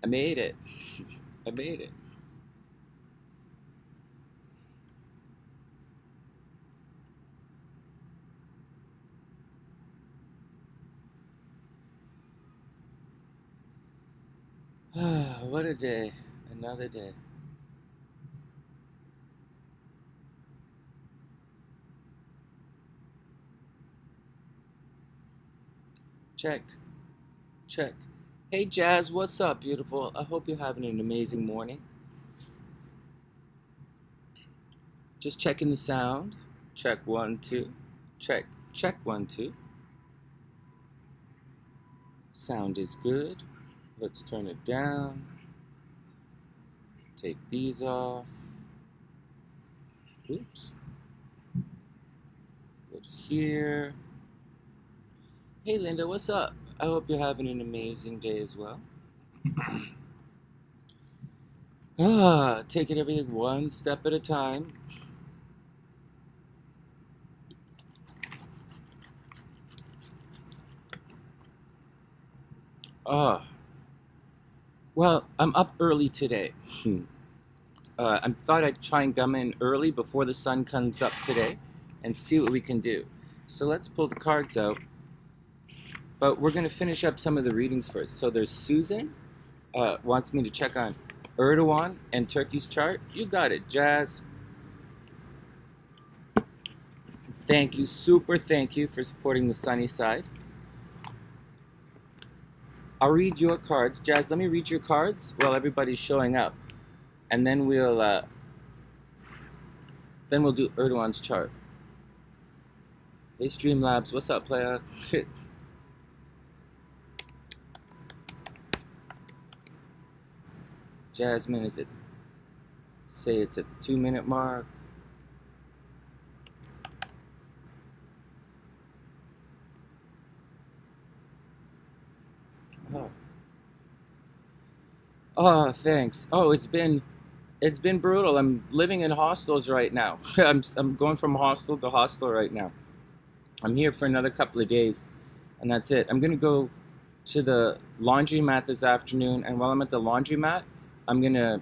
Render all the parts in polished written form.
I made it. I made it. What a day. Another day. Check. Check. Hey Jazz, what's up, beautiful? I hope you're having an amazing morning. Just checking the sound. Check 1, 2. Check. Check 1, 2. Sound is good. Let's turn it down. Take these off. Oops. Good here. Hey Linda, what's up? I hope you're having an amazing day as well. Taking everything one step at a time. Well, I'm up early today. I thought I'd try and come in early before the sun comes up today and see what we can do. So let's pull the cards out. But we're going to finish up some of the readings first. So there's Susan, wants me to check on Erdogan and Turkey's chart. You got it, Jazz. Thank you, super thank you for supporting the sunny side. I'll read your cards. Jazz, let me read your cards while everybody's showing up. And then we'll do Erdogan's chart. Hey Streamlabs, what's up, playa? Jasmine, is it? Say it's at the 2-minute mark. Oh, thanks. Oh, it's been brutal. I'm living in hostels right now. I'm going from hostel to hostel right now. I'm here for another couple of days, and that's it. I'm gonna go to the laundromat this afternoon, and while I'm at the laundromat, I'm gonna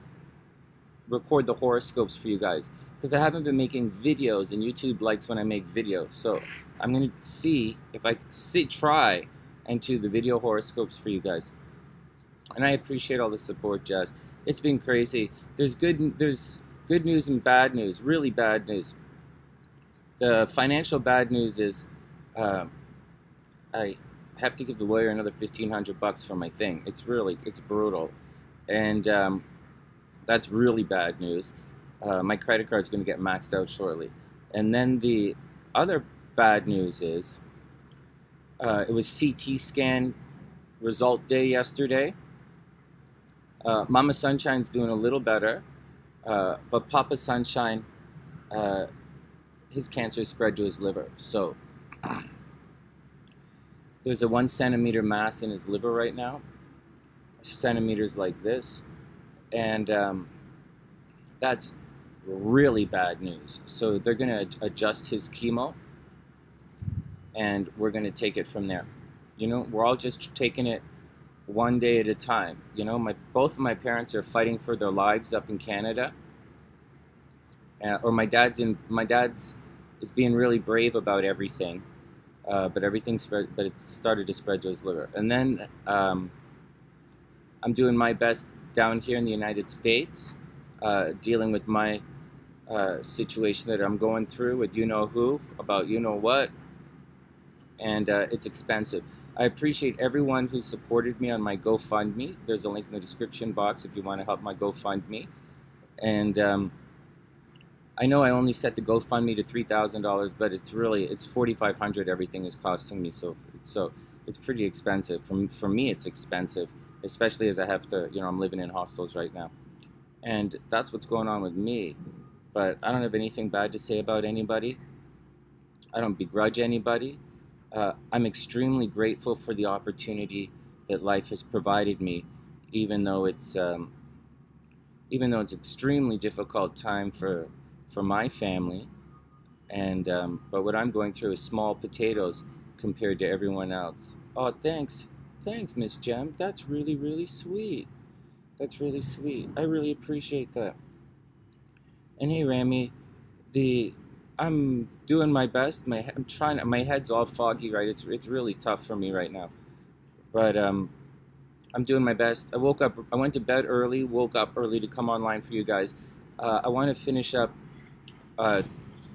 record the horoscopes for you guys because I haven't been making videos, and YouTube likes when I make videos. So I'm gonna see if I can try and do the video horoscopes for you guys. And I appreciate all the support, Jazz. It's been crazy. There's good news and bad news. Really bad news. The financial bad news is I have to give the lawyer another $1,500 for my thing. It's brutal, and that's really bad news. My credit card is going to get maxed out shortly. And then the other bad news is it was CT scan result day yesterday. Mama Sunshine's doing a little better, but Papa Sunshine, his cancer spread to his liver. So there's a 1 centimeter mass in his liver right now, centimeters like this, and that's really bad news. So they're going to adjust his chemo, and we're going to take it from there. You know, we're all just taking it one day at a time. You know, both of my parents are fighting for their lives up in Canada, or my dad's is being really brave about everything, but it started to spread to his liver. And then I'm doing my best down here in the United States, dealing with my situation that I'm going through with you know who about you know what, and it's expensive. I appreciate everyone who supported me on my GoFundMe. There's a link in the description box if you want to help my GoFundMe. And I know I only set the GoFundMe to $3,000, but it's $4,500. Everything is costing me, so it's pretty expensive. For me, it's expensive, especially as I have to, you know, I'm living in hostels right now, and that's what's going on with me. But I don't have anything bad to say about anybody. I don't begrudge anybody. I'm extremely grateful for the opportunity that life has provided me, even though it's extremely difficult time for my family, and but what I'm going through is small potatoes compared to everyone else. Oh, thanks, MsGem. That's really, really sweet. That's really sweet. I really appreciate that. And hey, Rami, I'm doing my best. I'm trying. My head's all foggy, right? It's really tough for me right now. But I'm doing my best. I woke up. I went to bed early. Woke up early to come online for you guys. I want to finish up the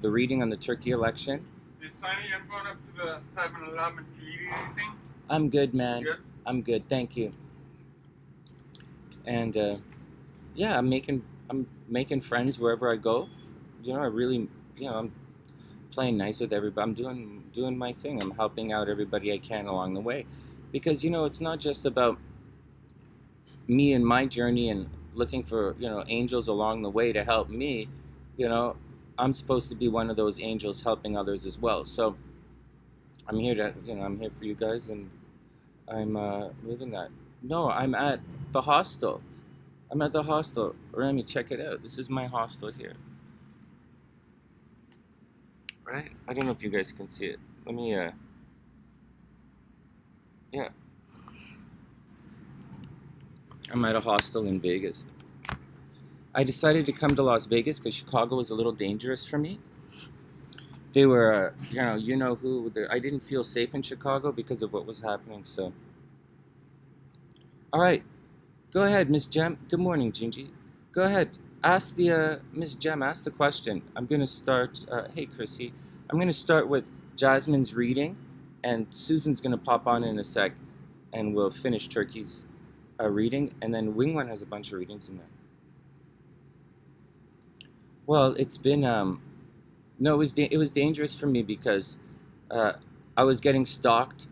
reading on the Turkey election. Did Sonny ever going up to the 7-Eleven to eat anything? I'm good, man. Good? I'm good. Thank you. And yeah, I'm making friends wherever I go. You know, I really, I'm playing nice with everybody. I'm doing my thing. I'm helping out everybody I can along the way, because it's not just about me and my journey and looking for angels along the way to help me. I'm supposed to be one of those angels helping others as well. So I'm here to I'm here for you guys, and I'm living that. No, I'm at the hostel. I'm at the hostel. Remy, check it out. This is my hostel here. Right? I don't know if you guys can see it. Let me yeah. I'm at a hostel in Vegas. I decided to come to Las Vegas because Chicago was a little dangerous for me. They were, who. I didn't feel safe in Chicago because of what was happening. So, all right, go ahead, MsGem. Good morning, Gingy. Go ahead, ask the MsGem. Ask the question. I'm gonna start. Hey, Chrissy. I'm gonna start with Jasmine's reading, and Susan's gonna pop on in a sec, and we'll finish Turkey's reading, and then Wingone has a bunch of readings in there. Well, it's been no, it was dangerous for me because I was getting stalked.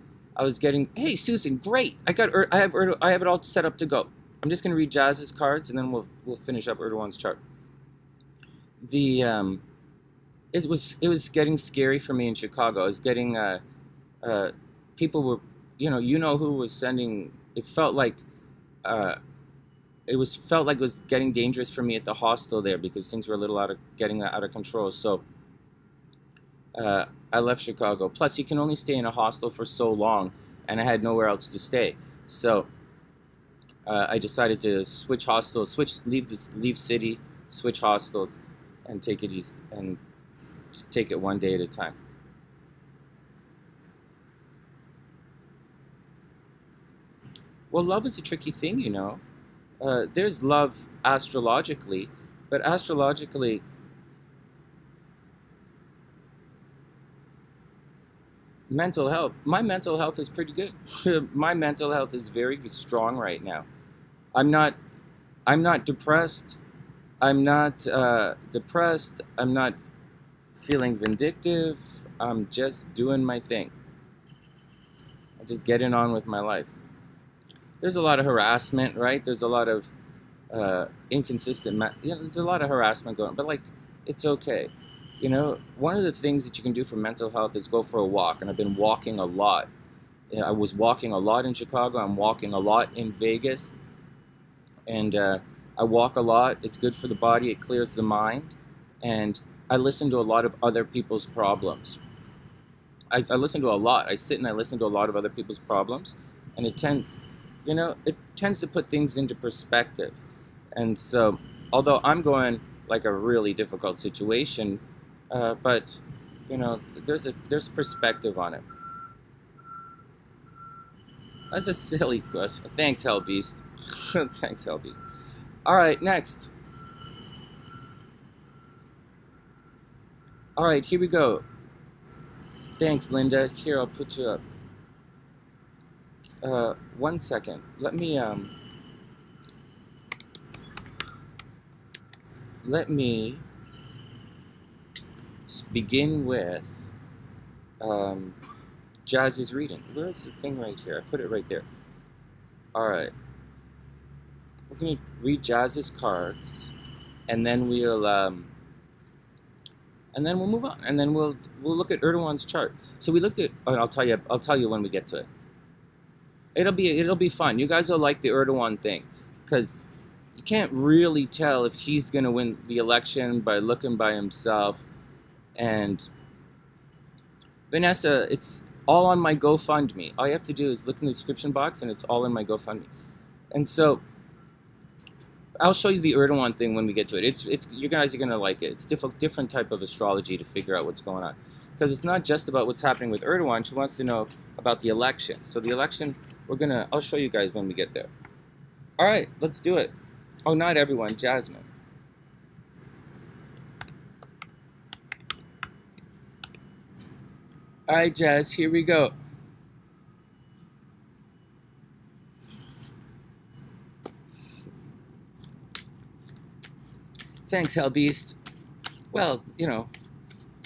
Hey, Susan, great! I have it all set up to go. I'm just gonna read Jazz's cards, and then we'll finish up Erdogan's chart. It was getting scary for me in Chicago. I was getting people were who was sending. It felt like it was getting dangerous for me at the hostel there because things were a little out of control. So I left Chicago. Plus, you can only stay in a hostel for so long, and I had nowhere else to stay. So I decided to switch hostels, leave city, switch hostels, and take it easy and just take it one day at a time. Well, love is a tricky thing, there's love astrologically, but astrologically, mental health. My mental health is pretty good. My mental health is very strong right now. I'm not depressed. I'm not depressed. I'm not feeling vindictive. I'm just doing my thing. I'm just getting on with my life. There's a lot of harassment, right? There's a lot of inconsistent. There's a lot of harassment going on, but it's okay. One of the things that you can do for mental health is go for a walk, and I've been walking a lot. I was walking a lot in Chicago. I'm walking a lot in Vegas, and I walk a lot. It's good for the body. It clears the mind, and I listen to a lot of other people's problems. I listen to a lot. I sit and I listen to a lot of other people's problems, and it tends to put things into perspective. And so, although I'm going like a really difficult situation, but there's perspective on it. That's a silly question. Thanks, Hellbeast. Thanks, Hellbeast. All right, next. All right, here we go. Thanks, Linda. Here, I'll put you up. 1 second. Let me begin with Jazz's reading. Where's the thing right here? I put it right there. All right. We're going to read Jazz's cards, and then we'll move on, and then we'll look at Erdogan's chart. So we looked at. Oh, I'll tell you when we get to it. It'll be fun. You guys will like the Erdogan thing, because you can't really tell if he's going to win the election by looking by himself. And Vanessa, it's all on my GoFundMe. All you have to do is look in the description box, and it's all in my GoFundMe. And so I'll show you the Erdogan thing when we get to it. It's you guys are gonna like it. It's different type of astrology to figure out what's going on, because it's not just about what's happening with Erdogan. She wants to know about the election. So the election, I'll show you guys when we get there. All right, let's do it. Oh, not everyone, Jasmine. All right, Jazz, here we go. Thanks, Hellbeast. Well, you know,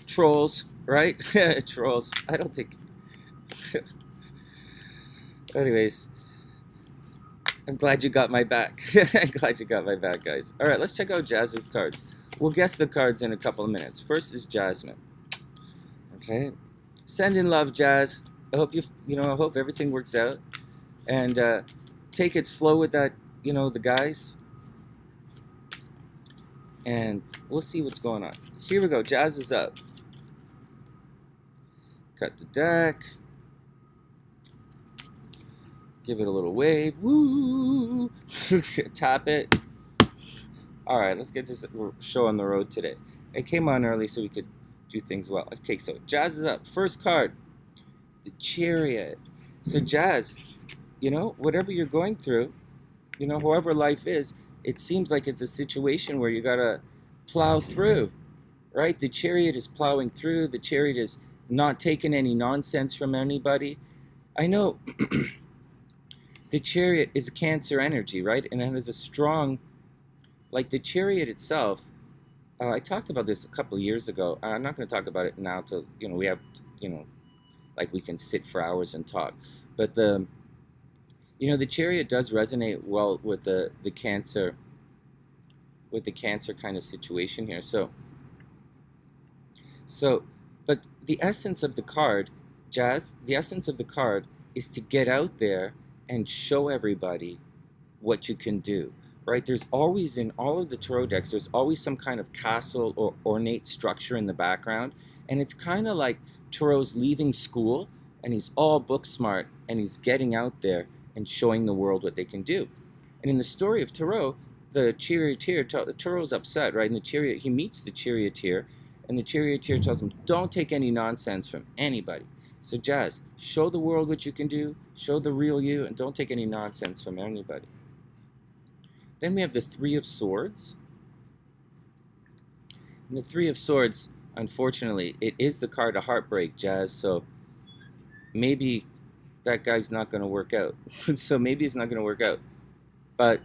trolls, right? Trolls. I don't think... Anyways, I'm glad you got my back. I'm glad you got my back, guys. All right, let's check out Jazz's cards. We'll guess the cards in a couple of minutes. First is Jasmine. Okay. Send in love, Jazz. I hope I hope everything works out. And take it slow with that, the guys. And we'll see what's going on. Here we go. Jazz is up. Cut the deck. Give it a little wave. Woo! Tap it. All right, let's get this show on the road today. It came on early so we could do things well. Okay, so Jazz is up. First card, the Chariot. So Jazz, whatever you're going through, however life is, it seems like it's a situation where you gotta plow through, right? The Chariot is plowing through. The Chariot is not taking any nonsense from anybody. I know the Chariot is a Cancer energy, right? And it has a strong, like the Chariot itself. I talked about this a couple of years ago. I'm not going to talk about it now till, we have, like we can sit for hours and talk. But the Chariot does resonate well with the Cancer, kind of situation here. But the essence of the card, Jazz, the essence of the card is to get out there and show everybody what you can do, right? There's always, in all of the tarot decks, there's always some kind of castle or ornate structure in the background. And it's kind of like Tarot's leaving school and he's all book smart and he's getting out there and showing the world what they can do. And in the story of Tarot, the charioteer, Tarot's upset, right? And the chariot, he meets the charioteer, and the charioteer tells him, don't take any nonsense from anybody. So Jazz, show the world what you can do, show the real you, and don't take any nonsense from anybody. Then we have the Three of Swords. And the Three of Swords, unfortunately, it is the card of heartbreak, Jazz, so maybe that guy's not going to work out. So maybe it's not going to work out. But,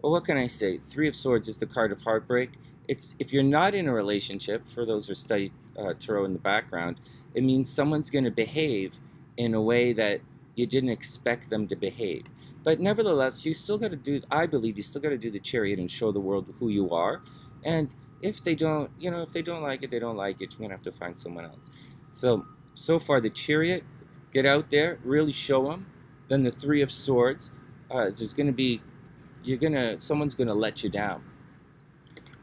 well, what can I say? Three of Swords is the card of heartbreak. It's, if you're not in a relationship, for those who study tarot in the background, it means someone's going to behave in a way that you didn't expect them to behave. But nevertheless, you still got to do, I believe you still got to do the Chariot and show the world who you are. And if they don't, if they don't like it, they don't like it. You're going to have to find someone else. So far the Chariot, get out there, really show them. Then the Three of Swords, there's going to be, someone's going to let you down.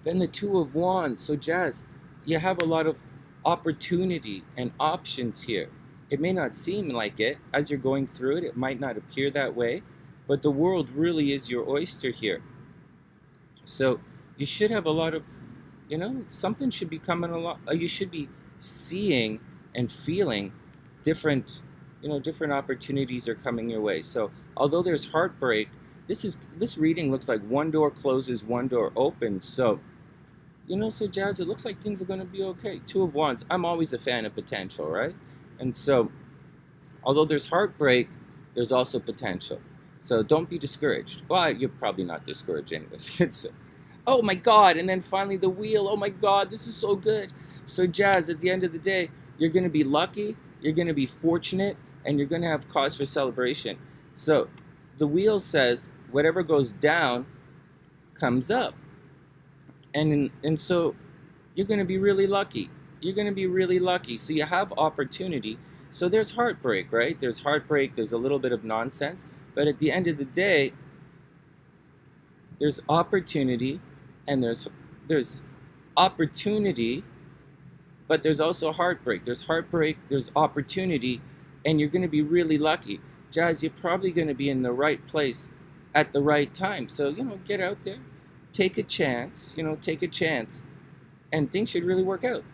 Then the Two of Wands. So Jazz, you have a lot of opportunity and options here. It may not seem like it as you're going through it. It might not appear that way, but the world really is your oyster here. So you should have a lot of, something should be coming along. You should be seeing and feeling different, different opportunities are coming your way. So although there's heartbreak, this reading looks like one door closes, one door opens. So, so Jazz, it looks like things are going to be okay. Two of Wands. I'm always a fan of potential, right? And so, although there's heartbreak, there's also potential. So don't be discouraged. Well, you're probably not discouraged anyways. Oh my God, and then finally the Wheel. Oh my God, this is so good. So Jazz, at the end of the day, you're going to be lucky, you're going to be fortunate, and you're going to have cause for celebration. So the Wheel says, whatever goes down comes up. And so you're going to be really lucky. You're going to be really lucky. So you have opportunity. So there's heartbreak, right? There's heartbreak. There's a little bit of nonsense. But at the end of the day, there's opportunity. And there's opportunity. But there's also heartbreak. There's heartbreak. There's opportunity. And you're going to be really lucky. Jazz, you're probably going to be in the right place at the right time. So, you know, get out there, take a chance, you know, take a chance, and things should really work out.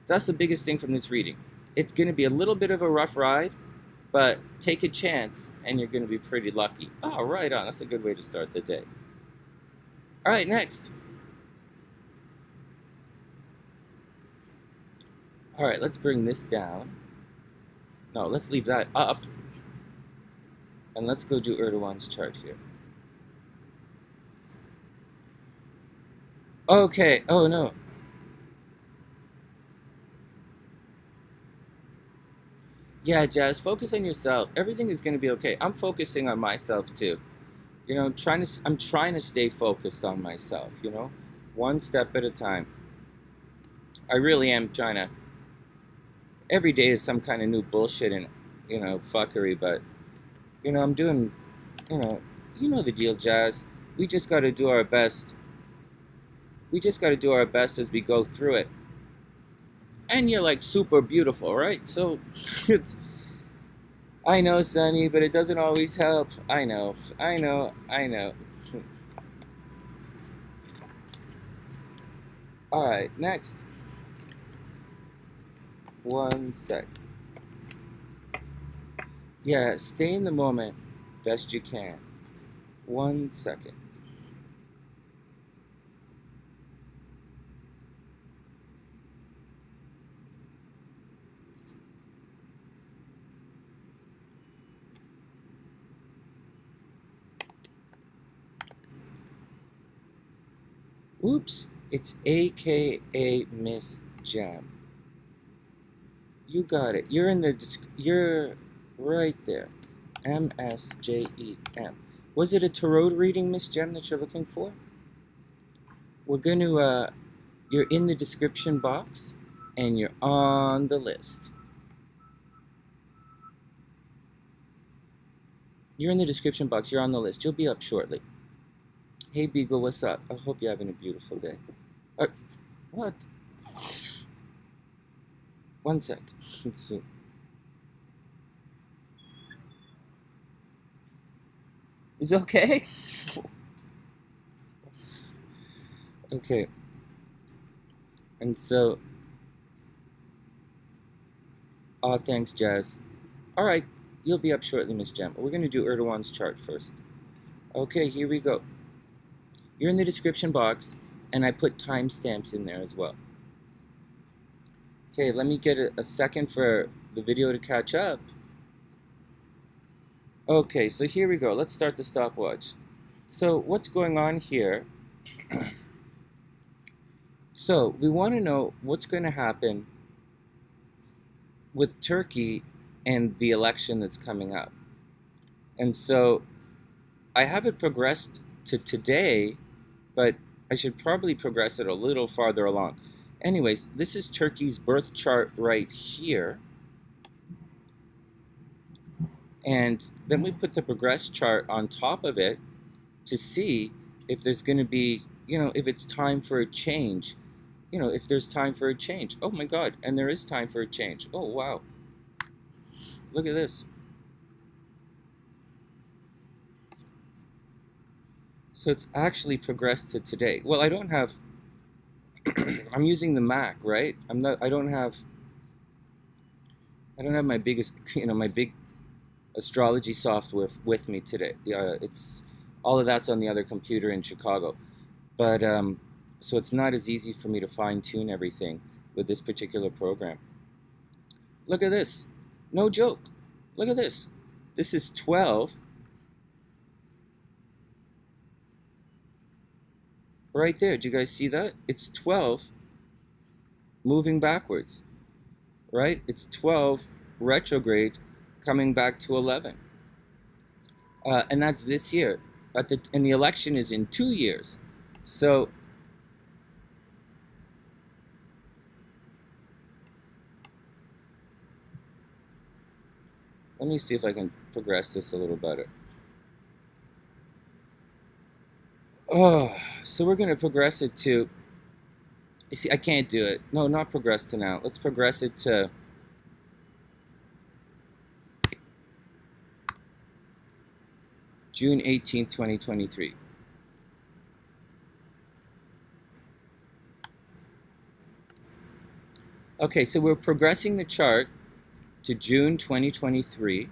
That's the biggest thing from this reading. It's going to be a little bit of a rough ride, but take a chance and you're going to be pretty lucky. Oh, right on. That's a good way to start the day. All right, next. All right, let's bring this down. No, let's leave that up. And let's go do Erdogan's chart here. Okay, oh no. Yeah, Jazz, focus on yourself. Everything is going to be okay. I'm focusing on myself too. You know, I'm trying to stay focused on myself, you know, one step at a time. I really am trying to. Every day is some kind of new bullshit and, you know, fuckery, but, you know, I'm doing, you know the deal, Jazz. We just got to do our best. We just got to do our best as we go through it. And you're like super beautiful, right? So, it's, I know, Sonny, but it doesn't always help. I know. All right, next. One sec. Yeah, stay in the moment best you can. 1 second. Oops, it's AKA MsGem. You got it. You're in the you're right there. MsGem. Was it a tarot reading, MsGem, that you're looking for? We're going to you're in the description box and you're on the list. You're in the description box, you're on the list. You'll be up shortly. Hey Beagle, what's up? I hope you're having a beautiful day. What? 1 sec. Let's see. Is it okay? Okay. And so, oh, thanks, Jazz. All right, you'll be up shortly, MsGem. We're going to do Erdogan's chart first. Okay, here we go. You're in the description box, and I put timestamps in there as well. Okay, let me get a second for the video to catch up. Okay, so here we go. Let's start the stopwatch. So what's going on here? So we want to know what's going to happen with Turkey and the election that's coming up. And so I have it progressed to today, but I should probably progress it a little farther along. Anyways, this is Turkey's birth chart right here. And then we put the progress chart on top of it to see if there's going to be, you know, if it's time for a change. You know, if there's time for a change. Oh my God, and there is time for a change. Oh, wow. Look at this. So it's actually progressed to today. Well, I don't have, I'm using the Mac, right? I don't have my biggest, you know, my big astrology software with me today. It's, all of that's on the other computer in Chicago. But, so it's not as easy for me to fine tune everything with this particular program. Look at this. No joke. Look at this. This is 12. Right there. Do you guys see that? It's 12 moving backwards. Right? It's 12 retrograde coming back to 11. And that's this year. And the election is in 2 years. So let me see if I can progress this a little better. Oh, so we're going to progress it to, you see, I can't do it. No, not progress to now. Let's progress it to June 18th, 2023. Okay, so we're progressing the chart to June 2023,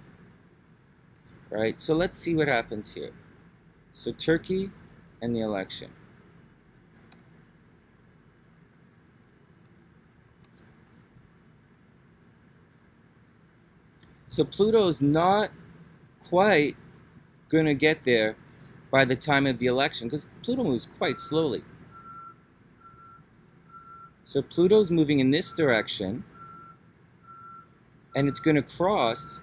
right? So let's see what happens here. So Turkey and the election. So Pluto is not quite going to get there by the time of the election because Pluto moves quite slowly. So Pluto's moving in this direction and it's going to cross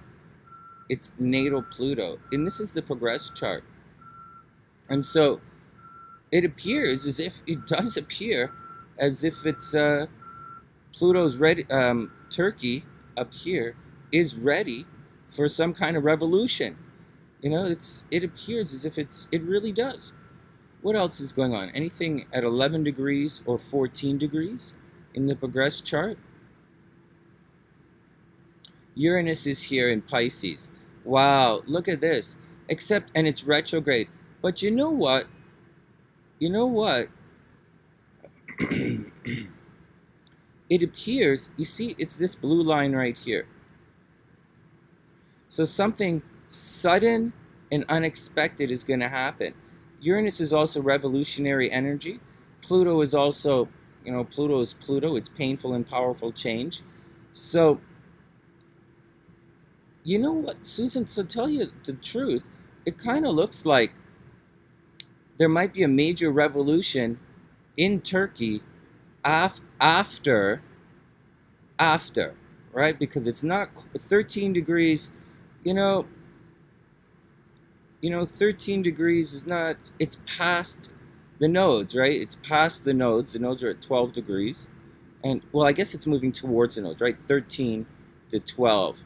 its natal Pluto. And this is the progress chart. And so it appears as if, it does appear as if it's Pluto's ready, Turkey up here is ready for some kind of revolution. You know, it appears as if it really does. What else is going on? Anything at 11 degrees or 14 degrees in the progress chart? Uranus is here in Pisces. Wow, look at this. Except, and it's retrograde. But you know what? You know what? It appears, you see, it's this blue line right here. So something sudden and unexpected is going to happen. Uranus is also revolutionary energy. Pluto is also, you know, Pluto is Pluto. It's painful and powerful change. So, you know what, Susan, to tell you the truth, it kind of looks like there might be a major revolution in Turkey after, right? Because it's not 13 degrees, you know, 13 degrees is not, it's past the nodes, right? It's past the nodes. The nodes are at 12 degrees. And, well, I guess it's moving towards the nodes, right? 13 to 12.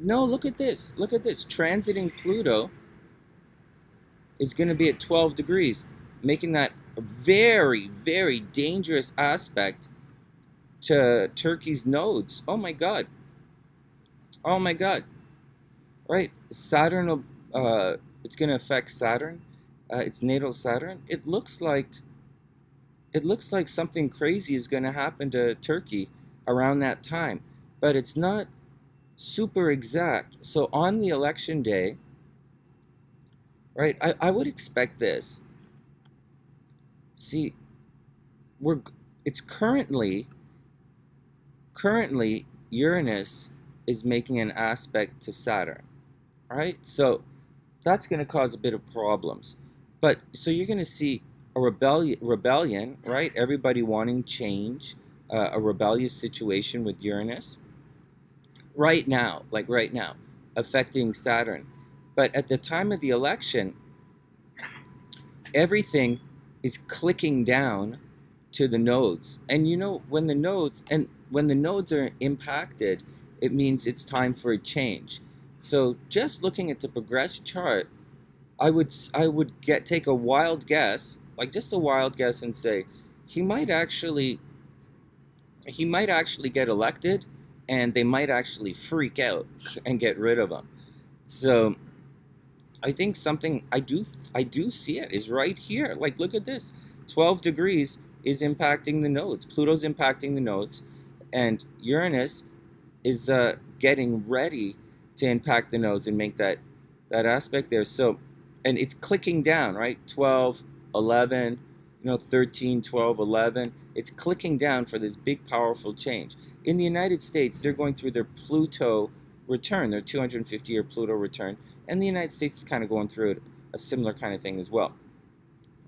No, look at this. Look at this. Transiting Pluto is going to be at 12 degrees, making that a very, very dangerous aspect to Turkey's nodes. Oh, my God. Oh, my God. Right? Saturn, it's going to affect Saturn. It's natal Saturn. It looks like something crazy is going to happen to Turkey around that time, but it's not super exact. So on the election day, right, I would expect this. See, it's currently Uranus is making an aspect to Saturn, right? So that's going to cause a bit of problems. But so you're going to see a rebellion, right? Everybody wanting change, a rebellious situation with Uranus. Right now, affecting Saturn. But at the time of the election, everything is clicking down to the nodes. And you know, when the nodes are impacted, it means it's time for a change. So just looking at the progress chart, I would take a wild guess, like just a wild guess, and say he might actually get elected, and they might actually freak out and get rid of him. So I think something I do see it is right here. Like, look at this. 12 degrees is impacting the nodes. Pluto's impacting the nodes, and Uranus is getting ready to impact the nodes and make that aspect there. So, and it's clicking down, right? 12, 11, 13, 12, 11. It's clicking down for this big, powerful change. In the United States, they're going through their Pluto return, their 250-year Pluto return, and the United States is kind of going through a similar kind of thing as well.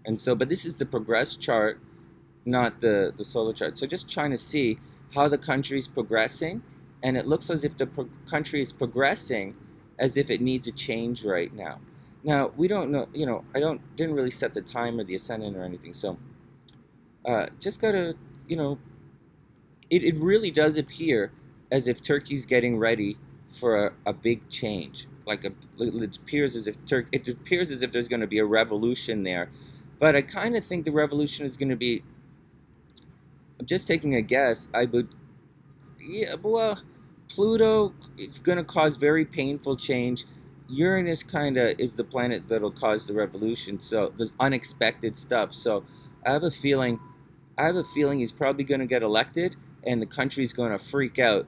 And so, but this is the progress chart, not the solar chart. So just trying to see how the country's progressing, and it looks as if the country is progressing as if it needs a change right now. Now, we don't know, didn't really set the time or the ascendant or anything, so just gotta, it really does appear as if Turkey's getting ready for a big change. It appears as if there's going to be a revolution there, but I kind of think the revolution is going to be. I'm just taking a guess. Pluto is going to cause very painful change. Uranus kind of is the planet that'll cause the revolution. So there's unexpected stuff. So I have a feeling he's probably going to get elected, and the country's going to freak out.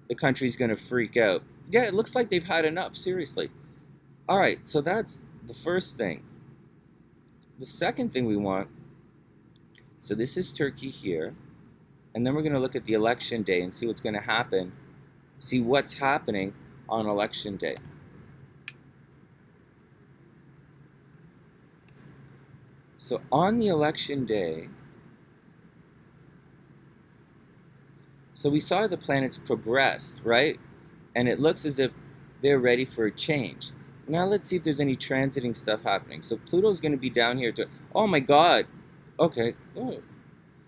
The country's going to freak out. Yeah, it looks like they've had enough, seriously. All right, so that's the first thing. The second thing we want, so this is Turkey here, and then we're going to look at the election day and see what's going to happen, see what's happening on election day. So on the election day, so we saw the planets progressed, right? And it looks as if they're ready for a change. Now let's see if there's any transiting stuff happening. So Pluto's going to be down here to, oh my God. Okay. Oh.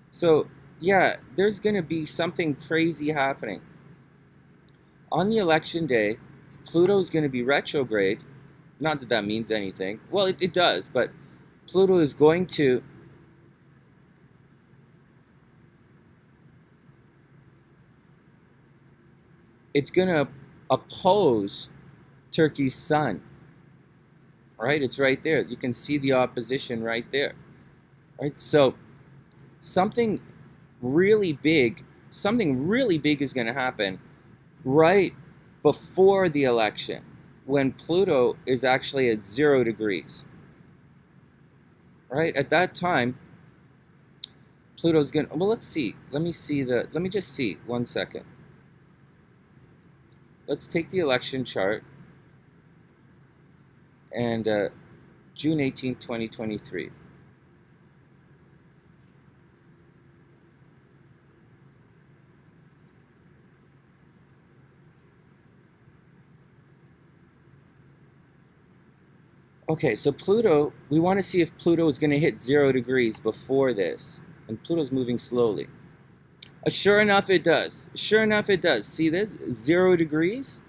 So yeah, there's going to be something crazy happening. On the election day, Pluto's going to be retrograde. Not that that means anything. Well, it does, but Pluto is going to oppose Turkey's sun. Right? It's right there. You can see the opposition right there. Right? So something really big is going to happen right before the election, when Pluto is actually at 0 degrees. Right? At that time, Pluto's going to, well, let's see. Let me just see 1 second. Let's take the election chart and June 18th, 2023. Okay, so Pluto, we want to see if Pluto is going to hit 0 degrees before this. And Pluto's moving slowly. Sure enough, it does. Sure enough, it does. See this? 0 degrees?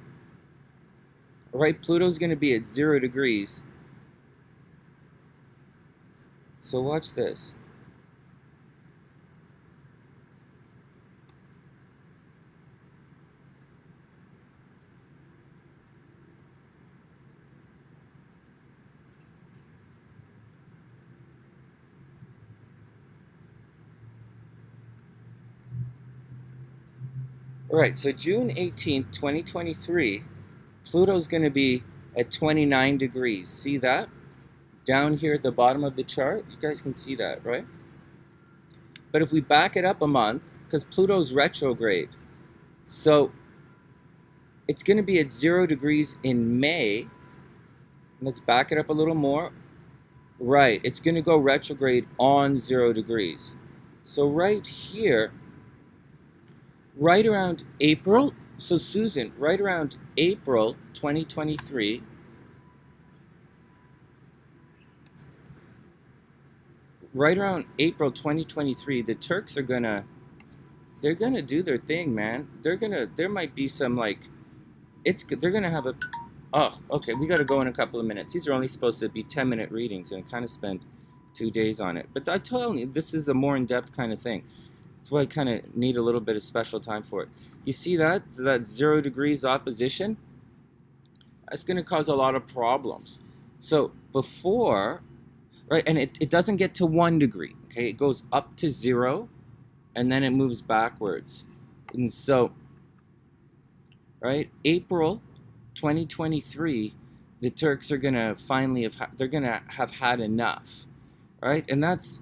Right, Pluto's going to be at 0 degrees. So watch this. All right, so June 18th, 2023, Pluto's going to be at 29 degrees. See that? Down here at the bottom of the chart, you guys can see that, right? But if we back it up a month, because Pluto's retrograde, so it's going to be at 0 degrees in May. Let's back it up a little more. Right, it's going to go retrograde on 0 degrees. So right here, right around April, so Susan, right around April 2023, right around April 2023, the Turks are they're gonna do their thing, man. There might be some they're gonna have a, oh, okay, we gotta go in a couple of minutes. These are only supposed to be 10-minute readings, and I kind of spent 2 days on it. But I told you, this is a more in-depth kind of thing. That's why I kind of need a little bit of special time for it. You see that? So that 0 degrees opposition? That's going to cause a lot of problems. So before, right, and it doesn't get to 1 degree, okay? It goes up to 0, and then it moves backwards. And so, right, April 2023, the Turks are going to finally they're going to have had enough, right? And that's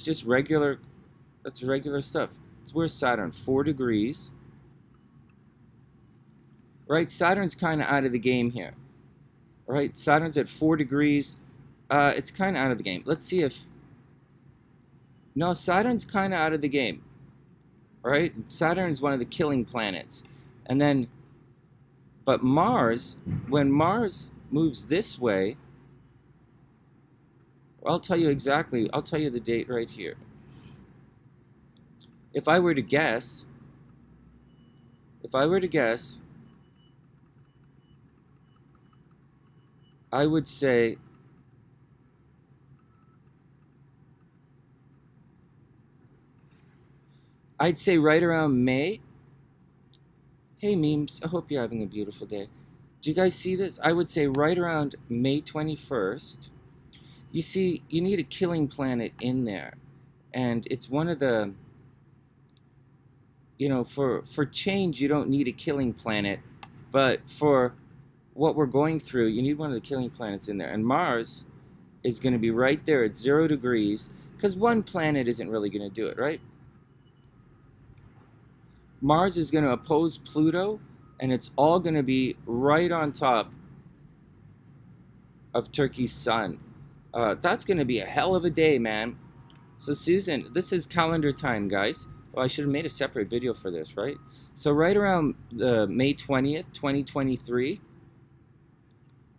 just regular. That's regular stuff. It's where's Saturn? 4 degrees. Right? Saturn's kind of out of the game here. Right? Saturn's at 4 degrees. It's kind of out of the game. Let's see if... No, Saturn's kind of out of the game. Right? Saturn's one of the killing planets. And then... But Mars, when Mars moves this way... I'll tell you exactly. I'll tell you the date right here. If I were to guess, I would say I'd say right around May. Hey memes, I hope you're having a beautiful day. Do you guys see this? I would say right around May 21st. You see, you need a killing planet in there. And it's one of the, you know, for change, you don't need a killing planet. But for what we're going through, you need one of the killing planets in there. And Mars is going to be right there at 0 degrees, because one planet isn't really going to do it, right? Mars is going to oppose Pluto, and it's all going to be right on top of Turkey's sun. That's going to be a hell of a day, man. So Susan, this is calendar time, guys. Well, I should have made a separate video for this, right? So right around May 20th, 2023,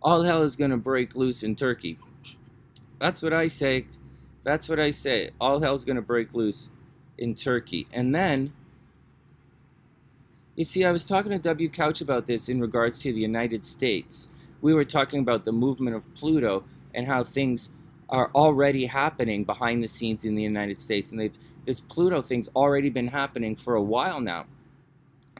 all hell is going to break loose in Turkey. That's what I say. That's what I say. All hell's going to break loose in Turkey. And then, you see, I was talking to W. Couch about this in regards to the United States. We were talking about the movement of Pluto and how things are already happening behind the scenes in the United States. And this Pluto thing's already been happening for a while now.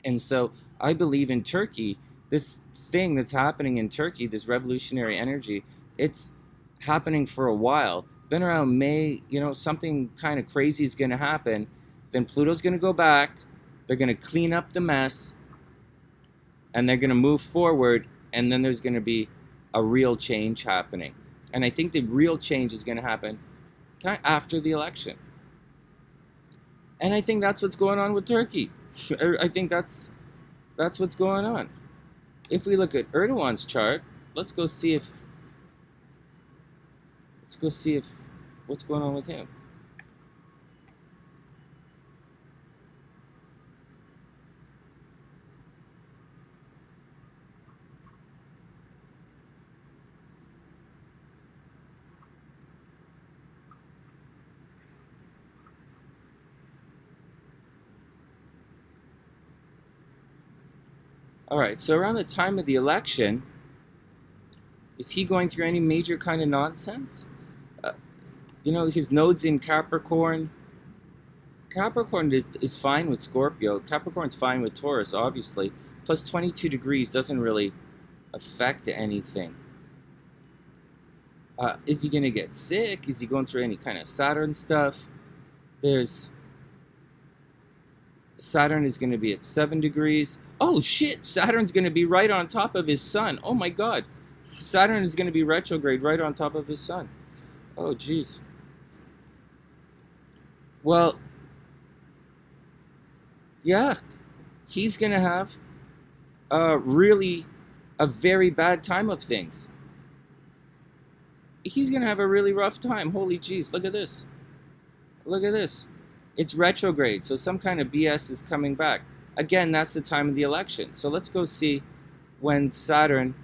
And so I believe in Turkey, this thing that's happening in Turkey, this revolutionary energy, it's happening for a while. Then around May, you know, something kind of crazy is going to happen. Then Pluto's going to go back. They're going to clean up the mess. And they're going to move forward. And then there's going to be a real change happening. And I think the real change is going to happen kind of after the election. And I think that's what's going on with Turkey. I think that's what's going on. If we look at Erdogan's chart, let's go see if what's going on with him. All right, so around the time of the election, is he going through any major kind of nonsense? You know, his node's in Capricorn. Capricorn is fine with Scorpio. Capricorn's fine with Taurus, obviously. Plus 22 degrees doesn't really affect anything. Is he going to get sick? Is he going through any kind of Saturn stuff? Saturn is going to be at 7 degrees. Oh shit, Saturn's going to be right on top of his sun. Oh my god. Saturn is going to be retrograde right on top of his sun. Oh jeez. Well, yeah, he's going to have really a very bad time of things. He's going to have a really rough time. Holy jeez, look at this. Look at this. It's retrograde, so some kind of BS is coming back. Again, that's the time of the election. So let's go see when Saturn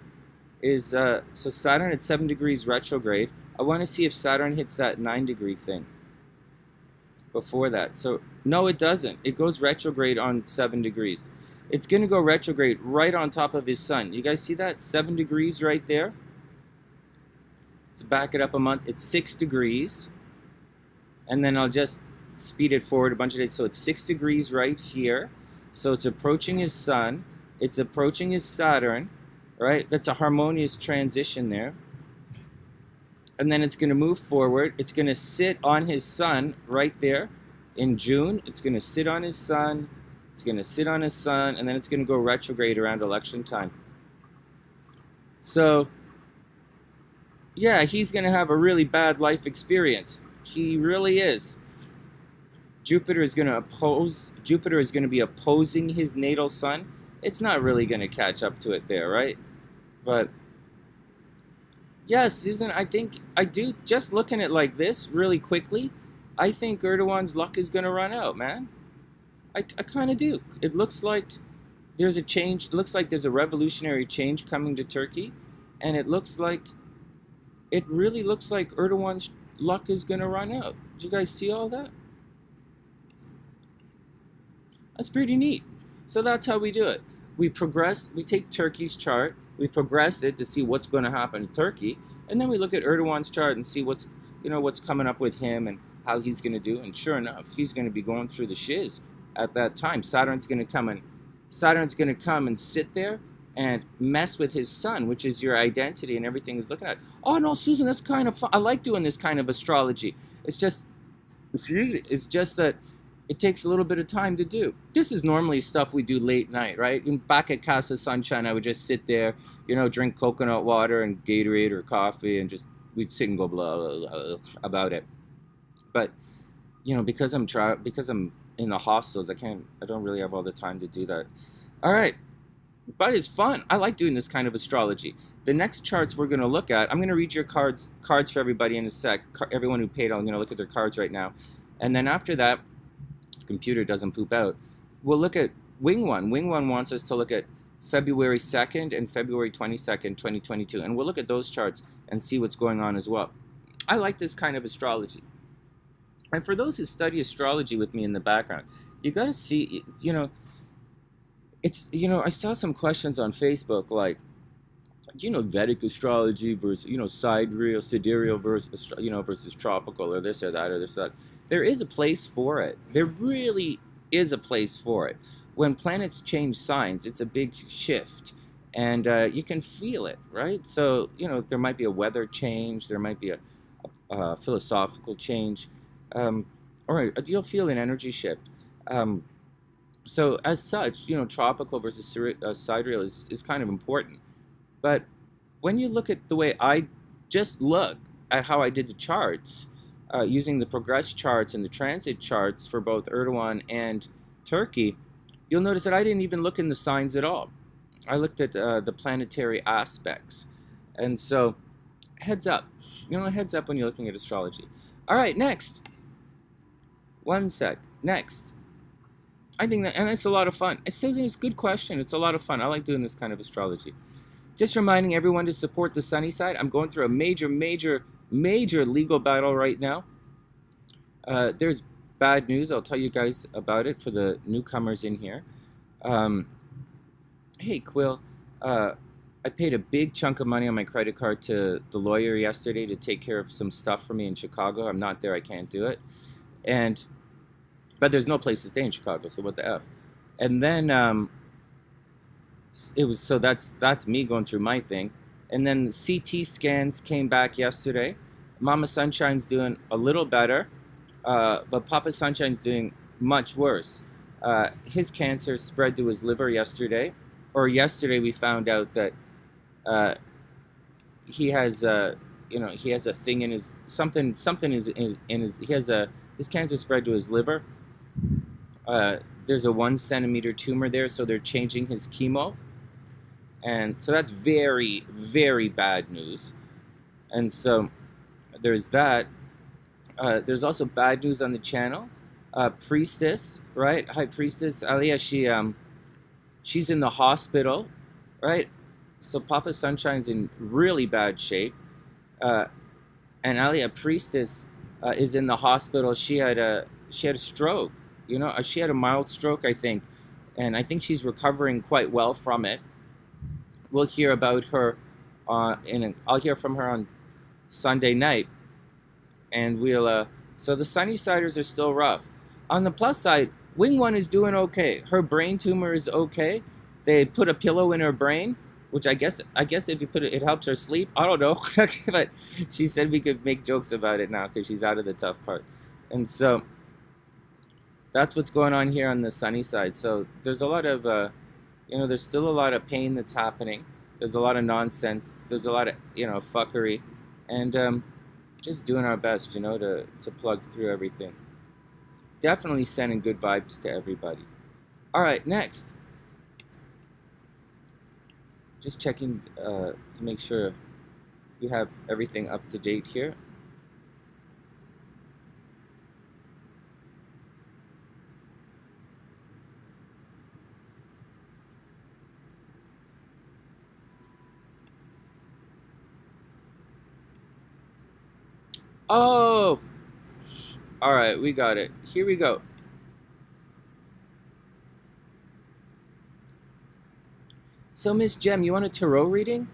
is... so Saturn at 7 degrees retrograde. I want to see if Saturn hits that 9 degree thing before that. So, no, it doesn't. It goes retrograde on 7 degrees. It's going to go retrograde right on top of his sun. You guys see that? 7 degrees right there. Let's back it up a month. It's 6 degrees. And then I'll just speed it forward a bunch of days. So it's 6 degrees right here. So it's approaching his sun. It's approaching his Saturn, right? That's a harmonious transition there. And then it's going to move forward. It's going to sit on his sun right there in June. It's going to sit on his sun. It's going to sit on his sun. And then it's going to go retrograde around election time. So, yeah, he's going to have a really bad life experience. He really is. Jupiter is going to be opposing his natal sun. It's not really going to catch up to it there, right? But yes, Susan, I do, just looking at like this really quickly, I think Erdogan's luck is going to run out, man. I kind of do. It looks like there's a change. It looks like there's a revolutionary change coming to Turkey. And it really looks like Erdogan's luck is going to run out. Did you guys see all that? That's pretty neat. So that's how we do it. We progress, we take Turkey's chart, we progress it to see what's going to happen in Turkey, and then we look at Erdogan's chart and see what's coming up with him and how he's going to do. And sure enough, he's going to be going through the shiz at that time. Saturn's going to come and sit there, and mess with his sun, which is your identity and everything he's looking at. Oh no, Susan, that's kind of fun. I like doing this kind of astrology. It's just, it's just that it takes a little bit of time to do. This is normally stuff we do late night, right? And back at Casa Sunshine, I would just sit there, you know, drink coconut water and Gatorade or coffee, and just we'd sit and go blah, blah, blah about it. But you know, because I'm in the hostels, I don't really have all the time to do that. All right, but it's fun. I like doing this kind of astrology. The next charts we're going to look at, I'm going to read your cards for everybody in a sec. Everyone who paid, I'm going to look at their cards right now. And then after that, if the computer doesn't poop out, we'll look at Wingone. Wingone wants us to look at February 2nd and February 22nd, 2022. And we'll look at those charts and see what's going on as well. I like this kind of astrology. And for those who study astrology with me in the background, you got to see, you know, it's, you know, I saw some questions on Facebook like, you know, Vedic astrology versus, you know, sidereal versus, you know, versus tropical, or this or that or this or that. There is a place for it. There really is a place for it. When planets change signs, it's a big shift, and you can feel it, right? So, you know, there might be a weather change, there might be a philosophical change, or you'll feel an energy shift. So as such, you know, tropical versus sidereal is kind of important. But when you look at the way I just look at how I did the charts, using the progress charts and the transit charts for both Erdogan and Turkey, you'll notice that I didn't even look in the signs at all. I looked at the planetary aspects. And so, heads up. You know, heads up when you're looking at astrology. All right, next. One sec. Next. I think that, and it's a lot of fun. It's a good question. It's a lot of fun. I like doing this kind of astrology. Just reminding everyone to support the sunny side. I'm going through a major legal battle right now. There's bad news. I'll tell you guys about it for the newcomers in here. Hey, Quill. I paid a big chunk of money on my credit card to the lawyer yesterday to take care of some stuff for me in Chicago. I'm not there. I can't do it. But there's no place to stay in Chicago, so what the F? And then that's me going through my thing. And then the CT scans came back yesterday. Mama Sunshine's doing a little better, but Papa Sunshine's doing much worse. His cancer spread to his liver yesterday. Or yesterday we found out that he has he has a thing in his something is in his his cancer spread to his liver. There's a 1 centimeter tumor there, so they're changing his chemo. And so that's very, very bad news. And so there's that. There's also bad news on the channel. Priestess, right? High Priestess Alia, she's in the hospital, right? So Papa Sunshine's in really bad shape. And Alia Priestess is in the hospital. She had a stroke. You know, she had a mild stroke, I think, and I think she's recovering quite well from it. We'll hear about her I'll hear from her on Sunday night, and so the Sunnysiders are still rough. On the plus side, Wingone is doing okay. Her brain tumor is okay. They put a pillow in her brain, which I guess if you put it helps her sleep. I don't know, but she said we could make jokes about it now because she's out of the tough part, and so. That's what's going on here on the sunny side. So there's a lot of, there's still a lot of pain that's happening. There's a lot of nonsense. There's a lot of, fuckery. And just doing our best, to plug through everything. Definitely sending good vibes to everybody. All right, next. Just checking to make sure we have everything up to date here. Oh, all right, we got it. Here we go. So, MsGem, you want a tarot reading?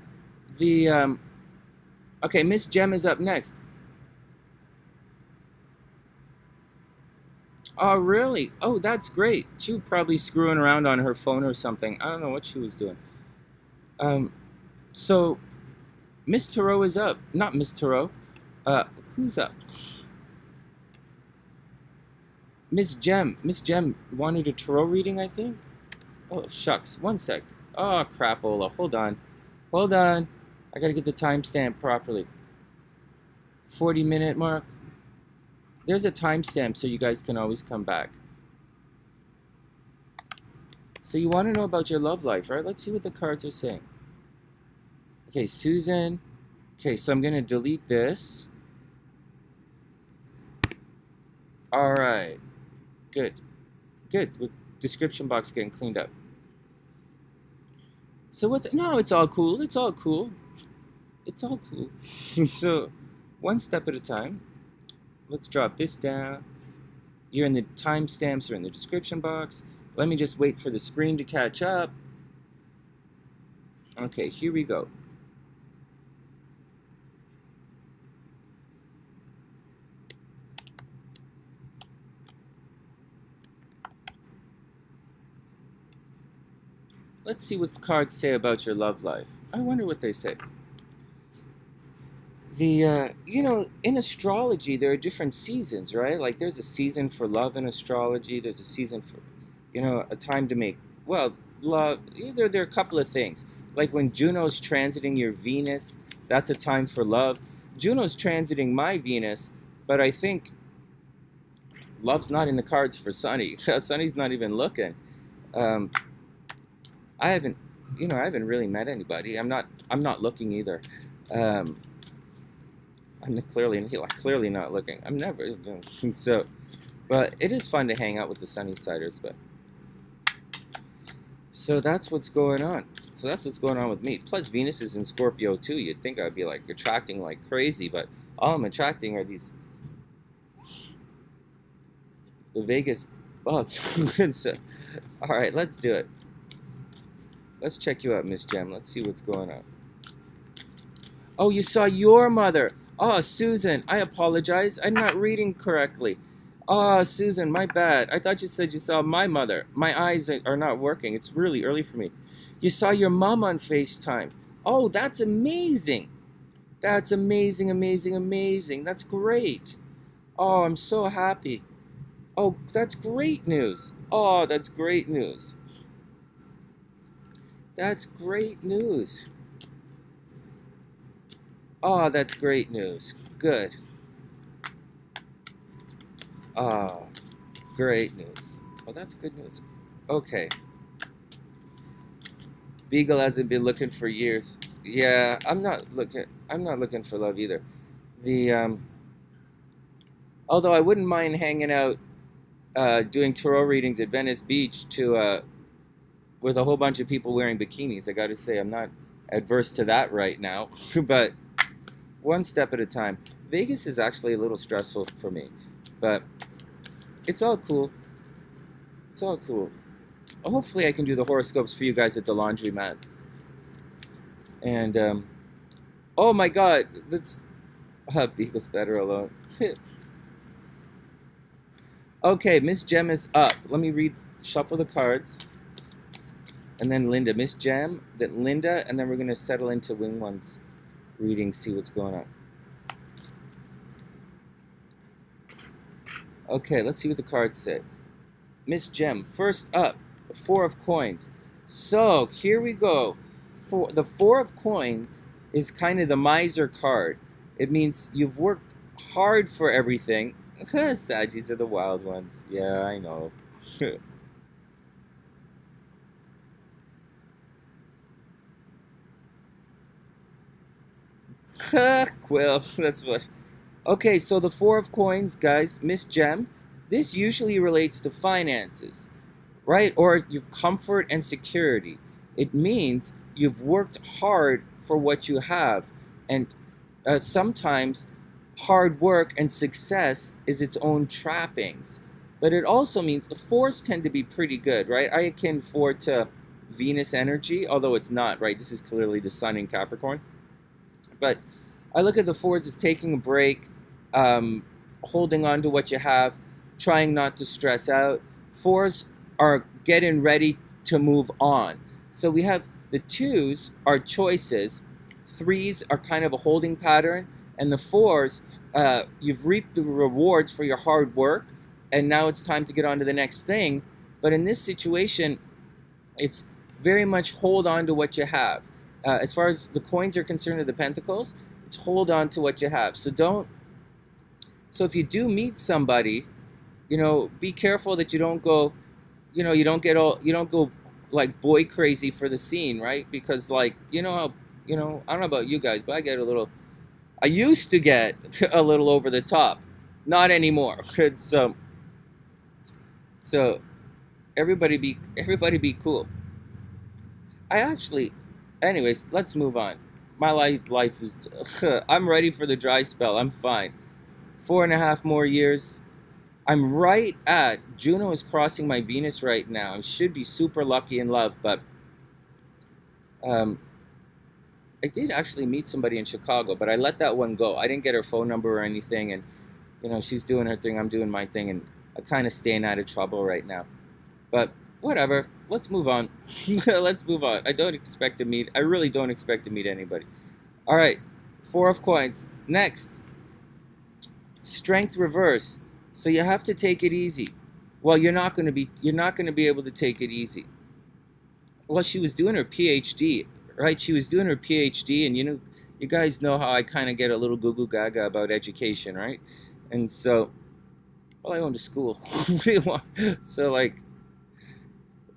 Okay, MsGem is up next. Oh, really? Oh, that's great. She was probably screwing around on her phone or something. I don't know what she was doing. So Miss Tarot is up. Not Miss Tarot. Who's up? MsGem. MsGem wanted a tarot reading, I think. Oh, shucks. One sec. Oh, crapola. Hold on. Hold on. I gotta get the timestamp properly. 40-minute mark. There's a timestamp so you guys can always come back. So you want to know about your love life, right? Let's see what the cards are saying. Okay, Susan. Okay, so I'm going to delete this. All right. Good. Good. With description box getting cleaned up. So what's... No, it's all cool. It's all cool. It's all cool. So one step at a time. Let's drop this down. You're in the timestamps are in the description box. Let me just wait for the screen to catch up. Okay, here we go. Let's see what the cards say about your love life. I wonder what they say. You know, in astrology, there are different seasons, right? Like, there's a season for love in astrology. There's a season for, you know, a time to make, well, love. There are a couple of things. Like when Juno's transiting your Venus, that's a time for love. Juno's transiting my Venus, but I think love's not in the cards for Sonny. Sonny's not even looking. I haven't really met anybody. I'm not looking either. I'm clearly not looking. I'm never so, but it is fun to hang out with the Sunnysiders. But so that's what's going on. So that's what's going on with me. Plus Venus is in Scorpio too. You'd think I'd be like attracting like crazy, but all I'm attracting are the Vegas bugs. So, all right, let's do it. Let's check you out, MsGem. Let's see what's going on. Oh, you saw your mother. Oh, Susan, I apologize. I'm not reading correctly. Oh, Susan, my bad. I thought you said you saw my mother. My eyes are not working. It's really early for me. You saw your mom on FaceTime. Oh, that's amazing. That's amazing, amazing, amazing. That's great. Oh, I'm so happy. Oh, that's great news. Oh, that's great news. That's great news. Oh, that's great news. Good. Oh, great news. Oh, that's good news. Okay. Beagle hasn't been looking for years. Yeah, I'm not looking for love either. Although I wouldn't mind hanging out doing tarot readings at Venice Beach with a whole bunch of people wearing bikinis. I got to say, I'm not adverse to that right now, but one step at a time. Vegas is actually a little stressful for me, but it's all cool. It's all cool. Hopefully I can do the horoscopes for you guys at the laundromat. And, oh my god, that's... Beagle's better alone. Okay, MsGem is up. Let me shuffle the cards. And then Linda. MsGem, then Linda, and then we're going to settle into Wingone's reading, see what's going on. Okay, let's see what the cards say. MsGem, first up, the Four of Coins. So, here we go. The Four of Coins is kind of the miser card. It means you've worked hard for everything. Saggies are the wild ones. Yeah, I know. Quill, that's what. Okay, so the Four of Coins, guys, MsGem, this usually relates to finances, right? Or your comfort and security. It means you've worked hard for what you have, and sometimes hard work and success is its own trappings. But it also means the fours tend to be pretty good, right? I akin four to Venus energy, although it's not, right? This is clearly the sun in Capricorn. But I look at the fours as taking a break, holding on to what you have, trying not to stress out. Fours are getting ready to move on. So we have The 2s are choices, 3s are kind of a holding pattern, and the 4s, you've reaped the rewards for your hard work, and now it's time to get on to the next thing. But in this situation, it's very much hold on to what you have. As far as the coins are concerned, of the pentacles, it's hold on to what you have. So if you do meet somebody, be careful that you don't go, you don't go like boy crazy for the scene, right? Because like, I don't know about you guys, but I used to get a little over the top. Not anymore. So everybody be cool. Anyways, let's move on. My life is, I'm ready for the dry spell. I'm fine. 4.5 more years. I'm right at, Juno is crossing my Venus right now. I should be super lucky in love, but I did actually meet somebody in Chicago, but I let that one go. I didn't get her phone number or anything, and she's doing her thing, I'm doing my thing, and I'm kind of staying out of trouble right now. But whatever, let's move on. Let's move on. I really don't expect to meet anybody. All right, 4 of coins. Next, strength reverse. So you have to take it easy. Well, you're not going to be able to take it easy. Well, she was doing her PhD, right? She was doing her PhD, and you guys know how I kind of get a little goo gaga about education, right? And so, well, I owned a school. What do you want? So like,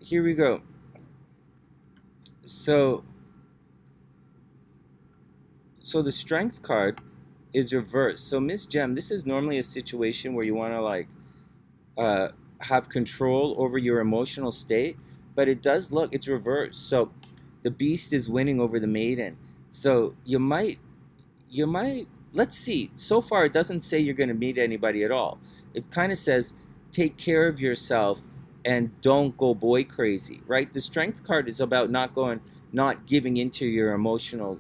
here we go. So the strength card is reversed. So MsGem, this is normally a situation where you want to like have control over your emotional state, but it's reversed. So the beast is winning over the maiden. So you might, let's see. So far, it doesn't say you're going to meet anybody at all. It kind of says, take care of yourself and don't go boy crazy, right? The strength card is about not giving into your emotional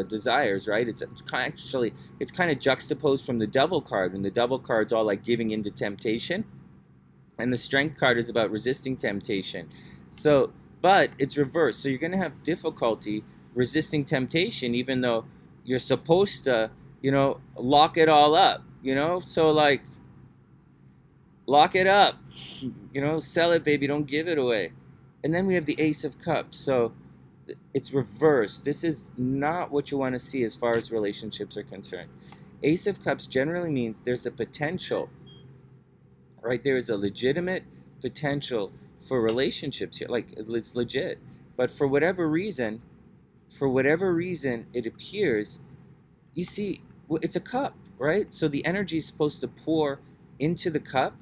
desires, right? It's kind of juxtaposed from the devil card, and the devil card's all like giving into temptation, and the strength card is about resisting temptation. So, but it's reversed. So you're going to have difficulty resisting temptation, even though you're supposed to, lock it all up, so like, lock it up, sell it, baby, don't give it away. And then we have the Ace of Cups. So it's reversed. This is not what you want to see as far as relationships are concerned. Ace of Cups generally means there's a potential, right? There is a legitimate potential for relationships here. Like, it's legit. But for whatever reason, it appears, you see, it's a cup, right? So the energy is supposed to pour into the cup,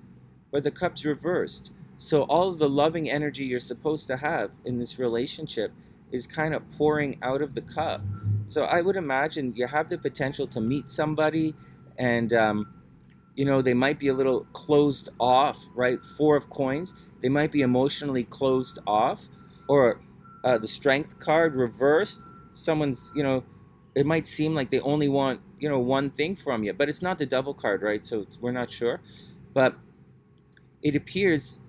but the cup's reversed. So all of the loving energy you're supposed to have in this relationship is kind of pouring out of the cup. So I would imagine you have the potential to meet somebody, and they might be a little closed off, right? 4 of coins, they might be emotionally closed off. Or the strength card reversed, someone's, it might seem like they only want, one thing from you, but it's not the devil card, right? So we're not sure. But it appears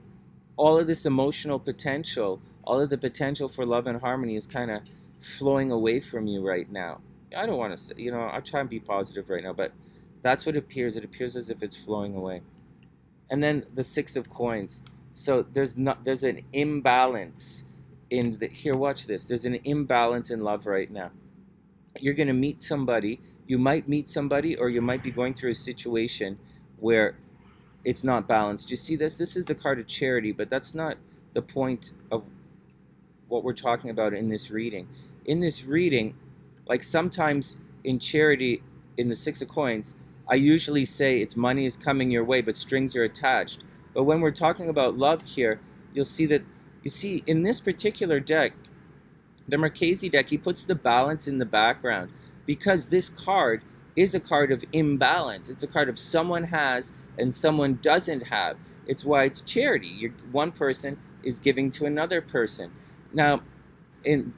all of this emotional potential, all of the potential for love and harmony is kind of flowing away from you right now. I don't want to say, I'll try and be positive right now, but that's what it appears. It appears as if it's flowing away. And then the 6 of coins. So there's an imbalance here, watch this. There's an imbalance in love right now. You're going to meet somebody. You might meet somebody, or you might be going through a situation where it's not balanced. You see this? This is the card of charity, but that's not the point of what we're talking about in this reading. In this reading, like sometimes in charity, in the 6 of coins, I usually say it's money is coming your way, but strings are attached. But when we're talking about love here, you'll see that, in this particular deck, the Marchese deck, he puts the balance in the background, because this card is a card of imbalance. It's a card of someone has and someone doesn't have. It's why it's charity. One person is giving to another person. Now,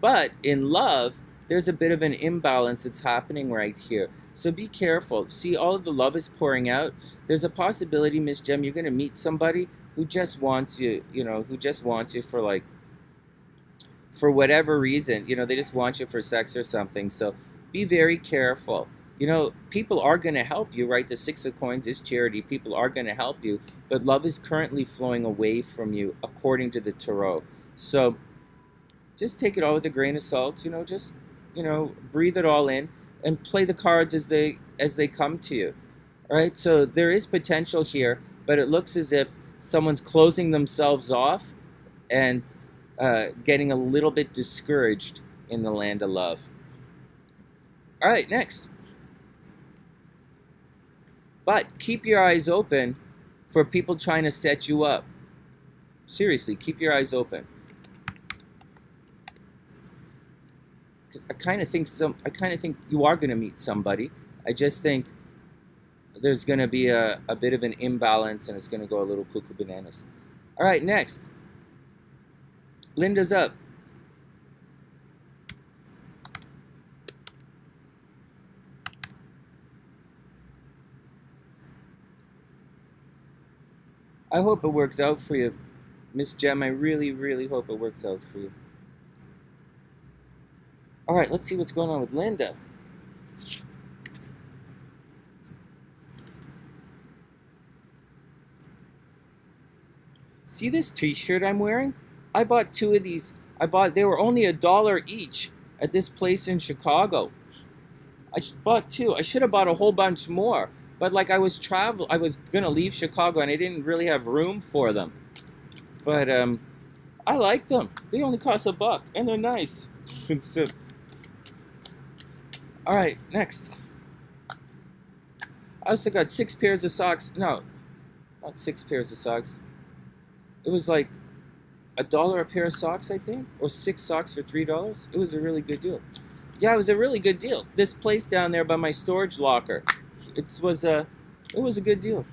but in love, there's a bit of an imbalance that's happening right here. So be careful. See, all of the love is pouring out. There's a possibility, MsGem, you're going to meet somebody who just wants you, who just wants you for like, for whatever reason, you know, they just want you for sex or something. So be very careful. You know, people are going to help you, right? The Six of Coins is charity. People are going to help you, but love is currently flowing away from you, according to the Tarot. So just take it all with a grain of salt. You know, just, you know, breathe it all in and play the cards as they come to you. All right. So there is potential here, but it looks as if someone's closing themselves off and getting a little bit discouraged in the land of love. All right, next. But keep your eyes open for people trying to set you up. Seriously, keep your eyes open. Because I kind of think you are going to meet somebody. I just think there's going to be a bit of an imbalance, and it's going to go a little cuckoo bananas. All right, next. Linda's up. I hope it works out for you, MsGem. I really, really hope it works out for you. All right, let's see what's going on with Linda. See this t-shirt I'm wearing? I bought 2 of these. They were only $1 each at this place in Chicago. I bought 2. I should have bought a whole bunch more. But like I was gonna leave Chicago and I didn't really have room for them. But I like them. They only cost $1 and they're nice. So, all right, next. I also got 6 pairs of socks. No, not 6 pairs of socks. It was like $1 a pair of socks, I think, or 6 socks for $3. It was a really good deal. Yeah, it was a really good deal. This place down there by my storage locker. It was a good deal,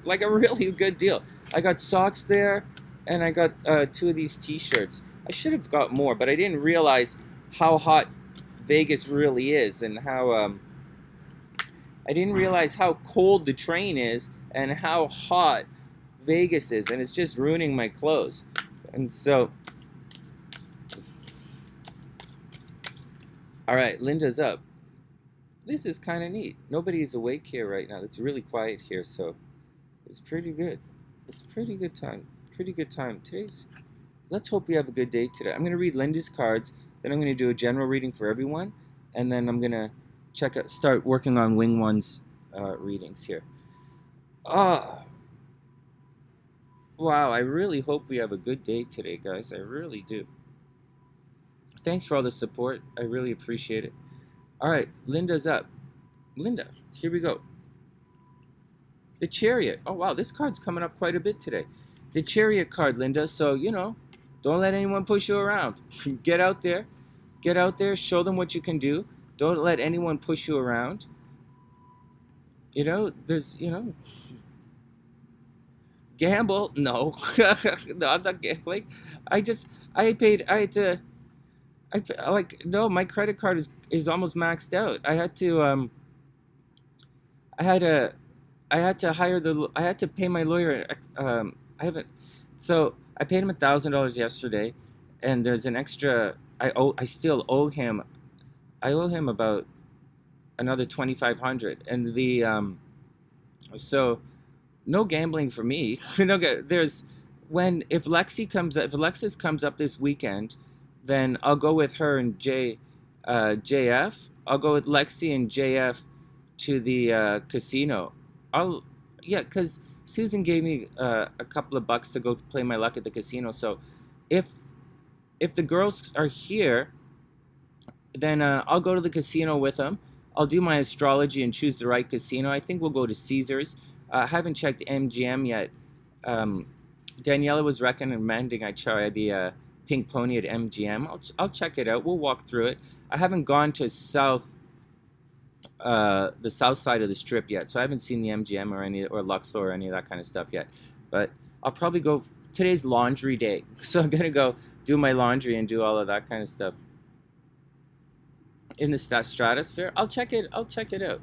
like a really good deal. I got socks there, and I got 2 of these T-shirts. I should have got more, but I didn't realize how hot Vegas really is, and how I didn't realize how cold the train is, and how hot Vegas is, and it's just ruining my clothes. And so, all right, Linda's up. This is kind of neat. Nobody is awake here right now. It's really quiet here, so it's pretty good. It's a pretty good time. Pretty good time. Let's hope we have a good day today. I'm going to read Linda's cards, then I'm going to do a general reading for everyone, and then I'm going to start working on Wingone's readings here. Wow, I really hope we have a good day today, guys. I really do. Thanks for all the support. I really appreciate it. All right, Linda's up. Linda, here we go. The Chariot. Oh, wow, this card's coming up quite a bit today. The Chariot card, Linda. So, you know, don't let anyone push you around. Get out there. Get out there. Show them what you can do. Don't let anyone push you around. You know, gamble? No. No, I'm not gambling. No, my credit card is almost maxed out. I had to pay my lawyer. So I paid him $1,000 yesterday, and there's an extra. I still owe him. I owe him about another $2,500, and so no gambling for me. If Alexis comes up this weekend, then I'll go with her and JF. I'll go with Lexi and JF to the casino. Because Susan gave me a couple of bucks to go play my luck at the casino. So if the girls are here, then I'll go to the casino with them. I'll do my astrology and choose the right casino. I think we'll go to Caesars. I haven't checked MGM yet. Daniela was recommending I try the Pink Pony at MGM. I'll check it out. We'll walk through it. I haven't gone to the south side of the Strip yet, so I haven't seen the MGM or Luxor or any of that kind of stuff yet. But I'll probably go. Today's laundry day, so I'm gonna go do my laundry and do all of that kind of stuff in the stratosphere. I'll check it out.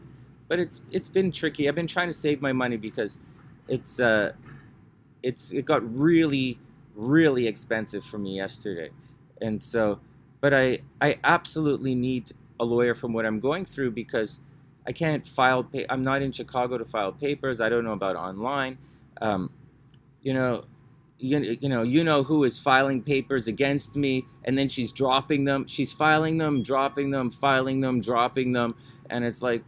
But it's been tricky. I've been trying to save my money because it got really, really expensive for me yesterday. And so, but I absolutely need a lawyer from what I'm going through, because I can't file. I'm not in Chicago to file papers. I don't know about online. Um, you know, you know who is filing papers against me, and then she's dropping them. She's filing them, dropping them, filing them, dropping them, and it's like,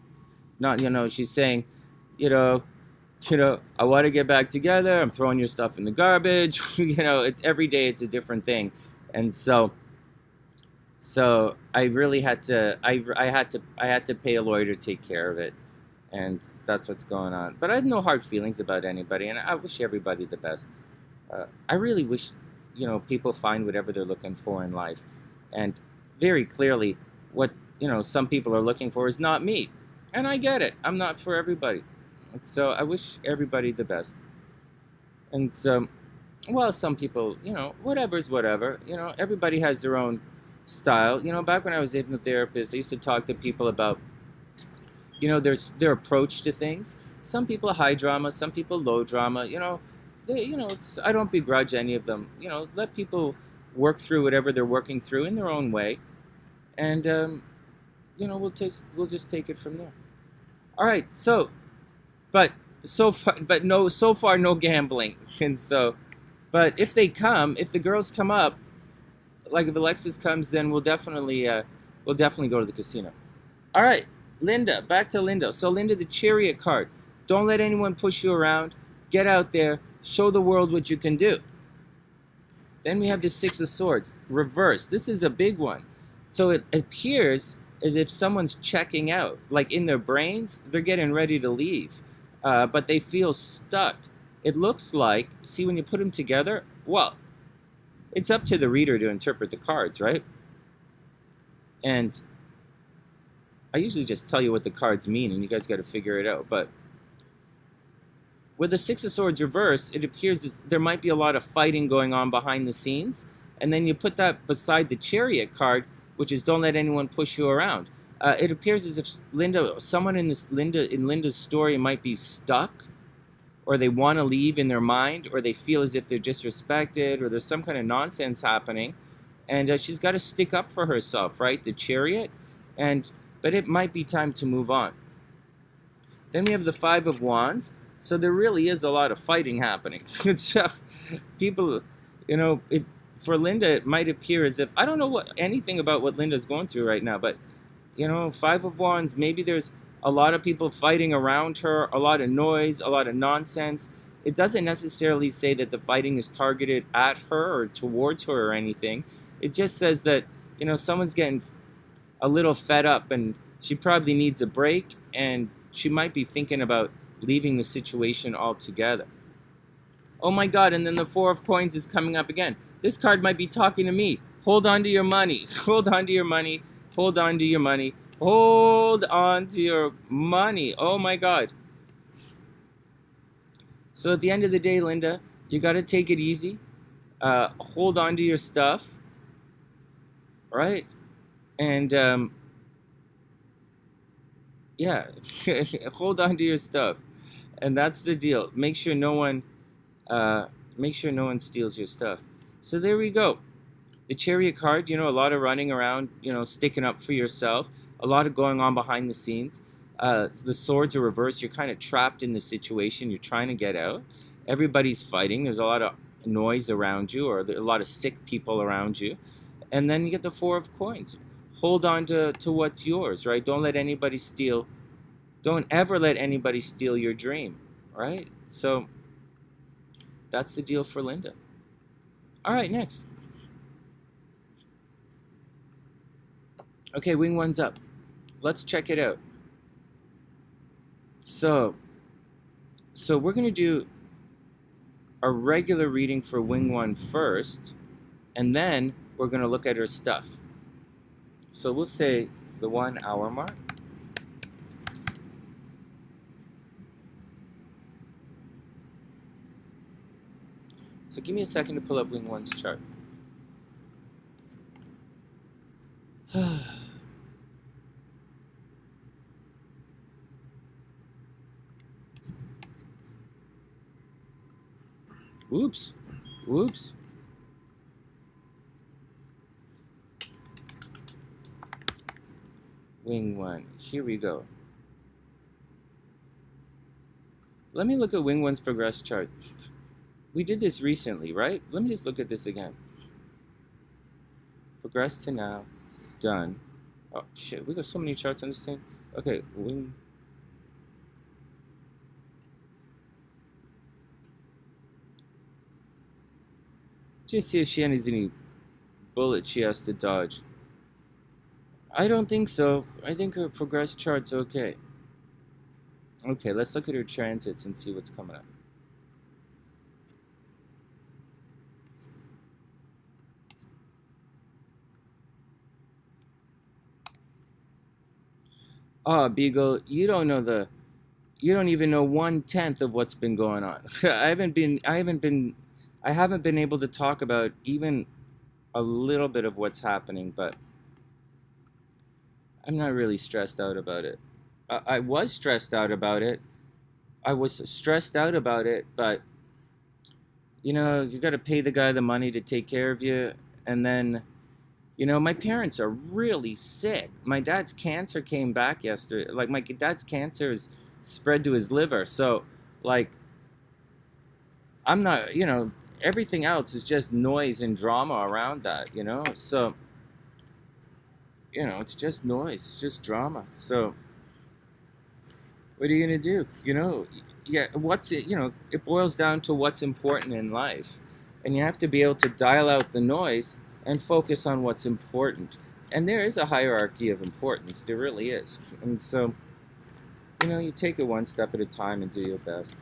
not, she's saying, you know, I want to get back together. I'm throwing your stuff in the garbage. It's every day. It's a different thing, and so I really had to. I had to pay a lawyer to take care of it, and that's what's going on. But I have no hard feelings about anybody, and I wish everybody the best. I really wish, people find whatever they're looking for in life, and very clearly, what some people are looking for is not me, and I get it. I'm not for everybody, so I wish everybody the best. And so, well, some people, whatever's whatever. Everybody has their own style. Back when I was a hypnotherapist, I used to talk to people about, their approach to things. Some people high drama, some people low drama. I don't begrudge any of them. Let people work through whatever they're working through in their own way, and we'll just take it from there. All right. So far no gambling, and so, but if the girls come up, like if Alexis comes, then we'll definitely go to the casino. All right, Linda, back to Linda. So Linda, the Chariot card. Don't let anyone push you around. Get out there. Show the world what you can do. Then we have the Six of Swords, reverse. This is a big one. So it appears as if someone's checking out. Like in their brains, they're getting ready to leave. But they feel stuck. It looks like, see, when you put them together, well, it's up to the reader to interpret the cards, right? And I usually just tell you what the cards mean, and you guys got to figure it out. But with the Six of Swords reverse, it appears as there might be a lot of fighting going on behind the scenes. And then you put that beside the Chariot card, which is don't let anyone push you around. It appears as if someone in Linda's story might be stuck, or they want to leave in their mind, or they feel as if they're disrespected, or there's some kind of nonsense happening. And she's got to stick up for herself, right? The Chariot. But it might be time to move on. Then we have the Five of Wands. So there really is a lot of fighting happening. So people, for Linda, it might appear as if, I don't know anything about what Linda's going through right now, but, Five of Wands, maybe there's a lot of people fighting around her, a lot of noise, a lot of nonsense. It doesn't necessarily say that the fighting is targeted at her or towards her or anything. It just says that, someone's getting a little fed up, and she probably needs a break, and she might be thinking about leaving the situation altogether. Oh my God, and then the Four of Coins is coming up again. This card might be talking to me. Hold on to your money. Hold on to your money. Hold on to your money. Hold on to your money. Oh my God. So at the end of the day, Linda, you got to take it easy. Hold on to your stuff. Right? And yeah, hold on to your stuff. And that's the deal. Make sure no one steals your stuff. So there we go. The Chariot card, a lot of running around, sticking up for yourself, a lot of going on behind the scenes. The Swords are reversed. You're kind of trapped in the situation. You're trying to get out. Everybody's fighting. There's a lot of noise around you, or there are a lot of sick people around you. And then you get the Four of Coins. Hold on to what's yours, right? Don't ever let anybody steal your dream, right? So that's the deal for Linda. All right, next. Okay, wing one's up. Let's check it out. So we're going to do a regular reading for wing one first, and then we're going to look at her stuff. So we'll say the 1 hour mark. So give me a second to pull up wing one's chart. Whoops. Wingone. Here we go. Let me look at Wingone's progress chart. We did this recently, right? Let me just look at this again. Progress to now. Done. Oh, shit. We got so many charts on this thing. Okay. Just see if she has any bullets she has to dodge. I don't think so. I think her progress chart's okay. Okay, let's look at her transits and see what's coming up. Oh, Beagle, you don't even know 1/10 of what's been going on. I haven't been able to talk about even a little bit of what's happening, but I'm not really stressed out about it. I was stressed out about it. But you know, you got to pay the guy the money to take care of you, and then, you know, my parents are really sick. My dad's cancer came back yesterday. Like, my dad's cancer is spread to his liver. So, like, I'm not, you know, everything else is just noise and drama around that, you know? So, you know, it's just noise. It's just drama. So, what are you going to do? You know, yeah, you know, it boils down to what's important in life. And you have to be able to dial out the noise and focus on what's important. And there is a hierarchy of importance. There really is. And so, you know, you take it one step at a time and do your best.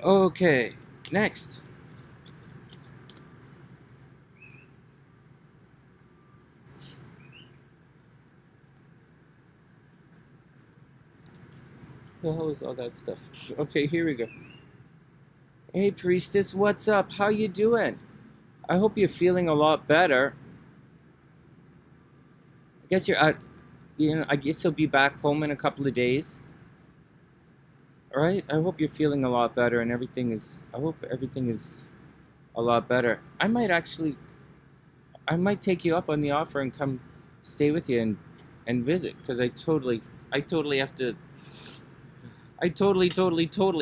Okay, next. The hell is all that stuff? Okay, here we go. Hey, Priestess, what's up? How you doing? I hope you're feeling a lot better. I guess you're out, you know, I guess you'll be back home in a couple of days. All right? I hope you're feeling a lot better and I hope everything is a lot better. I might take you up on the offer and come stay with you and visit, because I totally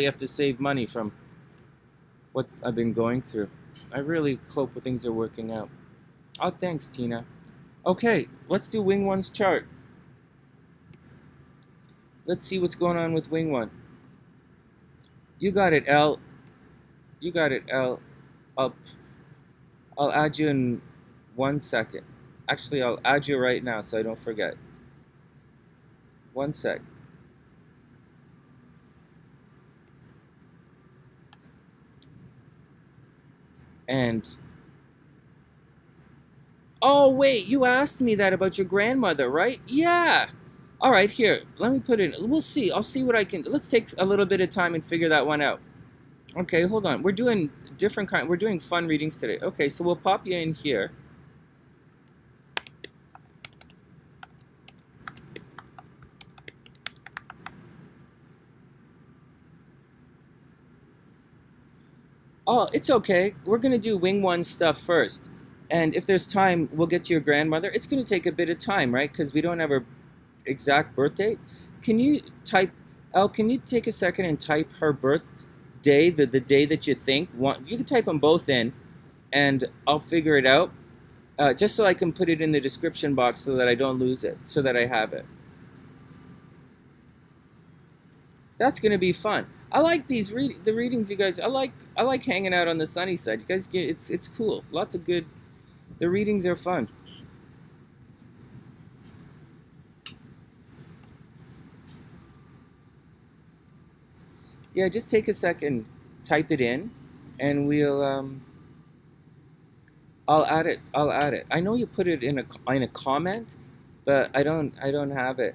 have to save money from what I've been going through. I really hope things are working out. Oh, thanks, Tina. Okay, let's do Wingone's chart. Let's see what's going on with Wingone. You got it, Elle. You got it, Elle. I'll add you in 1 second. Actually, I'll add you right now so I don't forget. 1 sec. And oh, wait, you asked me that about your grandmother, right? Yeah. All right, here, let me put it in. We'll see. I'll see what I can. Let's take a little bit of time and figure that one out. Okay, hold on. We're doing we're doing fun readings today. Okay, so we'll pop you in here. Oh, it's okay. We're going to do Wingone stuff first. And if there's time, we'll get to your grandmother. It's going to take a bit of time, right? Because we don't have her exact birth date. Can you type, Elle, can you take a second and type her birth day, the day that you think? You can type them both in, and I'll figure it out. Just so I can put it in the description box so that I don't lose it, so that I have it. That's going to be fun. I like these the readings, you guys. I like hanging out on the sunny side. You guys get it's cool. Lots of good. The readings are fun. Yeah, just take a second, type it in, and we'll I'll add it. I know you put it in a comment, but I don't have it.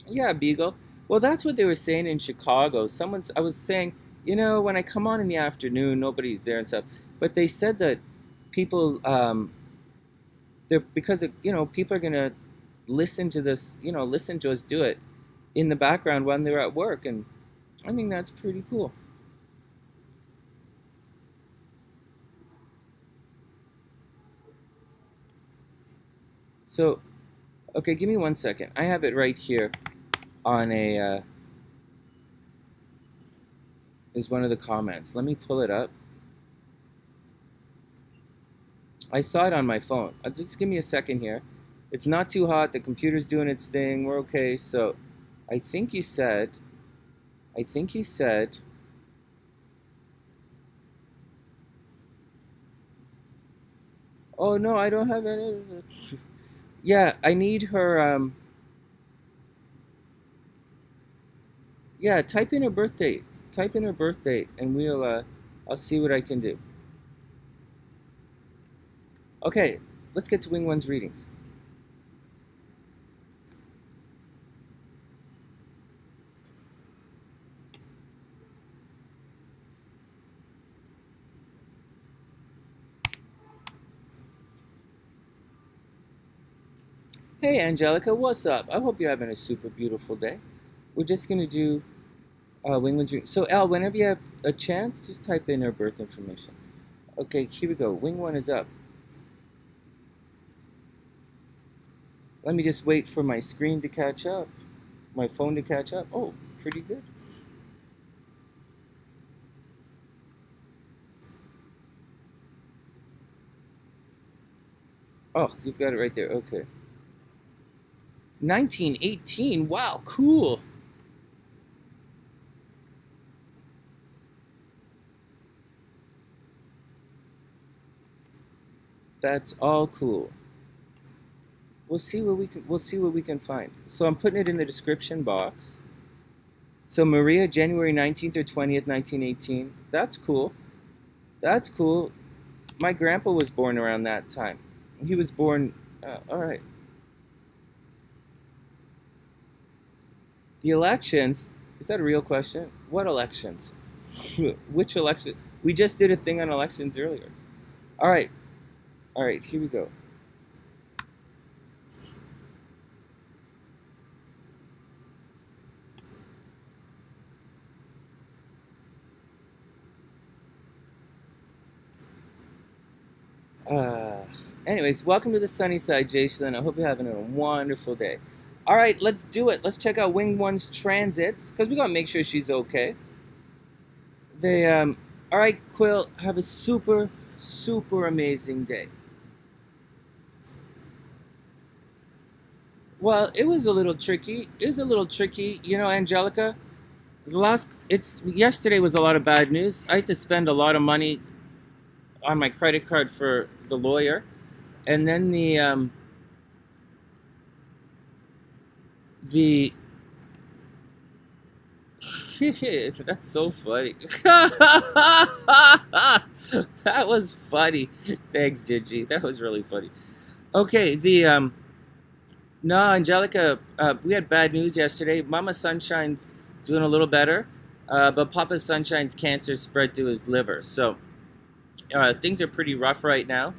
Yeah, Beagle. Well, that's what they were saying in Chicago. I was saying, you know, when I come on in the afternoon, nobody's there and stuff. But they said that people, because you know, people are gonna listen to this, you know, listen to us do it in the background when they're at work, and I think that's pretty cool. So, okay, give me 1 second. I have it right here on a, is one of the comments. Let me pull it up. I saw it on my phone. Just give me a second here. It's not too hot. The computer's doing its thing. We're okay. So, I think he said, oh no, I don't have any. Yeah, I need her, yeah, type in her birth date. Type in her birth date, and I'll see what I can do. Okay, let's get to Wing One's readings. Hey, Angelica, what's up? I hope you're having a super beautiful day. We're just gonna do Wing One's reading. So, Al, whenever you have a chance, just type in her birth information. Okay, here we go. Wing One is up. Let me just wait for my screen to catch up, my phone to catch up. Oh, pretty good. Oh, you've got it right there. Okay. 1918. Wow, cool. That's all cool. We'll see what we can find. So I'm putting it in the description box. So Maria, January 19th or 20th, 1918. That's cool. That's cool. My grandpa was born around that time. He was born, all right. The elections, is that a real question? What elections? Which election? We just did a thing on elections earlier. All right, here we go. Anyways, welcome to the sunny side, Jason. I hope you're having a wonderful day. All right, let's do it. Let's check out Wing One's transits, because we got to make sure she's okay. All right, Quill, have a super, super amazing day. Well, it was a little tricky. You know, Angelica, yesterday was a lot of bad news. I had to spend a lot of money on my credit card for the lawyer. And then that's so funny. That was funny. Thanks, Gigi. That was really funny. Okay, no, Angelica, we had bad news yesterday. Mama Sunshine's doing a little better, but Papa Sunshine's cancer spread to his liver. So things are pretty rough right now.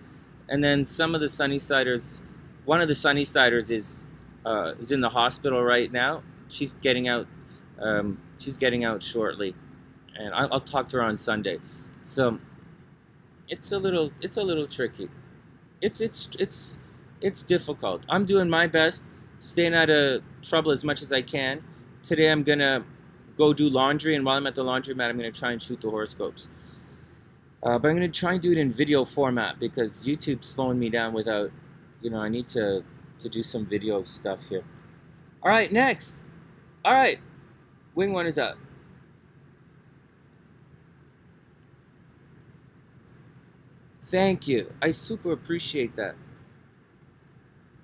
And then some of the Sunnysiders, one of the Sunnysiders is in the hospital right now. She's getting out. She's getting out shortly, and I'll talk to her on Sunday. So it's a little tricky. It's difficult. I'm doing my best, staying out of trouble as much as I can. Today I'm gonna go do laundry, and while I'm at the laundromat, I'm gonna try and shoot the horoscopes. But I'm going to try and do it in video format because YouTube's slowing me down without, I need to do some video stuff here. All right, next. All right, Wing One is up. Thank you. I super appreciate that.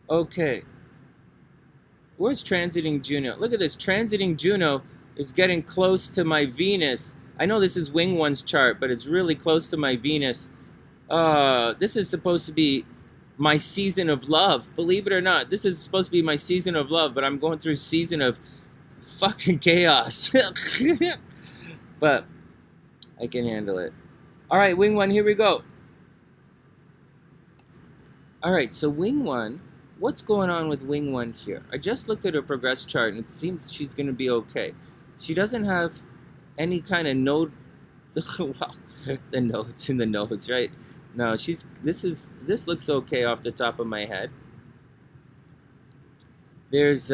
Okay. Where's transiting Juno? Look at this. Transiting Juno is getting close to my Venus. I know this is Wing One's chart, but it's really close to my Venus. This is supposed to be my season of love. Believe it or not, this is supposed to be my season of love, but I'm going through a season of fucking chaos. But I can handle it. All right, Wing One, here we go. All right, so Wing One, what's going on with Wing One here? I just looked at her progress chart, and it seems she's going to be okay. She doesn't have any kind of node. Well, the nodes in the nodes, right? No, this looks okay off the top of my head. There's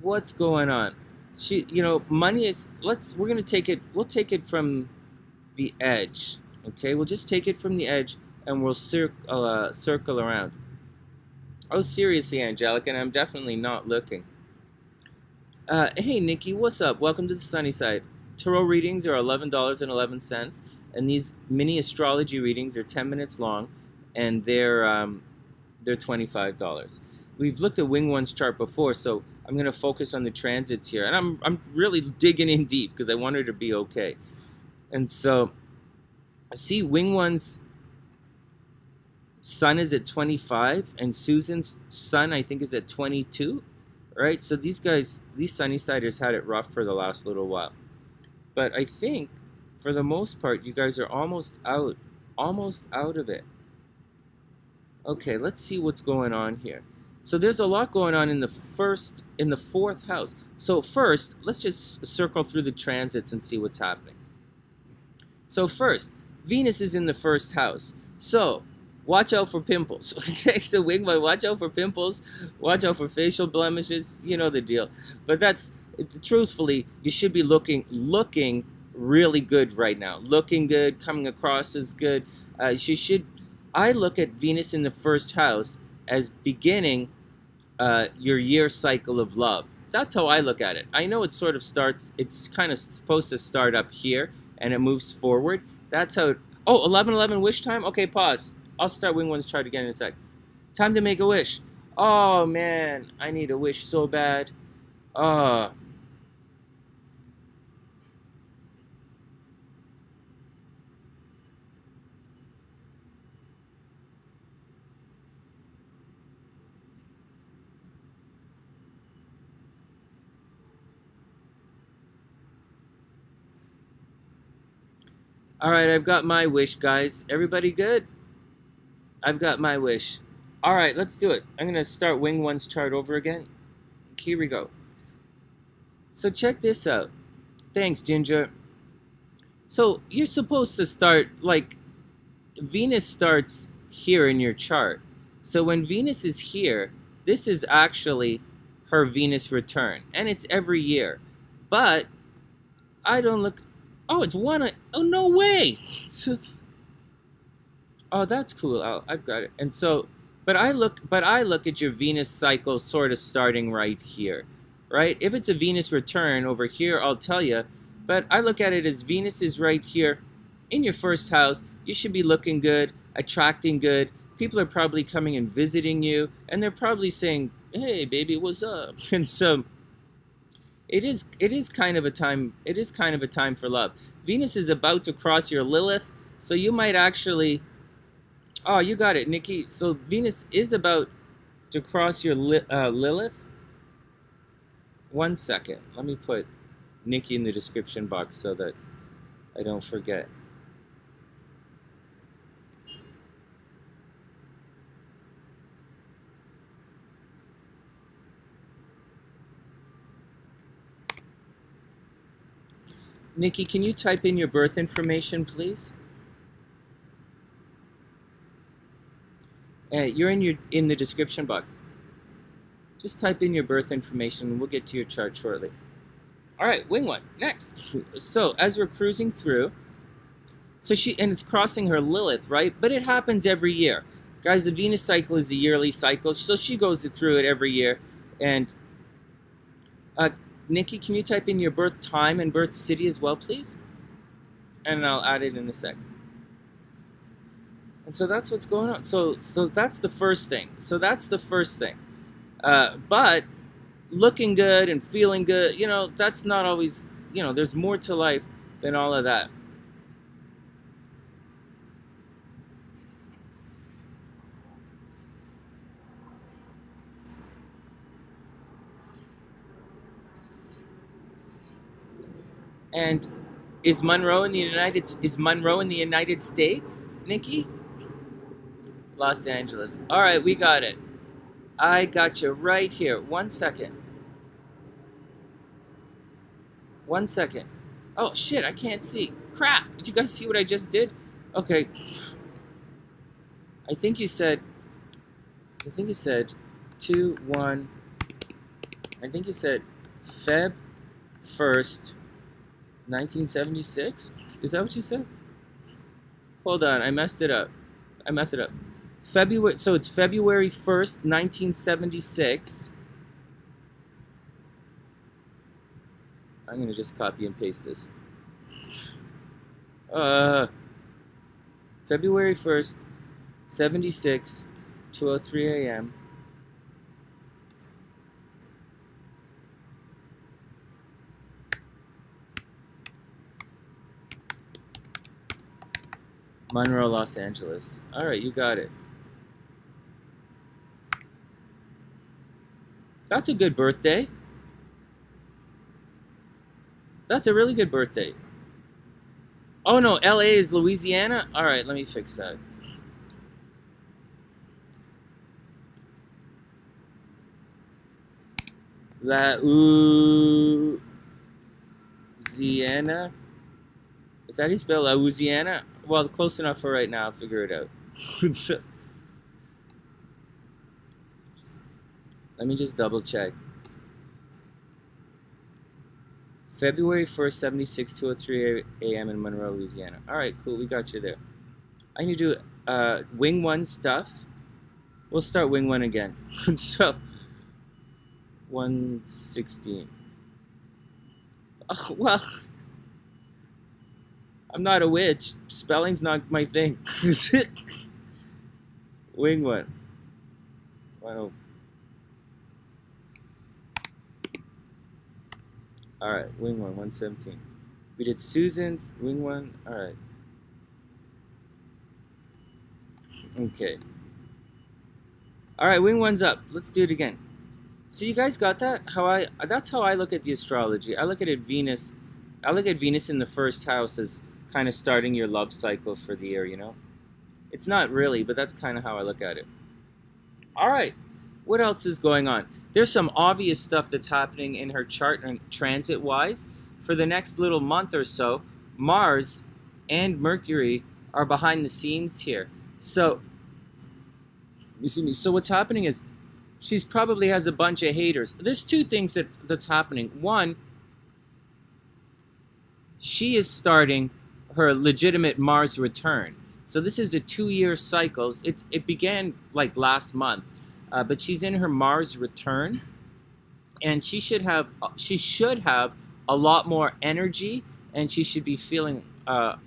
what's going on? Money is. We're gonna take it. We'll take it from the edge. Okay, we'll just take it from the edge, and we'll circle around. Oh, seriously, Angelica, and I'm definitely not looking. Hey, Nikki, what's up? Welcome to the sunny side. Tarot readings are $11.11, and these mini astrology readings are 10 minutes long, and they're $25. We've looked at Wingone's chart before, so I'm going to focus on the transits here, and I'm really digging in deep because I want her to be okay. And so, I see Wingone's sun is at 25, and Susan's sun, I think, is at 22. Right, so these Sunnysiders had it rough for the last little while. But I think, for the most part, you guys are almost out of it. Okay, let's see what's going on here. So there's a lot going on in the fourth house. So first, let's just circle through the transits and see what's happening. So first, Venus is in the first house. So watch out for pimples. Okay, so Wingone, watch out for pimples. Watch out for facial blemishes. You know the deal. But truthfully, you should be looking really good right now. Looking good, coming across as good. I look at Venus in the first house as beginning your year cycle of love. That's how I look at it. I know it sort of starts, it's kind of supposed to start up here, and it moves forward. That's how it, oh, 11:11 wish time? Okay, pause. I'll start Wingone's chart again in a sec. Time to make a wish. Oh, man. I need a wish so bad. Oh. All right, I've got my wish, guys. Everybody good? I've got my wish. All right, let's do it. I'm going to start Wingone's chart over again. Here we go. So check this out. Thanks, Ginger. So you're supposed to start, like, Venus starts here in your chart. So when Venus is here, this is actually her Venus return. And it's every year. But I don't look... Oh, it's one... Oh, no way! Oh, that's cool. I've got it. And so, but I look at your Venus cycle sort of starting right here, right? If it's a Venus return over here, I'll tell you. But I look at it as Venus is right here in your first house. You should be looking good, attracting good. People are probably coming and visiting you, and they're probably saying, "Hey, baby, what's up?" And so, it is kind of a time. It is kind of a time for love. Venus is about to cross your Lilith, so you might actually. Oh, you got it, Nikki. So Venus is about to cross your Lilith. 1 second. Let me put Nikki in the description box so that I don't forget. Nikki, can you type in your birth information, please? You're in the description box. Just type in your birth information and we'll get to your chart shortly. All right, Wingone, next. So as we're cruising through, and it's crossing her Lilith, right? But it happens every year. Guys, the Venus cycle is a yearly cycle, so she goes through it every year. And Nikki, can you type in your birth time and birth city as well, please? And I'll add it in a sec. And so that's what's going on. So that's the first thing. But looking good and feeling good, that's not always, there's more to life than all of that. And is Monroe in the United States, Nikki? Los Angeles. All right, we got it. I got you right here. 1 second. 1 second. Oh, shit, I can't see. Crap. Did you guys see what I just did? Okay. I think you said 2, 1, I think you said Feb 1st, 1976? Is that what you said? Hold on, I messed it up. February, so it's February 1st, 1976. I'm going to just copy and paste this. February 1st, 76, 2:03 a.m. Monroe, Los Angeles. All right, you got it. That's a good birthday. That's a really good birthday. Oh no, LA is Louisiana? All right, let me fix that. Louisiana? Is that how you spell Louisiana? Well, close enough for right now. I'll figure it out. Let me just double check. February 1st, 76, 2:03 a.m. in Monroe, Louisiana. All right, cool. We got you there. I need to do wing one stuff. We'll start wing one again. So, 116. Oh, well, I'm not a witch. Spelling's not my thing. Wing one. Wow. All right, wing one, 117. We did Susan's, wing one. All right. Okay. All right, wing one's up. Let's do it again. So you guys got that? That's how I look at the astrology. I look at it Venus. I look at Venus in the first house as kind of starting your love cycle for the year, you know? It's not really, but that's kind of how I look at it. All right. What else is going on? There's some obvious stuff that's happening in her chart and transit-wise. For the next little month or so, Mars and Mercury are behind the scenes here. So, excuse me. So what's happening is she's probably has a bunch of haters. There's two things that's happening. One, she is starting her legitimate Mars return. So this is a 2-year cycle. It began like last month. But she's in her Mars return, and she should have a lot more energy, and she should be feeling a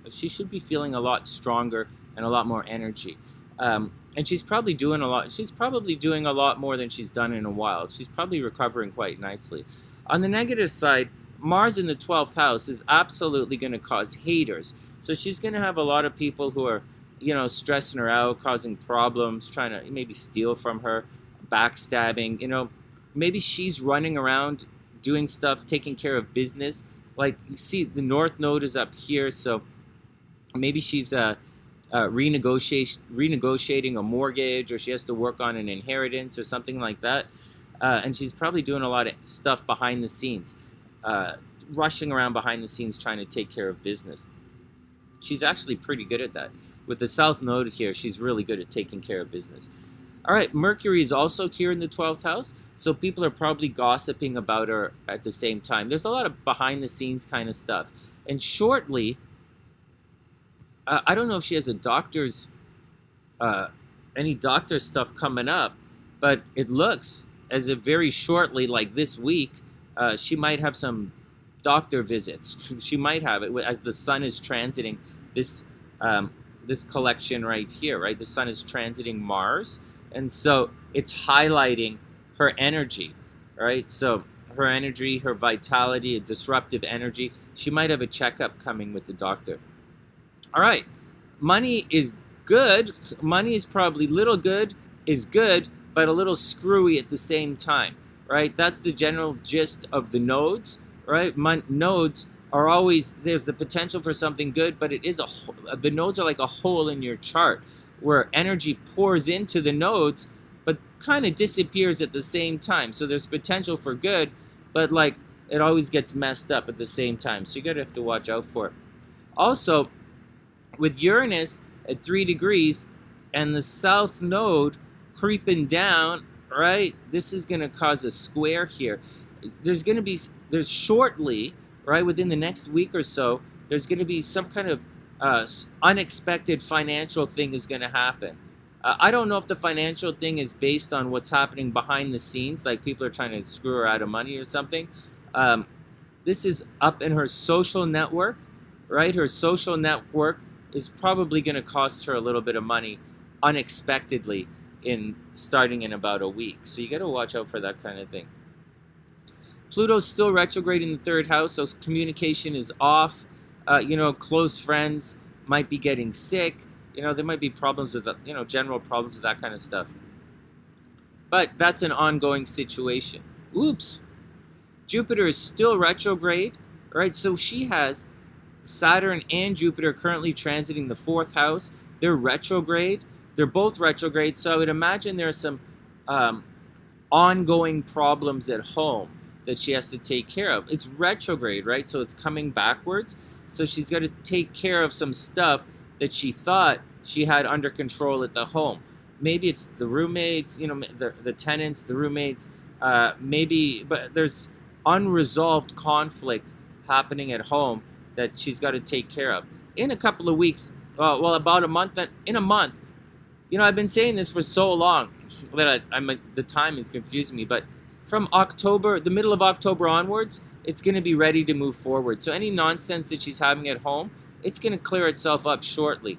lot stronger and a lot more energy. And she's probably doing a lot. She's probably doing a lot more than she's done in a while. She's probably recovering quite nicely. On the negative side, Mars in the 12th house is absolutely going to cause haters. So she's going to have a lot of people who are, you know, stressing her out, causing problems, trying to maybe steal from her, backstabbing, you know, maybe she's running around doing stuff, taking care of business. Like, you see, the North Node is up here, so maybe she's renegotiating a mortgage, or she has to work on an inheritance or something like that. And she's probably doing a lot of stuff behind the scenes, rushing around behind the scenes trying to take care of business. She's actually pretty good at that. With the South Node here, she's really good at taking care of business. All right, Mercury is also here in the 12th house, so people are probably gossiping about her at the same time. There's a lot of behind-the-scenes kind of stuff. And shortly, I don't know if she has any doctor stuff coming up, but it looks as if very shortly, like this week, she might have some doctor visits. She might have it as the sun is transiting this collection right here, right? The sun is transiting Mars, and so it's highlighting her energy, right? So her energy, her vitality, a disruptive energy. She might have a checkup coming with the doctor. All right, money is good. Money is probably little good, is good, but a little screwy at the same time, right? That's the general gist of the nodes, right? Nodes are always, there's the potential for something good, but it is the nodes are like a hole in your chart where energy pours into the nodes, but kind of disappears at the same time. So there's potential for good, but like it always gets messed up at the same time. So you're gonna have to watch out for it. Also, with Uranus at 3 degrees and the South Node creeping down, right? This is gonna cause a square here. there's shortly, right, within the next week or so, there's going to be some kind of unexpected financial thing is going to happen. I don't know if the financial thing is based on what's happening behind the scenes, like people are trying to screw her out of money or something. This is up in her social network, right? Her social network is probably going to cost her a little bit of money unexpectedly starting in about a week. So you got to watch out for that kind of thing. Pluto's still retrograde in the 3rd house, so communication is off. Close friends might be getting sick. There might be problems with, general problems with that kind of stuff. But that's an ongoing situation. Oops. Jupiter is still retrograde, right? So she has Saturn and Jupiter currently transiting the 4th house. They're retrograde. They're both retrograde. So I would imagine there are some ongoing problems at home that she has to take care of. It's retrograde, right? So it's coming backwards. So she's got to take care of some stuff that she thought she had under control at the home. Maybe it's the roommates, the tenants, the roommates, maybe, but there's unresolved conflict happening at home that she's got to take care of. In a couple of weeks, about a month, in a month, I've been saying this for so long that the time is confusing me, but from October, the middle of October onwards, it's going to be ready to move forward. So any nonsense that she's having at home, it's going to clear itself up shortly.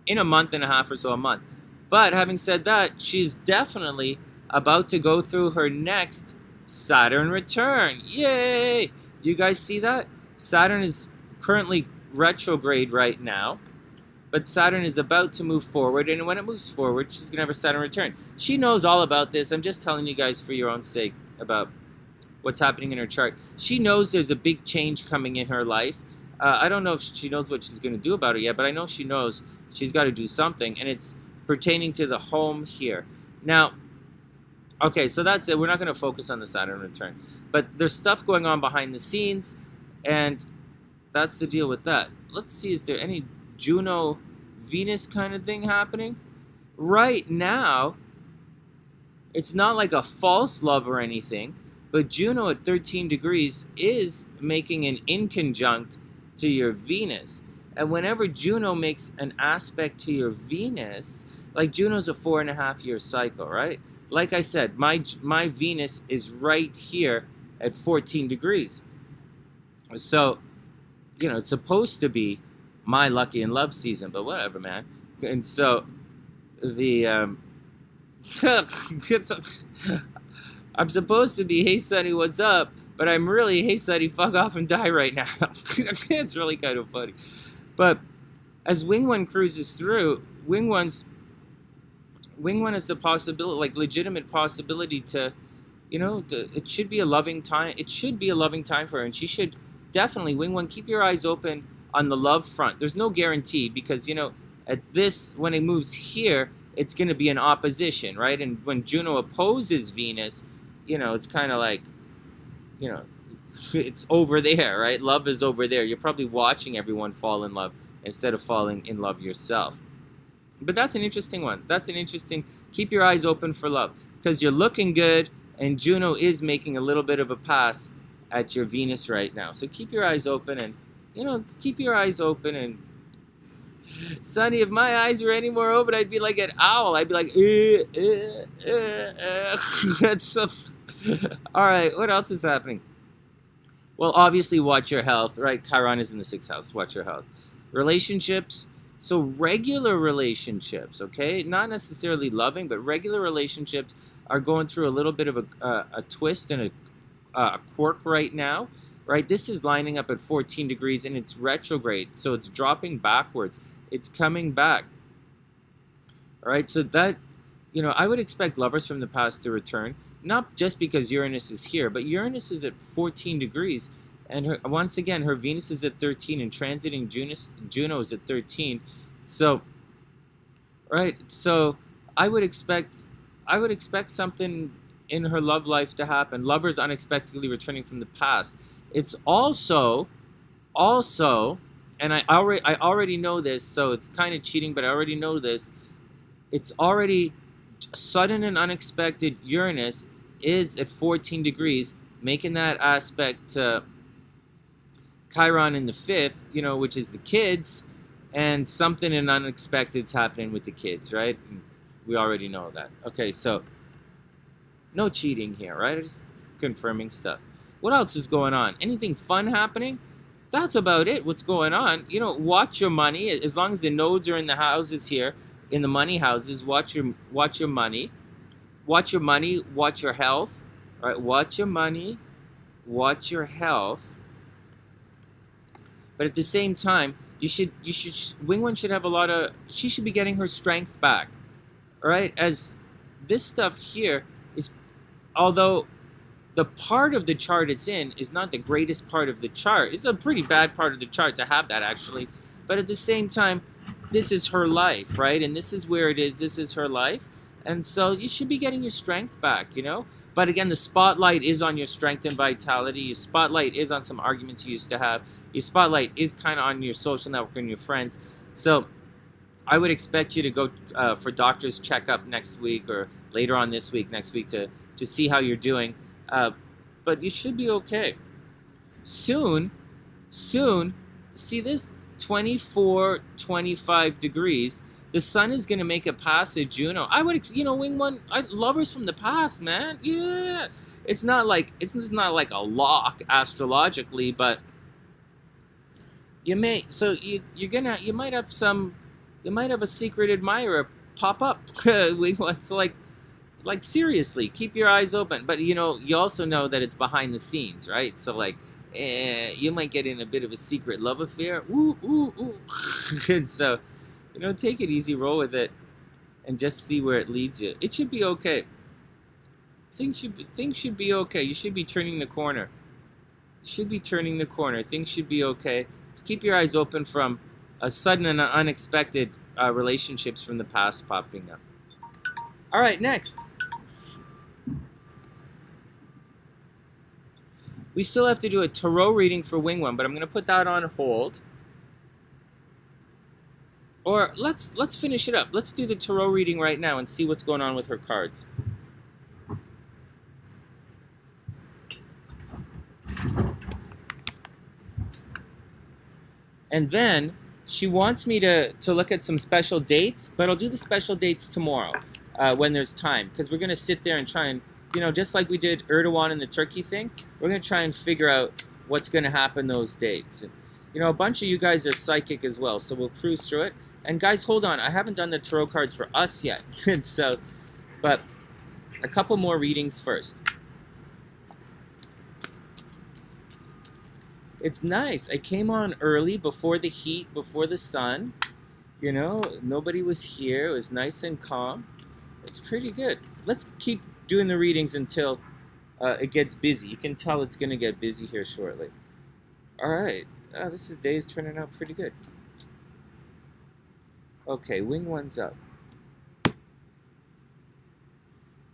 In a month and a half or so, a month. But having said that, she's definitely about to go through her next Saturn return. Yay! You guys see that? Saturn is currently retrograde right now, but Saturn is about to move forward, and when it moves forward, she's going to have her Saturn return. She knows all about this. I'm just telling you guys for your own sake about what's happening in her chart. She knows there's a big change coming in her life. I don't know if she knows what she's going to do about it yet, but I know she knows she's got to do something, and it's pertaining to the home here. Now, okay, so that's it. We're not going to focus on the Saturn return. But there's stuff going on behind the scenes, and that's the deal with that. Let's see, is there any Juno-Venus kind of thing happening? Right now, it's not like a false love or anything, but Juno at 13 degrees is making an inconjunct to your Venus. And whenever Juno makes an aspect to your Venus, like Juno's a 4.5-year cycle, right? Like I said, my Venus is right here at 14 degrees. So, it's supposed to be my lucky in love season, but whatever, man. And so, I'm supposed to be, hey, Sonny, what's up? But I'm really, hey, Sonny, fuck off and die right now. It's really kind of funny. But as Wingone cruises through, Wingone has the possibility, like legitimate possibility to, it should be a loving time. It should be a loving time for her, and she should definitely, Wingone, keep your eyes open on the love front. There's no guarantee because, at this, when it moves here, it's going to be an opposition, right? And when Juno opposes Venus, it's kind of like, it's over there, right? Love is over there. You're probably watching everyone fall in love instead of falling in love yourself. But that's an interesting one. Keep your eyes open for love because you're looking good and Juno is making a little bit of a pass at your Venus right now. So keep your eyes open and, Sonny, if my eyes were any more open, I'd be like an owl. I'd be like, That's so... All right, what else is happening? Well, obviously, watch your health, right? Chiron is in the 6th house. Watch your health. Relationships. So regular relationships, okay? Not necessarily loving, but regular relationships are going through a little bit of a twist and a quirk right now, right? This is lining up at 14 degrees, and it's retrograde, so it's dropping backwards. It's coming back, all right? So that, I would expect lovers from the past to return. Not just because Uranus is here, but Uranus is at 14 degrees. And once again, her Venus is at 13 and transiting Juno is at 13. So, right, so I would expect something in her love life to happen. Lovers unexpectedly returning from the past. It's also, and I already know this, so it's kind of cheating, but I already know this. It's already sudden and unexpected. Uranus is at 14 degrees making that aspect to Chiron in the 5th, you know, which is the kids, and something unexpected's happening with the kids, right? We already know that. Okay, so no cheating here, right? Just confirming stuff. What else is going on? Anything fun happening? That's about it. What's going on? You know, watch your money. As long as the nodes are in the houses here, in the money houses, watch your money. Watch your money. Watch your health. All right. Watch your money. Watch your health. But at the same time, Wingone should have a lot of. She should be getting her strength back. All right. As this stuff here is, although the part of the chart it's in is not the greatest part of the chart. It's a pretty bad part of the chart to have that, actually. But at the same time, this is her life, right? And this is where it is. This is her life. And so you should be getting your strength back, you know? But again, the spotlight is on your strength and vitality. Your spotlight is on some arguments you used to have. Your spotlight is kind of on your social network and your friends. So I would expect you to go for doctor's checkup next week or later on this week, next week, to see how you're doing. But you should be okay. Soon, see this? 24, 25 degrees. The sun is going to make a pass at Juno. I would, you know, Wingone, lovers from the past, man. Yeah. It's not like a lock astrologically, but you may, so you might have a secret admirer pop up. It's like seriously, keep your eyes open. But you know, you also know that it's behind the scenes, right? So like, you might get in a bit of a secret love affair. Ooh, ooh, ooh. And so, you know, take it easy, roll with it, and just see where it leads you. It should be okay. Things should be okay. You should be turning the corner. Things should be okay. Just keep your eyes open from a sudden and unexpected relationships from the past popping up. All right, next. We still have to do a tarot reading for Wingone, but I'm going to put that on hold. Or let's finish it up. Let's do the tarot reading right now and see what's going on with her cards. And then she wants me to look at some special dates, but I'll do the special dates tomorrow when there's time, because we're going to sit there and try and, you know, just like we did Erdogan and the Turkey thing, we're going to try and figure out what's going to happen those dates. And, you know, a bunch of you guys are psychic as well, so we'll cruise through it. And guys, hold on, I haven't done the tarot cards for us yet. And so, but a couple more readings first. It's nice. I came on early, before the heat, before the sun. You know, nobody was here. It was nice and calm. It's pretty good. Let's keep doing the readings until it gets busy. You can tell it's going to get busy here shortly. All right. This day is turning out pretty good. Okay, Wingone's up.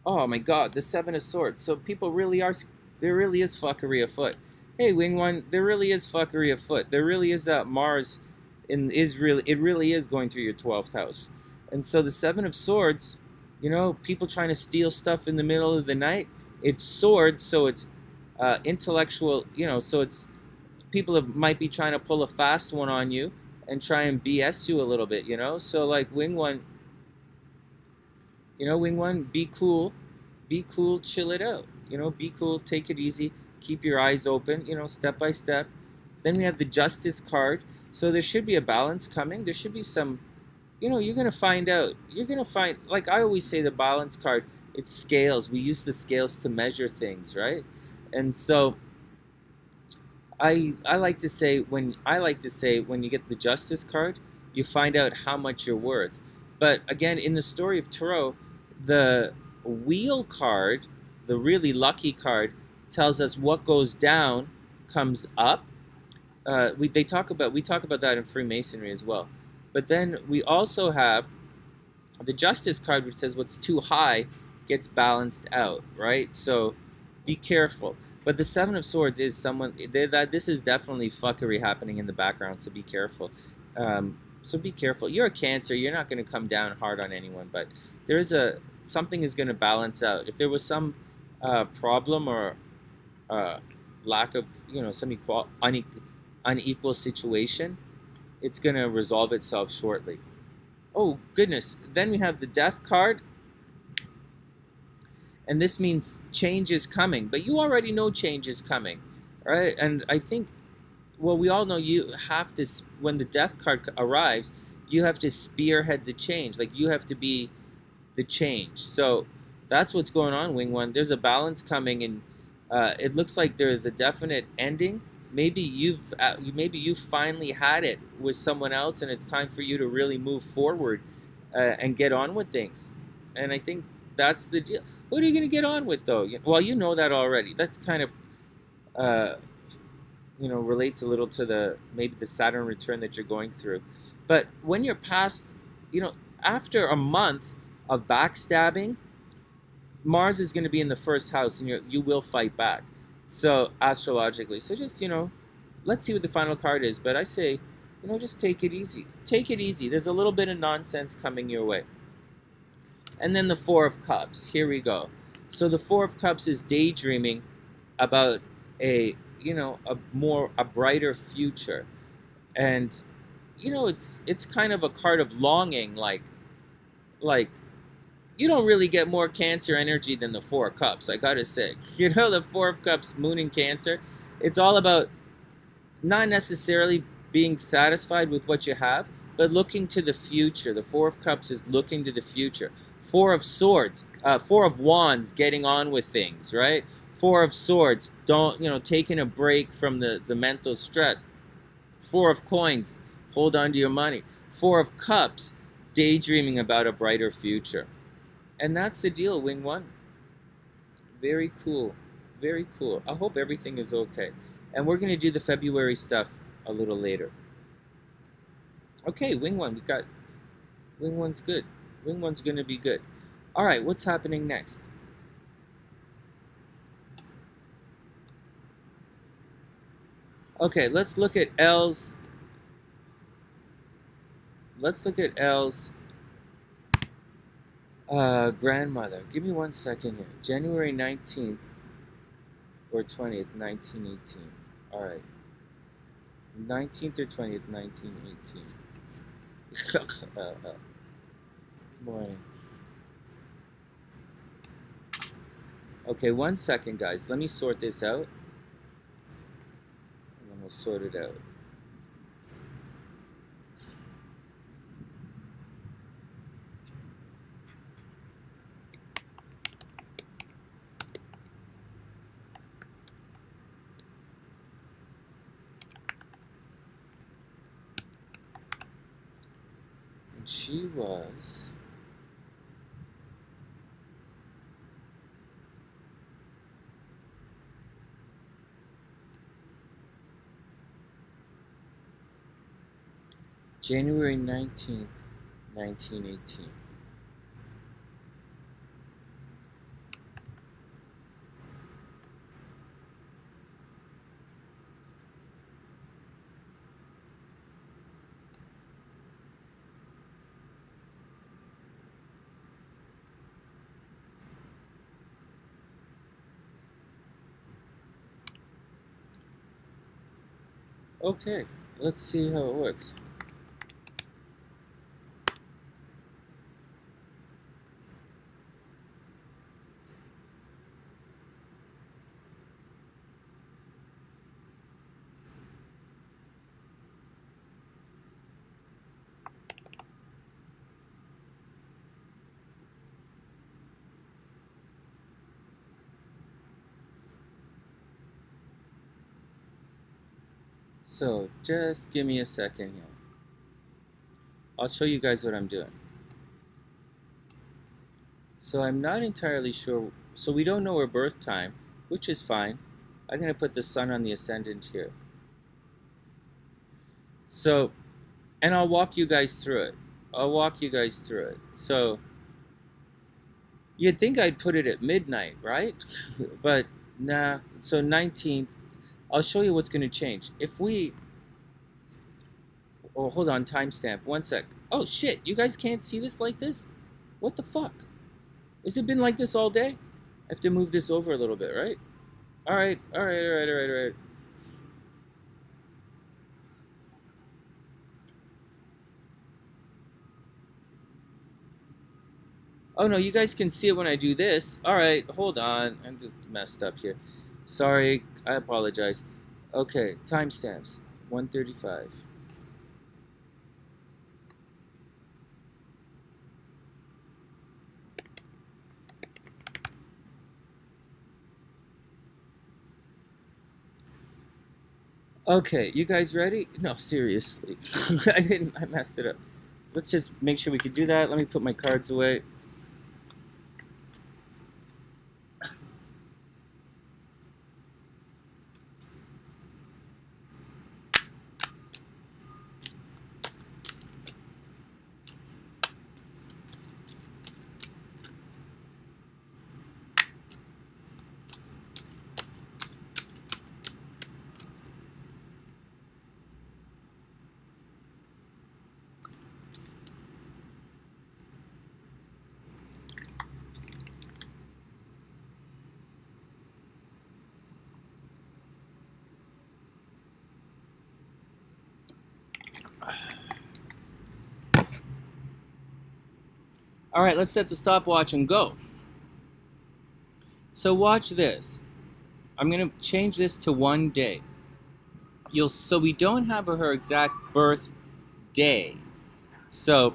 Oh my God, the Seven of Swords. So people really are, there really is fuckery afoot. Hey, Wingone, there really is fuckery afoot. There really is that Mars it really is going through your 12th house. And so the Seven of Swords, you know, people trying to steal stuff in the middle of the night, it's swords, so it's intellectual, you know, so it's people might be trying to pull a fast one on you and try and BS you a little bit, you know? So like Wingone, you know, Wingone, be cool, chill it out, you know, be cool, take it easy, keep your eyes open, you know, step by step. Then we have the Justice card. So there should be a balance coming. There should be some, you know, you're going to find out. You're going to find, like I always say, the balance card, it's scales. We use the scales to measure things, right? And so I like to say when you get the Justice card, you find out how much you're worth. But again, in the story of Tarot, the Wheel card, the really lucky card, tells us what goes down comes up. We talk about that in Freemasonry as well. But then we also have the Justice card, which says what's too high gets balanced out, right? So be careful. But the Seven of Swords is this is definitely fuckery happening in the background, so be careful. So be careful. You're a Cancer. You're not going to come down hard on anyone, but there is something is going to balance out. If there was some problem or lack of, some unequal situation, it's going to resolve itself shortly. Oh, goodness. Then we have the Death card. And this means change is coming. But you already know change is coming, right? And I think, well, we all know you have to, when the Death card arrives, you have to spearhead the change. Like, you have to be the change. So that's what's going on, Wing One. There's a balance coming, and it looks like there is a definite ending. Maybe you've finally had it with someone else, and it's time for you to really move forward and get on with things. And I think that's the deal. What are you going to get on with, though? Well, you know that already. That's kind of relates a little to maybe the Saturn return that you're going through. But when you're past, after a month of backstabbing, Mars is going to be in the first house, and you will fight back. So astrologically, so just let's see what the final card is. But I say, just take it easy. Take it easy. There's a little bit of nonsense coming your way. And then the Four of Cups. Here we go. So the Four of Cups is daydreaming about a brighter future, and it's kind of a card of longing, like you don't really get more Cancer energy than the Four of Cups, I gotta say. The Four of Cups, Moon in Cancer, it's all about not necessarily being satisfied with what you have, but looking to the future. The Four of Cups is looking to the future. Four of Swords, Four of Wands, getting on with things, right? Four of Swords, taking a break from the mental stress. Four of Coins, hold on to your money. Four of Cups, daydreaming about a brighter future. And that's the deal, Wing One. Very cool. Very cool. I hope everything is okay. And we're going to do the February stuff a little later. Okay, Wing One. We got... Wing One's good. Wing One's going to be good. All right, what's happening next? Okay, let's look at Elle's... grandmother. Give me 1 second here. January 19th or 20th, 1918. All right. 19th or 20th, 1918. Morning. Okay, 1 second, guys. Let me sort this out. And then we'll sort it out. She was January 19th, 1918. Okay, let's see how it works. So just give me a second here. I'll show you guys what I'm doing. So I'm not entirely sure. So we don't know her birth time, which is fine. I'm going to put the sun on the ascendant here. So, and I'll walk you guys through it. So you'd think I'd put it at midnight, right? But nah. So 19th. I'll show you what's going to change. If we... Oh, hold on, timestamp. 1 sec. Oh, shit. You guys can't see this like this? What the fuck? Has it been like this all day? I have to move this over a little bit, right? All right, all right, all right, all right, all right. Oh no, you guys can see it when I do this. All right, hold on. I'm just messed up here. Sorry, I apologize. Okay, timestamps 1:35. Okay, you guys ready? No, seriously. I messed it up. Let's just make sure we can do that. Let me put my cards away. All right, let's set the stopwatch and go. So watch this. I'm gonna change this to 1 day. So we don't have her exact birth day. So,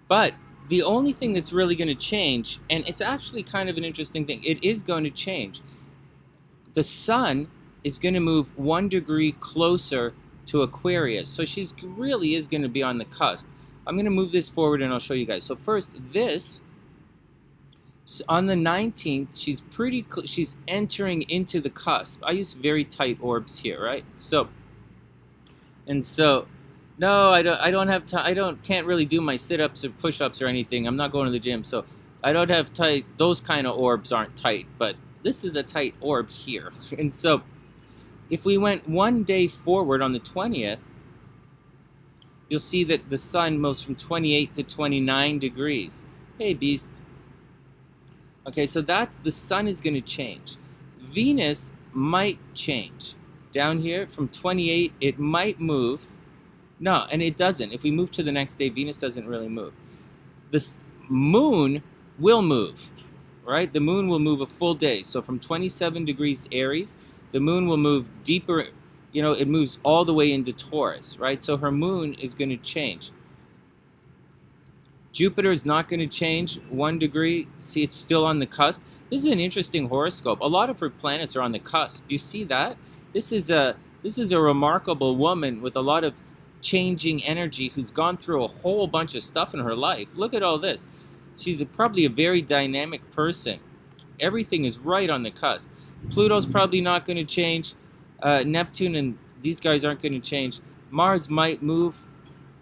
but the only thing that's really going to change, and it's actually kind of an interesting thing, it is going to change. The sun is going to move 1 degree closer to Aquarius. So she's really is going to be on the cusp. I'm going to move this forward and I'll show you guys. So first, this, on the 19th, she's entering into the cusp. I use very tight orbs here, right? So, no, I don't have time. Can't really do my sit-ups or push-ups or anything. I'm not going to the gym, so I don't have tight. Those kind of orbs aren't tight, but this is a tight orb here. And so, if we went 1 day forward on the 20th, you'll see that the sun moves from 28 to 29 degrees. Hey, beast. Okay, so the sun is going to change. Venus might change. Down here, from 28, it might move. No, and it doesn't. If we move to the next day, Venus doesn't really move. The moon will move, right? The moon will move a full day. So from 27 degrees Aries, the moon will move deeper. You know, it moves all the way into Taurus, right? So her moon is going to change. Jupiter is not going to change 1 degree. See, it's still on the cusp. This is an interesting horoscope. A lot of her planets are on the cusp. You see that? This is a remarkable woman with a lot of changing energy who's gone through a whole bunch of stuff in her life. Look at all this. She's probably a very dynamic person. Everything is right on the cusp. Pluto's probably not going to change. Neptune and these guys aren't going to change. Mars might move.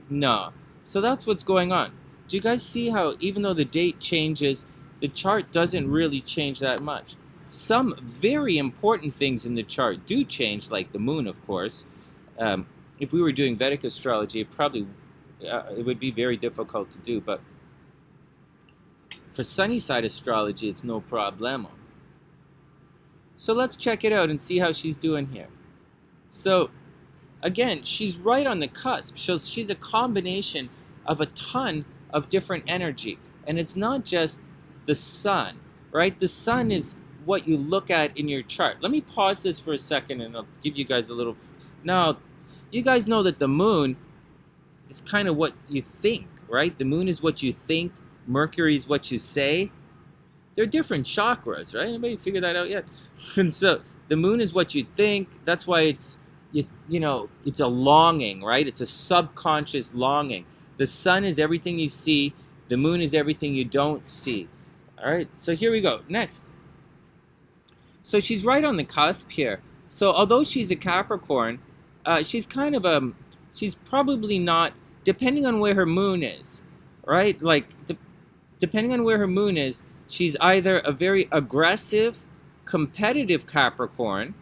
No. So that's what's going on. Do you guys see how even though the date changes, the chart doesn't really change that much? Some very important things in the chart do change, like the moon, of course. If we were doing Vedic astrology, it would be very difficult to do. But for SunnySide Astrology, it's no problemo. So let's check it out and see how she's doing here. So again, she's right on the cusp. She's a combination of a ton of different energy. And it's not just the sun, right? The sun is what you look at in your chart. Let me pause this for a second and I'll give you guys a little... Now, you guys know that the moon is kind of what you think, right? The moon is what you think. Mercury is what you say. They're different chakras, right? Anybody figure that out yet? And so the moon is what you think. That's why it's a longing, right? It's a subconscious longing. The sun is everything you see. The moon is everything you don't see. All right, so here we go. Next. So she's right on the cusp here. So although she's a Capricorn, she's kind of she's probably not, depending on where her moon is, right? Like, depending on where her moon is, she's either a very aggressive, competitive Capricorn,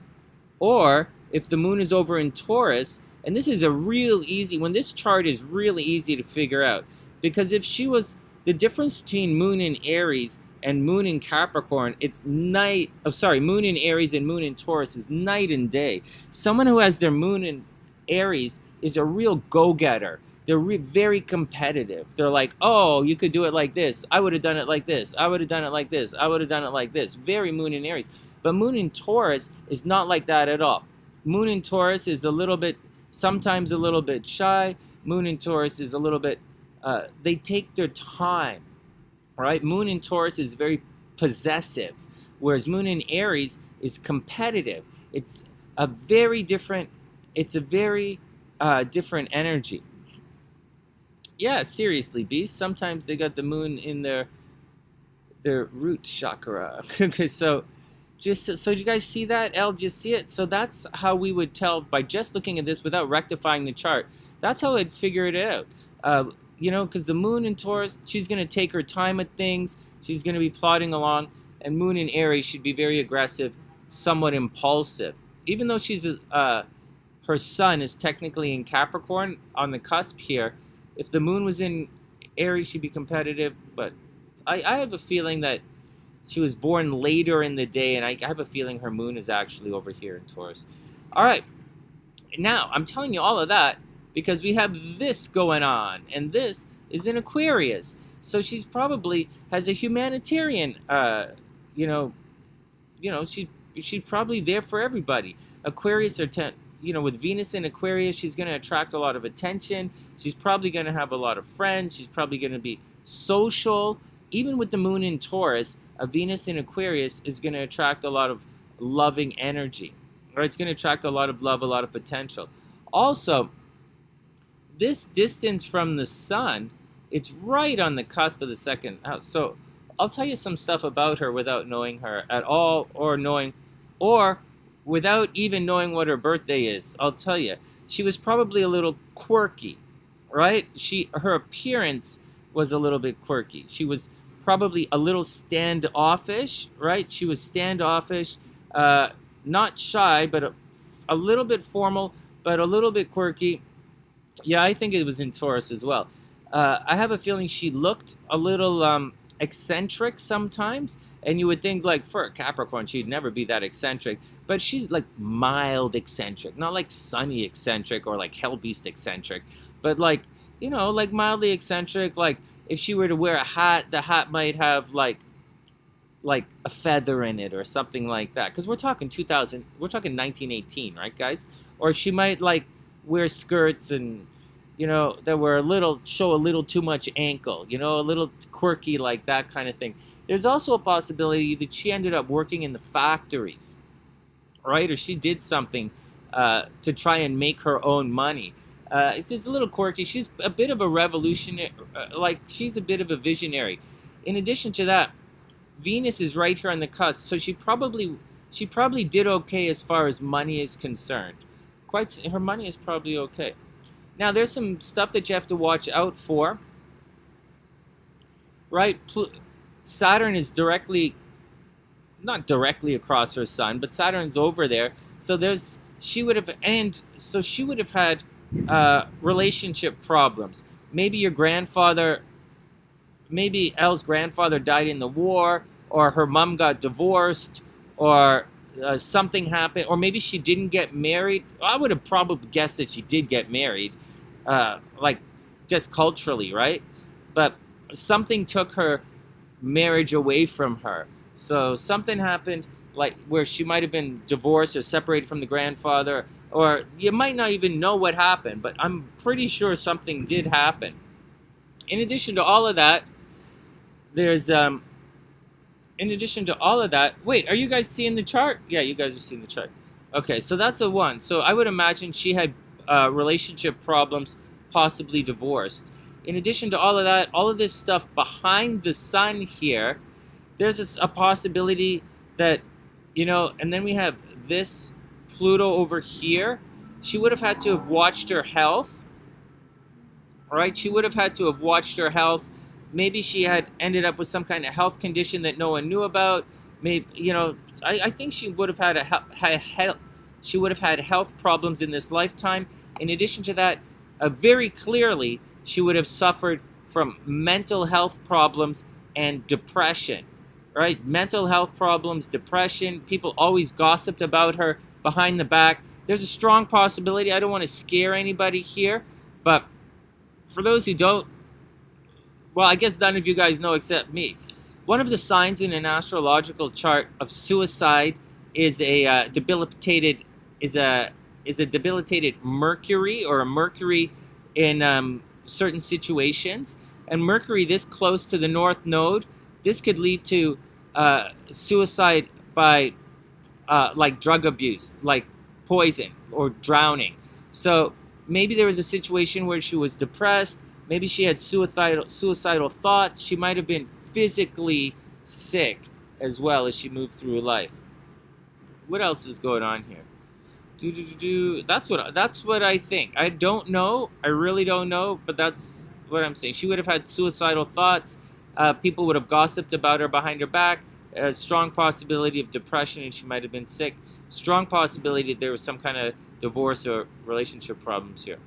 or if the moon is over in Taurus, and this is when this chart is really easy to figure out, because if she was, the difference between moon and Aries and Moon in Capricorn, it's night. Oh, sorry, Moon in Aries and Moon in Taurus is night and day. Someone who has their Moon in Aries is a real go-getter. They're very competitive. They're like, oh, you could do it like this. I would have done it like this. I would have done it like this. I would have done it like this. Very Moon in Aries. But Moon in Taurus is not like that at all. Moon in Taurus is a little bit, sometimes a little bit shy. Moon in Taurus is a little bit, they take their time. Right? Moon in Taurus is very possessive, whereas Moon in Aries is competitive. It's a very different, different energy. Yeah, seriously, beast. Sometimes they got the moon in their root chakra. Okay, so do you guys see that? Elle, do you see it? So that's how we would tell by just looking at this without rectifying the chart. That's how I'd figure it out. You know, because the Moon in Taurus, she's going to take her time at things. She's going to be plodding along. And Moon in Aries should be very aggressive, somewhat impulsive. Even though she's her sun is technically in Capricorn on the cusp here. If the Moon was in Aries, she'd be competitive. But I have a feeling that she was born later in the day, and I have a feeling her Moon is actually over here in Taurus. All right. Now, I'm telling you all of that because we have this going on, and this is in Aquarius. So she's probably has a humanitarian, she's probably there for everybody. Aquarius with Venus in Aquarius, she's going to attract a lot of attention. She's probably going to have a lot of friends. She's probably going to be social. Even with the Moon in Taurus, a Venus in Aquarius is going to attract a lot of loving energy. Or it's going to attract a lot of love, a lot of potential. Also, this distance from the sun, it's right on the cusp of the second house. So I'll tell you some stuff about her without knowing her at all, or without even knowing what her birthday is. I'll tell you, she was probably a little quirky, right? Her appearance was a little bit quirky. She was probably a little standoffish, right? She was standoffish, not shy, but a little bit formal, but a little bit quirky. Yeah, I think it was in Taurus as well. I have a feeling she looked a little eccentric sometimes, and you would think, like, for a Capricorn, she'd never be that eccentric. But she's, like, mild eccentric. Not like Sonny eccentric or, like, Hellbeast eccentric. But, like, like mildly eccentric. Like, if she were to wear a hat, the hat might have, like a feather in it or something like that. Because we're talking 1918, right, guys? Or she might, like, wear skirts and, that were show a little too much ankle, a little quirky, like that kind of thing. There's also a possibility that she ended up working in the factories, right? Or she did something to try and make her own money. It's just a little quirky. She's a bit of a revolutionary, she's a bit of a visionary. In addition to that, Venus is right here on the cusp, so she probably did okay as far as money is concerned. Her money is probably okay. Now, there's some stuff that you have to watch out for, right? Saturn is not directly across her sun, but Saturn's over there. So she would have had relationship problems. Maybe Elle's grandfather died in the war, or her mom got divorced, or something happened, or maybe she didn't get married. I would have probably guessed that she did get married, just culturally, right? But something took her marriage away from her. So something happened, like where she might have been divorced or separated from the grandfather, or you might not even know what happened, but I'm pretty sure something did happen. In addition to all of that, wait, are you guys seeing the chart? Yeah, you guys are seeing the chart. Okay, so that's a 1. So I would imagine she had relationship problems, possibly divorced. In addition to all of that, all of this stuff behind the sun here, there's a possibility that, and then we have this Pluto over here. She would have had to have watched her health, right? She would have had to have watched her health. Maybe she had ended up with some kind of health condition that no one knew about. Maybe, I think she would have had health problems in this lifetime. In addition to that, very clearly, she would have suffered from mental health problems and depression. right? Mental health problems, depression. People always gossiped about her behind the back. There's a strong possibility. I don't want to scare anybody here, but for those who don't, well, I guess none of you guys know except me. One of the signs in an astrological chart of suicide is a debilitated Mercury, or a Mercury in certain situations. And Mercury this close to the North Node, this could lead to suicide by like drug abuse, like poison or drowning. So maybe there was a situation where she was depressed. Maybe she had suicidal thoughts. She might have been physically sick as well as she moved through life. What else is going on here? That's what I think. I don't know. I really don't know, but that's what I'm saying. She would have had suicidal thoughts. People would have gossiped about her behind her back. A strong possibility of depression, and she might have been sick. Strong possibility that there was some kind of divorce or relationship problems here.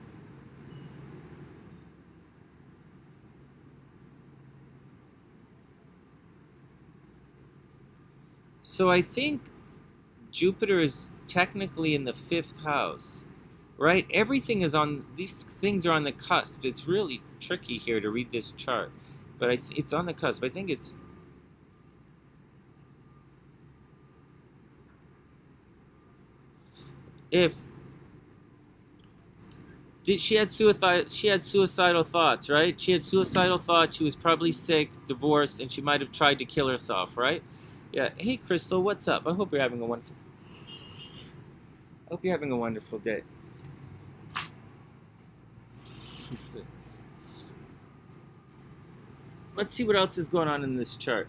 So I think Jupiter is technically in the 5th house, right? Everything is on, these things are on the cusp. It's really tricky here to read this chart, but it's on the cusp. I think it's, she had suicidal thoughts, right? She had suicidal thoughts. She was probably sick, divorced, and she might have tried to kill herself, right? Yeah. Hey, Crystal, what's up? I hope you're having a wonderful day. Let's see what else is going on in this chart.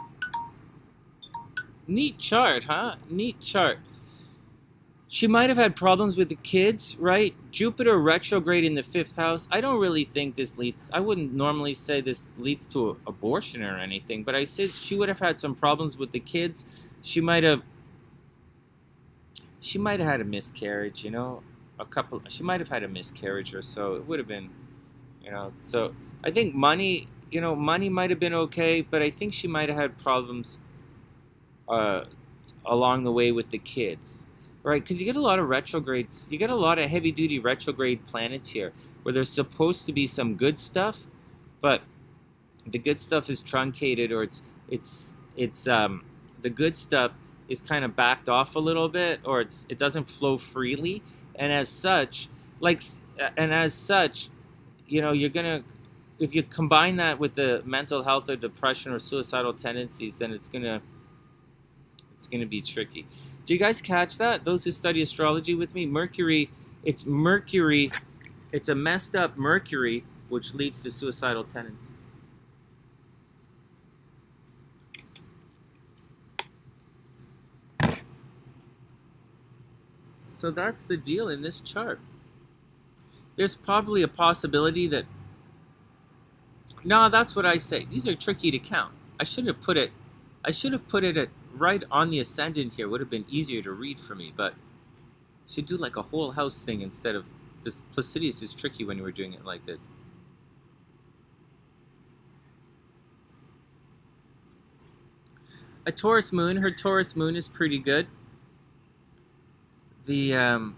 Neat chart, huh? Neat chart. She might have had problems with the kids, right? Jupiter retrograde in the 5th house. I don't really think this leads, I wouldn't normally say this leads to abortion or anything, but I said she would have had some problems with the kids. She might have had a miscarriage, you know, she might have had a miscarriage or so. It would have been, you know, so I think money, you know, money might have been okay, but I think she might have had problems along the way with the kids. Right, because you get a lot of retrogrades, you get a lot of heavy-duty retrograde planets here, where there's supposed to be some good stuff, but the good stuff is truncated, or the good stuff is kind of backed off a little bit, or it doesn't flow freely, and as such, you know, you're gonna, if you combine that with the mental health or depression or suicidal tendencies, then it's gonna be tricky. Do you guys catch that? Those who study astrology with me, Mercury, it's a messed up Mercury, which leads to suicidal tendencies. So that's the deal in this chart. There's probably a possibility that, no, that's what I say. These are tricky to count. I should have put it at right on the ascendant here. Would have been easier to read for me, but should do like a whole house thing instead of this. Placidius is tricky when you were doing it like this. A Taurus Moon, her Taurus Moon is pretty good. The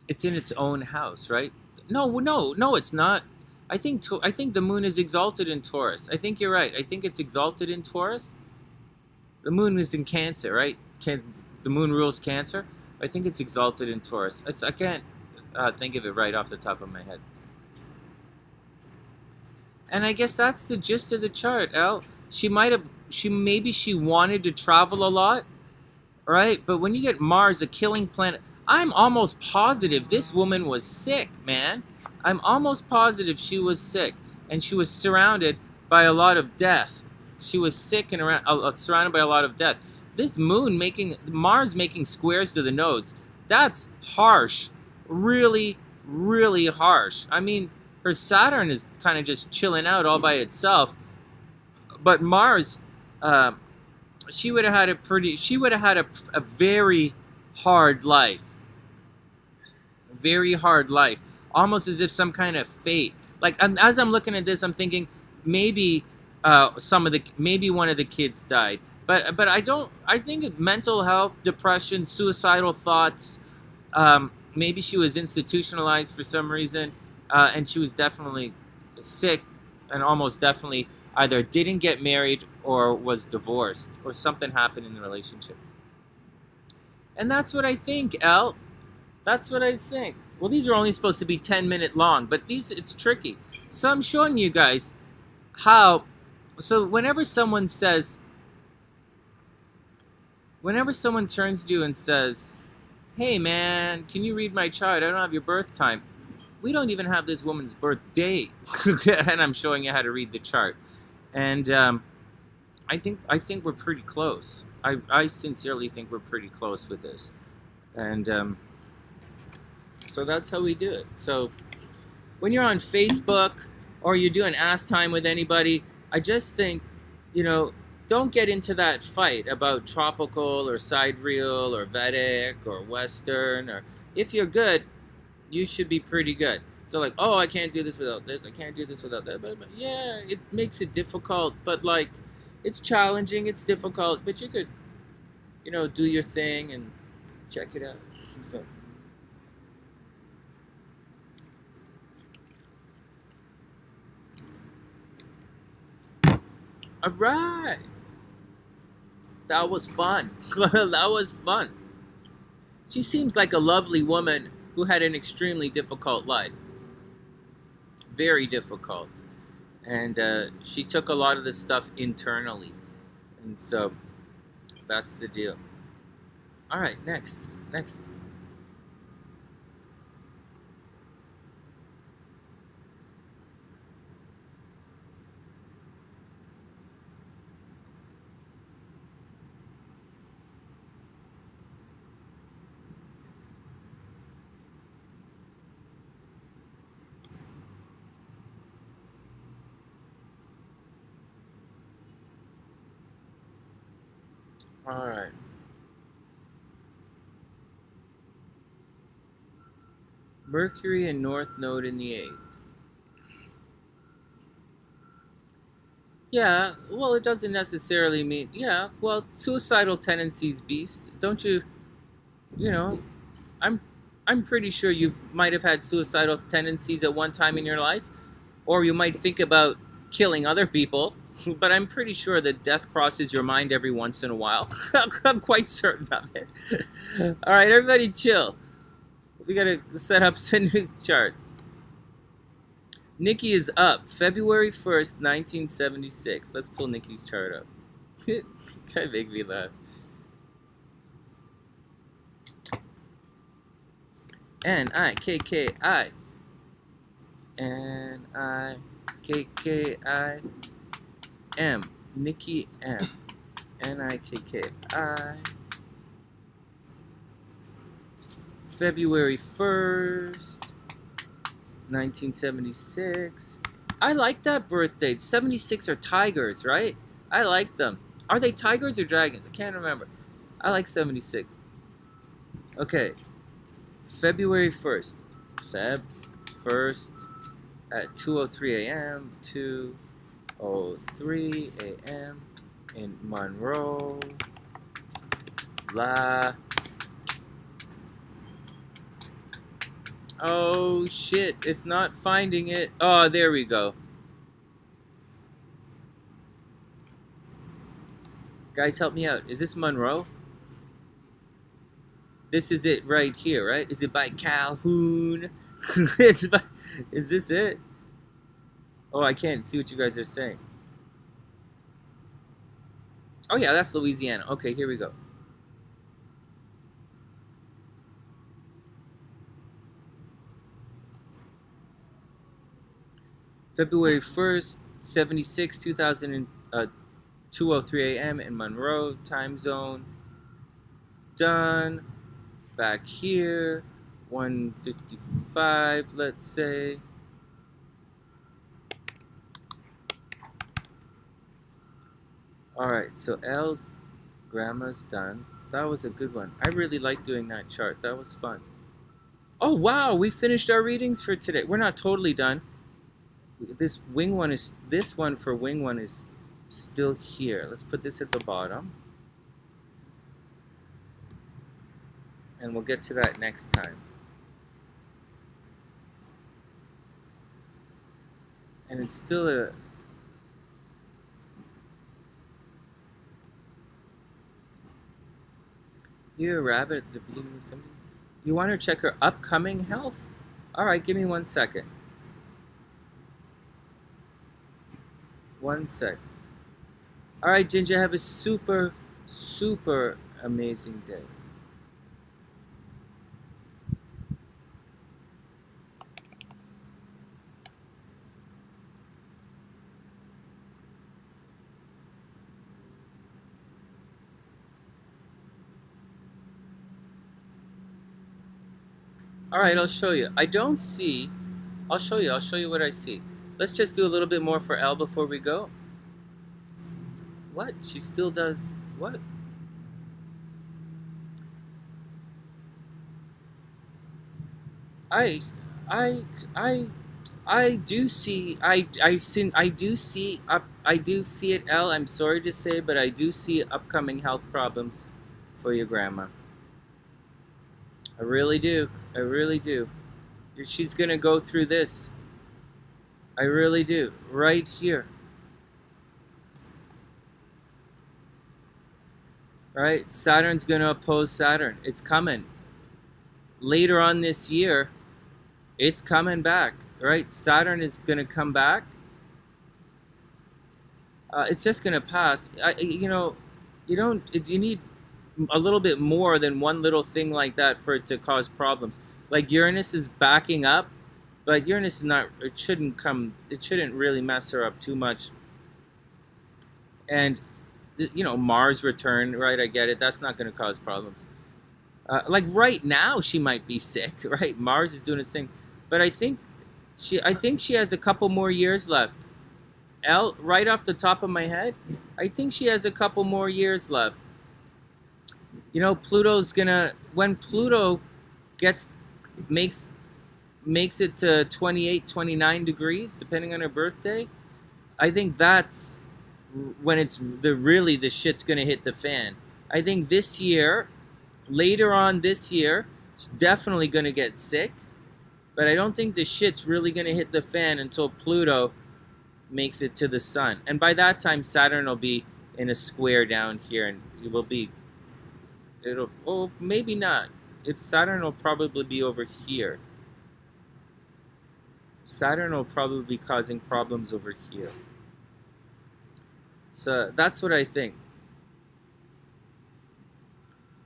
it's in its own house, right? No, it's not. I think the Moon is exalted in Taurus. I think you're right. I think it's exalted in Taurus. The Moon is in Cancer, right? The Moon rules Cancer. I think it's exalted in Taurus. I can't think of it right off the top of my head. And I guess that's the gist of the chart, Elle. Maybe she wanted to travel a lot, right? But when you get Mars, a killing planet, I'm almost positive this woman was sick, man. I'm almost positive she was sick, and she was surrounded by a lot of death. She was sick and surrounded by a lot of death. This Moon Mars making squares to the nodes, that's harsh. Really, really harsh. I mean, her Saturn is kind of just chilling out all by itself. But Mars, she would have had a very hard life. Very hard life. Almost as if some kind of fate. Like, as I'm looking at this, I'm thinking maybe some of the, maybe one of the kids died. But I think mental health, depression, suicidal thoughts, maybe she was institutionalized for some reason, and she was definitely sick, and almost definitely either didn't get married or was divorced, or something happened in the relationship. And that's what I think, Elle. That's what I think. Well, these are only supposed to be 10-minute long, but it's tricky. So I'm showing you guys how. So whenever someone turns to you and says, "Hey man, can you read my chart? I don't have your birth time." We don't even have this woman's birth date, and I'm showing you how to read the chart. And I think we're pretty close. I sincerely think we're pretty close with this, and so that's how we do it. So when you're on Facebook or you're doing Ask Time with anybody, I just think, don't get into that fight about tropical or sidereal or Vedic or Western. Or if you're good, you should be pretty good. So like, oh, I can't do this without this. I can't do this without that. But yeah, it makes it difficult. But like, it's challenging. It's difficult. But you could, do your thing and check it out. So. All right. That was fun. That was fun. She seems like a lovely woman who had an extremely difficult life. Very difficult. And she took a lot of this stuff internally. And so that's the deal. All right, next. All right. Mercury and North Node in the 8th. Yeah, well, it doesn't necessarily mean, yeah, well, suicidal tendencies, beast. Don't you, I'm pretty sure you might have had suicidal tendencies at one time in your life, or you might think about killing other people. But I'm pretty sure that death crosses your mind every once in a while. I'm quite certain of it. All right, everybody chill. We got to set up some new charts. Niki is up, February 1st, 1976. Let's pull Niki's chart up. Kind of make me laugh. N-I-K-K-I. N-I-K-K-I. M. Niki M. N-I-K-K-I. February 1st, 1976. I like that birth date. 76 are tigers, right? I like them. Are they tigers or dragons? I can't remember. I like 76. Okay. February 1st. Feb 1st at 2:03 a.m. 2:03 a.m. in Monroe. Oh shit, it's not finding it. Oh, there we go. Guys, help me out. Is this Monroe? This is it right here, right? Is it by Calhoun? Is this it? Oh, I can't see what you guys are saying. Oh yeah, that's Louisiana. Okay, here we go. February 1st, 76, 2:03 a.m. in Monroe, time zone. Done. Back here, 1:55, let's say. Alright, so Elle's grandma's done. That was a good one. I really like doing that chart. That was fun. Oh wow, we finished our readings for today. We're not totally done. This one for Wingone is still here. Let's put this at the bottom. And we'll get to that next time. And it's still a... Here, rabbit at the beginning of something. You want to check her upcoming health? Alright, give me 1 second. 1 sec. Alright, Ginger, have a super, super amazing day. Alright, I'll show you. I don't see... I'll show you what I see. Let's just do a little bit more for Elle before we go. What? She still does... What? I do see... I do see it, Elle. I'm sorry to say, but I do see upcoming health problems for your grandma. I really do. I really do. She's gonna go through this. I really do. Right here. Right? Saturn's gonna oppose Saturn. It's coming. Later on this year, it's coming back. Right? Saturn is gonna come back. It's just gonna pass. You know, you need a little bit more than one little thing like that for it to cause problems. Like Uranus is backing up, but Uranus is not, it shouldn't really mess her up too much. And, you know, Mars return, right, I get it, that's not going to cause problems. Like right now she might be sick, right? Mars is doing its thing. But I think she has a couple more years left. Elle, right off the top of my head, I think she has a couple more years left. You know, Pluto's gonna, when Pluto makes it to 28, 29 degrees, depending on her birthday, I think that's when it's really the shit's gonna hit the fan. I think this year, later on this year, she's definitely gonna get sick, but I don't think the shit's really gonna hit the fan until Pluto makes it to the sun. And by that time, Saturn will be in a square down here, and oh, maybe not. Saturn will probably be over here. Saturn will probably be causing problems over here. So that's what I think.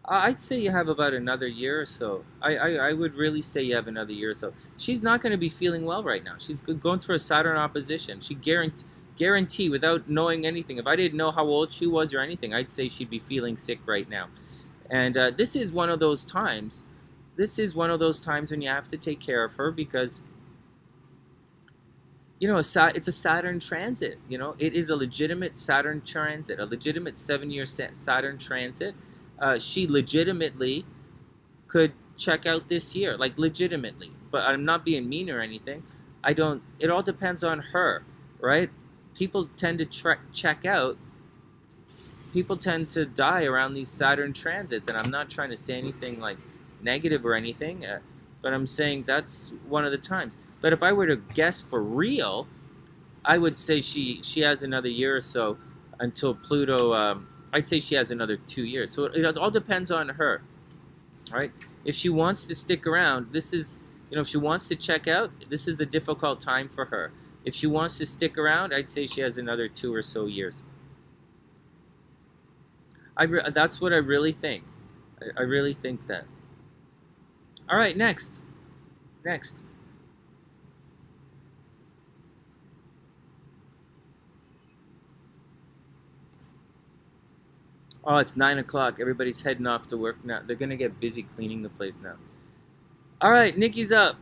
I'd say you have about another year or so. I would really say you have another year or so. She's not going to be feeling well right now. She's going through a Saturn opposition. She guarantee without knowing anything. If I didn't know how old she was or anything, I'd say she'd be feeling sick right now. And this is one of those times. This is one of those times when you have to take care of her because, you know, it's a Saturn transit. You know, it is a legitimate Saturn transit, a legitimate 7-year Saturn transit. She legitimately could check out this year, like legitimately. But I'm not being mean or anything. It all depends on her, right? People tend to check out. People tend to die around these Saturn transits, and I'm not trying to say anything like negative or anything, but I'm saying that's one of the times. But if I were to guess for real, I would say she has another year or so until Pluto. I'd say she has another 2 years. So it all depends on her, right? If she wants to stick around, this is, you know, if she wants to check out, this is a difficult time for her. If she wants to stick around, I'd say she has another 2 or so years. That's what I really think. I really think that. All right, next. Oh, it's 9 o'clock. Everybody's heading off to work now. They're going to get busy cleaning the place now. All right, Nikki's up.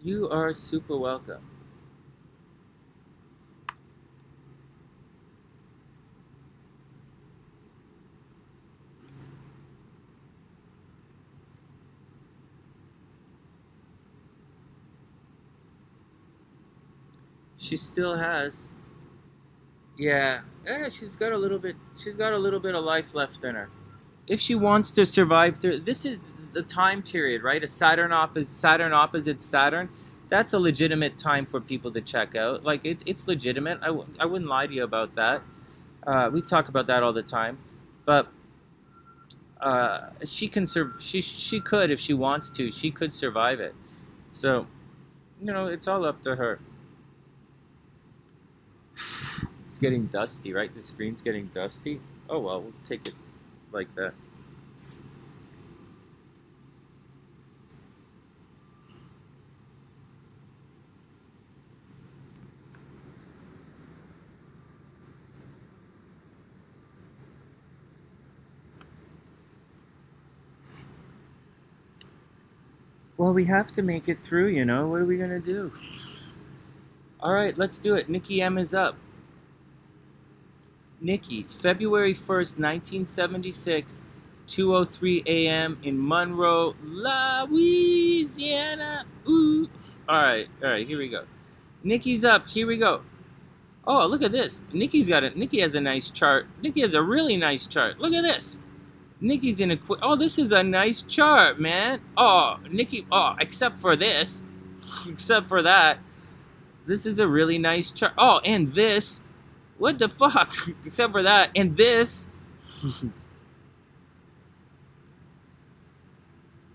You are super welcome. She still has, yeah, she's got a little bit of life left in her. If she wants to survive through, this is the time period, right? A Saturn opposite Saturn. That's a legitimate time for people to check out. Like, it's legitimate. I wouldn't lie to you about that. We talk about that all the time. But she can she could, if she wants to, she could survive it. So, it's all up to her. It's getting dusty, right? The screen's getting dusty. Oh well, we'll take it like that. Well, we have to make it through, What are we going to do? All right, let's do it. Niki M is up. Niki, February 1st, 1976, 2:03 a.m. in Monroe, Louisiana. Ooh. All right, here we go. Niki's up. Here we go. Oh, look at this. Niki has a nice chart. Niki has a really nice chart. Look at this. Niki's in a this is a nice chart, man. Oh, Niki, except for this. Except for that. This is a really nice chart. Oh, and this. What the fuck? Except for that. And this.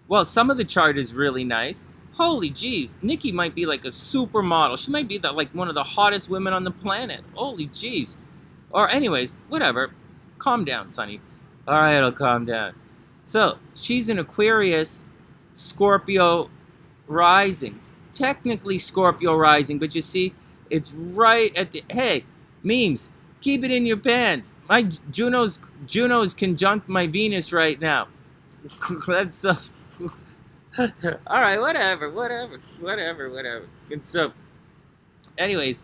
Well, some of the chart is really nice. Holy jeez. Niki might be like a supermodel. She might be like one of the hottest women on the planet. Holy jeez. Or anyways, whatever. Calm down, Sonny. All right, I'll calm down. So, she's an Aquarius, Scorpio rising. Technically Scorpio rising, but you see, it's right at the... Hey, memes, keep it in your pants. My Juno's conjunct my Venus right now. That's so... All right, whatever. And so, anyways,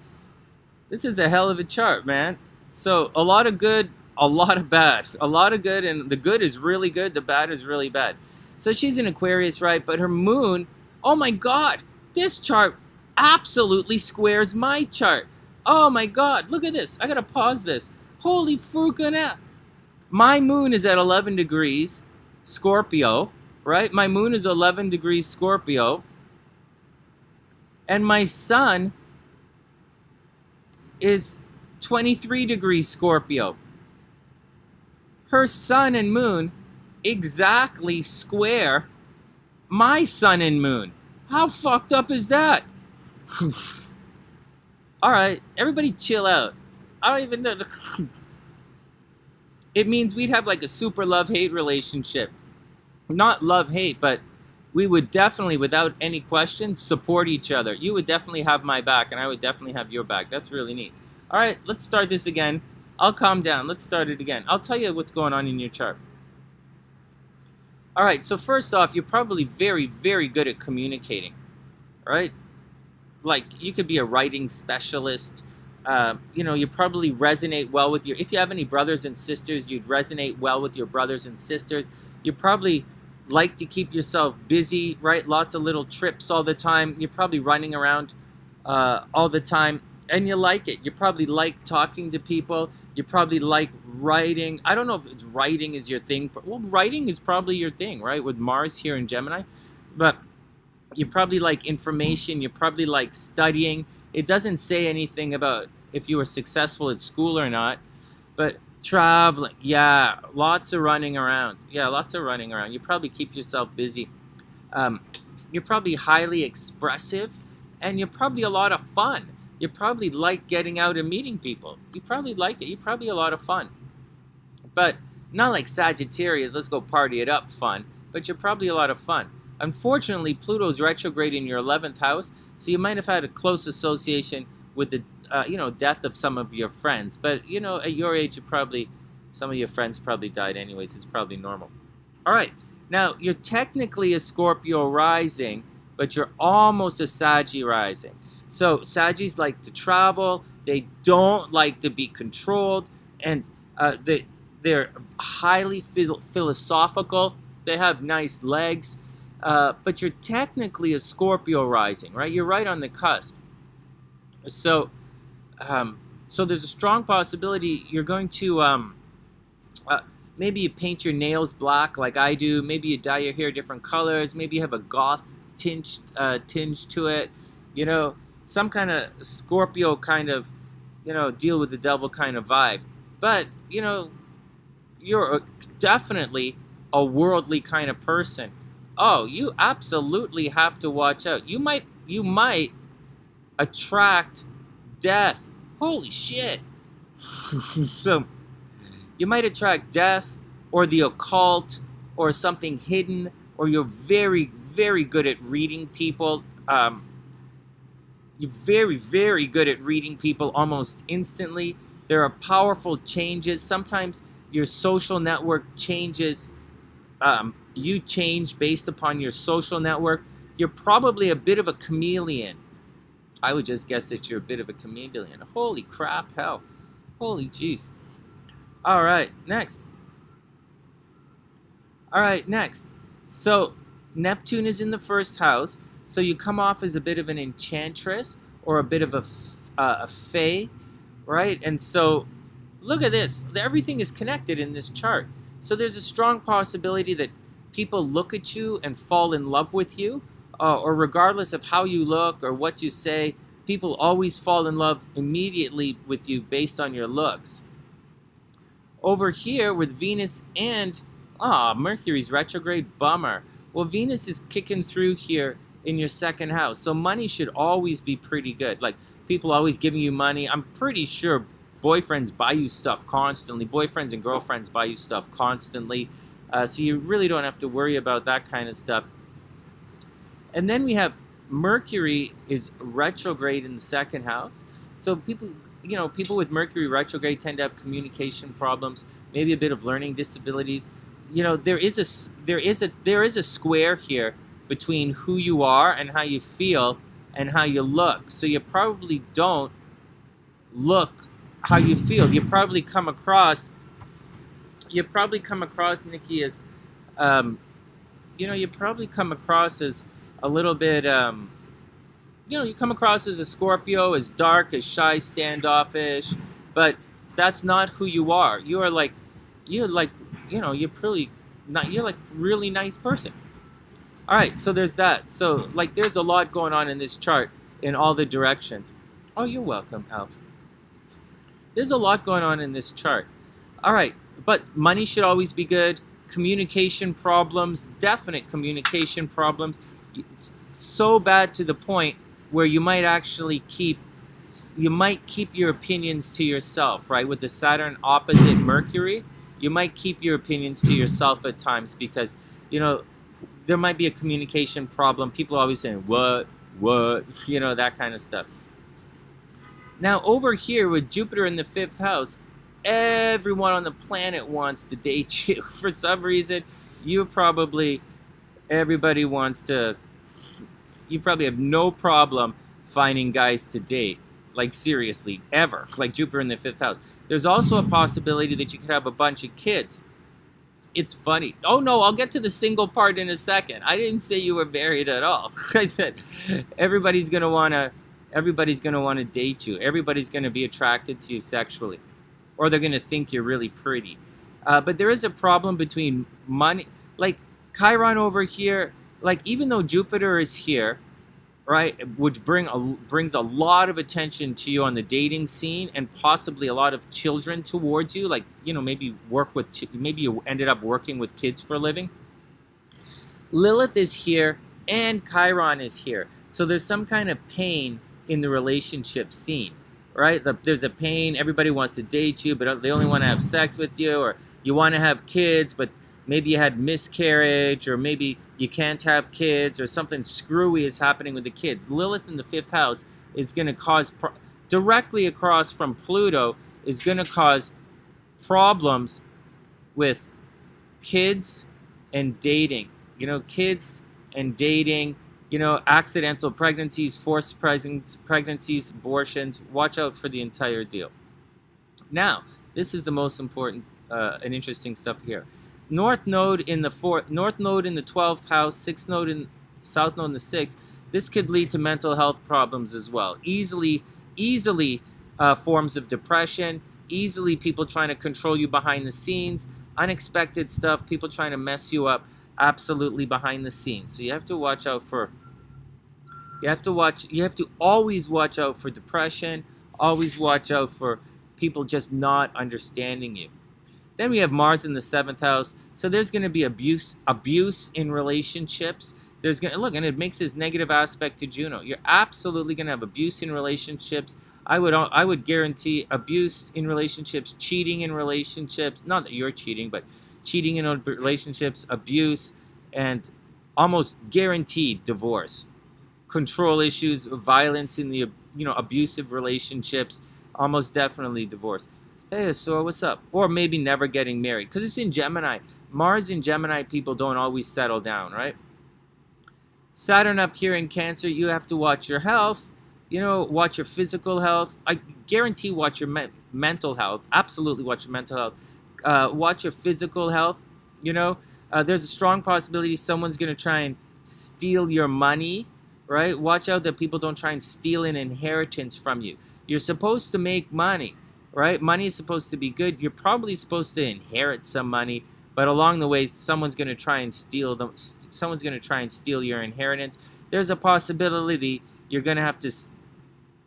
this is a hell of a chart, man. So, a lot of good, a lot of bad. A lot of good, and the good is really good, the bad is really bad. So she's in Aquarius, right? But her moon, oh my God, this chart absolutely squares my chart. Oh my God, look at this. I gotta pause this. Holy freaking hell. My moon is at 11 degrees Scorpio, right? My moon is 11 degrees Scorpio. And my sun is 23 degrees Scorpio. Her sun and moon exactly square my sun and moon. How fucked up is that? All right, everybody chill out. I don't even know. It means we'd have like a super love-hate relationship. Not love-hate, but we would definitely, without any question, support each other. You would definitely have my back, and I would definitely have your back. That's really neat. All right, let's start this again. I'll calm down. Let's start it again. I'll tell you what's going on in your chart. All right, so first off, you're probably very, very good at communicating, right? Like, you could be a writing specialist. You probably resonate well with if you have any brothers and sisters, you'd resonate well with your brothers and sisters. You probably like to keep yourself busy, right? Lots of little trips all the time. You're probably running around all the time, and you like it. You probably like talking to people. You probably like writing. I don't know if writing is your thing. Well, writing is probably your thing, right? With Mars here in Gemini. But you probably like information. You probably like studying. It doesn't say anything about if you were successful at school or not. But traveling, yeah, lots of running around. Yeah, lots of running around. You probably keep yourself busy. You're probably highly expressive, and you're probably a lot of fun. You probably like getting out and meeting people. You probably like it. You're probably a lot of fun. But not like Sagittarius, let's go party it up fun. But you're probably a lot of fun. Unfortunately, Pluto's retrograde in your 11th house, so you might have had a close association with the death of some of your friends. But, at your age, some of your friends probably died anyways. It's probably normal. All right. Now, you're technically a Scorpio rising, but you're almost a Saggy rising. So Saggys like to travel. They don't like to be controlled, and they're highly philosophical. They have nice legs, but you're technically a Scorpio rising, right? You're right on the cusp. So, so there's a strong possibility you're going to maybe you paint your nails black like I do. Maybe you dye your hair different colors. Maybe you have a goth tinge to it. You know, some kind of Scorpio kind of, you know, deal with the devil kind of vibe. But, you know, you're definitely a worldly kind of person. Oh, you absolutely have to watch out. You might attract death. Holy shit. So you might attract death or the occult or something hidden, or you're very, very good at reading people. You're very, very good at reading people almost instantly. There are powerful changes. Sometimes your social network changes. You change based upon your social network. You're probably a bit of a chameleon. I would just guess that you're a bit of a chameleon. Holy crap, hell. Holy jeez. All right, next. So Neptune is in the first house, so you come off as a bit of an enchantress or a bit of a fae, right? And so look at this. Everything is connected in this chart. So there's a strong possibility that people look at you and fall in love with you, or regardless of how you look or what you say, people always fall in love immediately with you based on your looks. Over here with Venus and Mercury's retrograde, bummer. Well, Venus is kicking through here in your second house, so money should always be pretty good. Like, people always giving you money. I'm pretty sure boyfriends buy you stuff constantly. Boyfriends and girlfriends buy you stuff constantly. So you really don't have to worry about that kind of stuff. And then we have Mercury is retrograde in the second house. So people with Mercury retrograde tend to have communication problems, maybe a bit of learning disabilities. You know, there is a square here between who you are and how you feel and how you look. So you probably don't look how you feel. You probably come across Niki as you probably come across as a little bit you come across as a Scorpio, as dark, as shy, standoffish, but that's not who you are. You're like really nice person. All right, so there's that. So like there's a lot going on in this chart in all the directions. Oh, you're welcome, Alf. There's a lot going on in this chart. All right, but money should always be good. Communication problems, definite communication problems. So bad to the point where you might actually keep your opinions to yourself, right? With the Saturn opposite Mercury, you might keep your opinions to yourself at times because, you know, there might be a communication problem. People are always saying, what, you know, that kind of stuff. Now, over here with Jupiter in the fifth house, everyone on the planet wants to date you. For some reason, you probably have no problem finding guys to date. Like, seriously, ever. Like Jupiter in the fifth house. There's also a possibility that you could have a bunch of kids. It's funny. Oh, no, I'll get to the single part in a second. I didn't say you were married at all. I said everybody's going to want to date you. Everybody's going to be attracted to you sexually. Or they're going to think you're really pretty. But there is a problem between money. Like, Chiron over here, like, even though Jupiter is here, right, which brings a lot of attention to you on the dating scene and possibly a lot of children towards you, like, you know, maybe you ended up working with kids for a living. Lilith is here and Chiron is here. So there's some kind of pain in the relationship scene, right? There's a pain. Everybody wants to date you, but they only want to have sex with you, or you want to have kids, but maybe you had miscarriage, or maybe you can't have kids, or something screwy is happening with the kids. Lilith in the fifth house is going to cause, directly across from Pluto, is going to cause problems with kids and dating. You know, kids and dating You know, accidental pregnancies, forced pregnancies, abortions. Watch out for the entire deal. Now, this is the most important and interesting stuff here. North node in the 12th house, sixth node in south node in the 6th. This could lead to mental health problems as well. Easily forms of depression, easily people trying to control you behind the scenes, unexpected stuff, people trying to mess you up absolutely behind the scenes. So you have to watch out for, you have to always watch out for depression, always watch out for people just not understanding you. Then we have Mars in the 7th house. So there's going to be abuse in relationships. There's going to, look, and it makes this negative aspect to Juno. You're absolutely going to have abuse in relationships. I would guarantee abuse in relationships, cheating in relationships. Not that you're cheating, but cheating in relationships, abuse, and almost guaranteed divorce. Control issues, violence in the abusive relationships, almost definitely divorce. Hey, so what's up? Or maybe never getting married, because it's in Gemini. Mars in Gemini, people don't always settle down, right? Saturn up here in Cancer, you have to watch your health. You know, watch your physical health. I guarantee watch your mental health. Absolutely watch your mental health. Watch your physical health. You know, there's a strong possibility someone's going to try and steal your money, right? Watch out that people don't try and steal an inheritance from you. You're supposed to make money, right? Money is supposed to be good. You're probably supposed to inherit some money, but along the way, someone's going to try and steal them. Someone's going to try and steal your inheritance. There's a possibility you're going to have to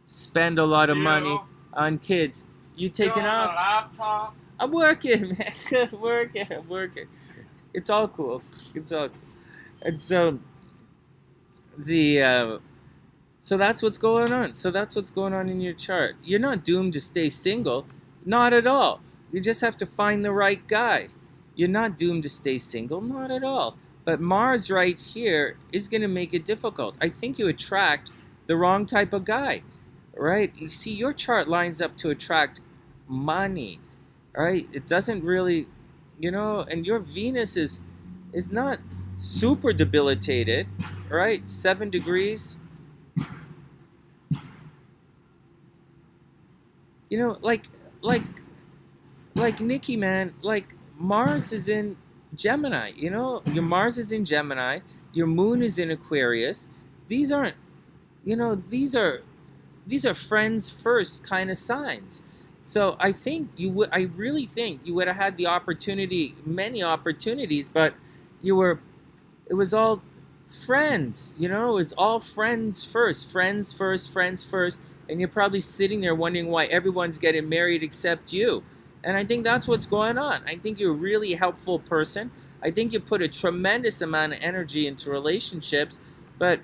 spend a lot of money on kids. You taking off? Laptop. I'm working, man. I'm working. It's all cool. It's all cool. And so so that's what's going on. So that's what's going on in your chart. You're not doomed to stay single. Not at all. You just have to find the right guy. You're not doomed to stay single. Not at all. But Mars right here is going to make it difficult. I think you attract the wrong type of guy, right? You see, your chart lines up to attract money, right? It doesn't really, and your Venus is not super debilitated, right? 7 degrees. Like Niki, man, like Mars is in Gemini, your Mars is in Gemini, your moon is in Aquarius. These aren't, these are friends first kind of signs. So I really think you would have had the opportunity, many opportunities, but it was all friends, it was all friends first, and you're probably sitting there wondering why everyone's getting married except you. And I think that's what's going on. I think you're a really helpful person. I think you put a tremendous amount of energy into relationships, but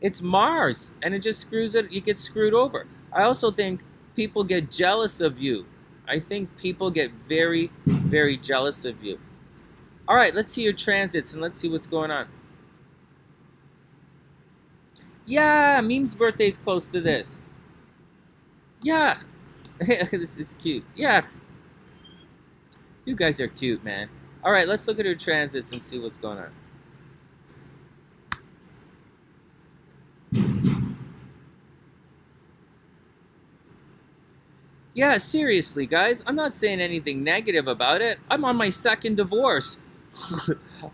it's Mars, and it just screws it. You get screwed over. I also think people get jealous of you. I think people get very, very jealous of you. All right, let's see your transits, and let's see what's going on. Yeah, Meme's birthday is close to this. Yeah. This is cute. Yeah. You guys are cute, man. All right, let's look at her transits and see what's going on. Yeah, seriously, guys. I'm not saying anything negative about it. I'm on my second divorce.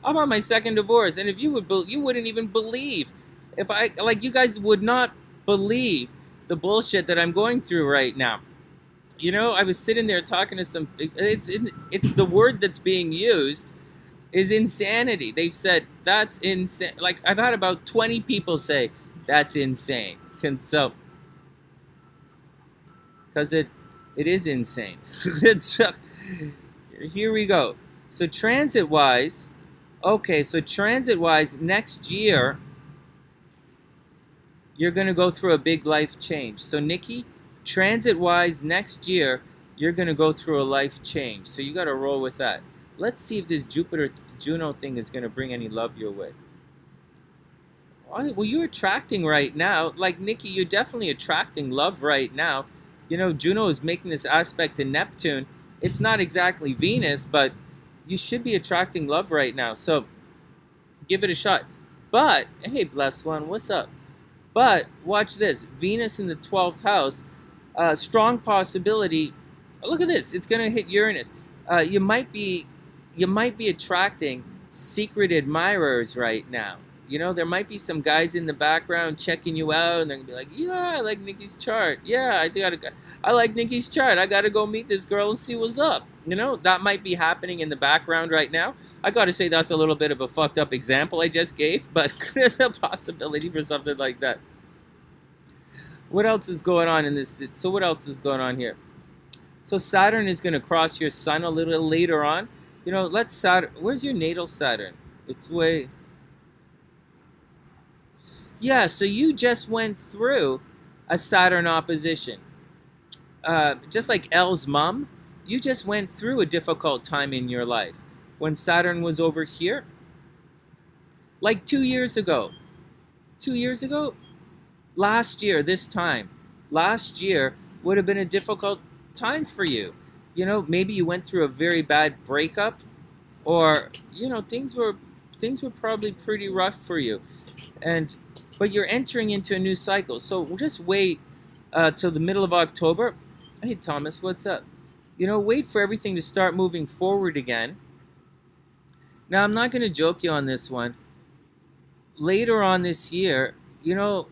I'm on my second divorce. And if you wouldn't even believe. You guys would not believe the bullshit that I'm going through right now. I was sitting there talking to some, it's the word that's being used is insanity. They've said, that's insane. Like, I've had about 20 people say, that's insane. And so, because it is insane. Here we go. So transit-wise, next year, you're going to go through a big life change. So, Niki, transit-wise, next year, you're going to go through a life change. So you got to roll with that. Let's see if this Jupiter-Juno thing is going to bring any love your way. Well, you're attracting right now. Like, Niki, you're definitely attracting love right now. Juno is making this aspect to Neptune. It's not exactly Venus, but you should be attracting love right now. So give it a shot. But, hey, blessed one, what's up? But, watch this. Venus in the 12th house, strong possibility. Look at this. It's going to hit Uranus. You might be attracting secret admirers right now. You know, there might be some guys in the background checking you out, and they're going to be like, yeah, I like Niki's chart. Yeah, I like Niki's chart. I got to go meet this girl and see what's up. You know, that might be happening in the background right now. I got to say that's a little bit of a fucked up example I just gave, but there's a possibility for something like that. What else is going on in this? So what else is going on here? So Saturn is going to cross your sun a little later on. You know, let's Saturn. Where's your natal Saturn? It's way... Yeah, so you just went through a Saturn opposition. Just like Elle's mom, you just went through a difficult time in your life. When Saturn was over here, like 2 years ago. 2 years ago? Last year, this time. Last year would have been a difficult time for you. You know, maybe you went through a very bad breakup, or, you know, things were probably pretty rough for you. But you're entering into a new cycle. So just wait till the middle of October. Hey, Thomas, what's up? You know, wait for everything to start moving forward again. Now, I'm not going to joke you on this one. Later on this year, you know,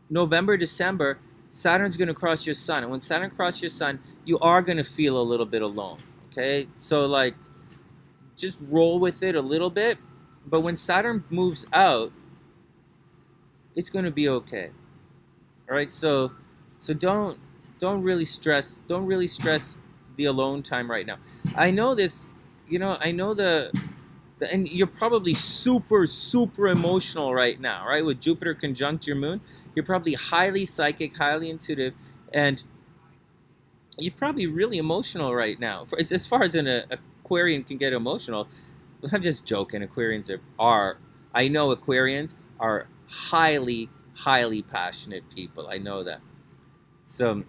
November, December, Saturn's going to cross your sun. And when Saturn crosses your sun, you are going to feel a little bit alone. Okay? So, like, just roll with it a little bit. But when Saturn moves out, it's going to be okay. All right? So don't really stress. Don't really stress the alone time right now. I know this, you know, I know and you're probably super, super emotional right now, right? With Jupiter conjunct your moon, you're probably highly psychic, highly intuitive, and you're probably really emotional right now. As far as an Aquarian can get emotional, I'm just joking. Aquarians are I know Aquarians are highly, highly passionate people. I know that. So,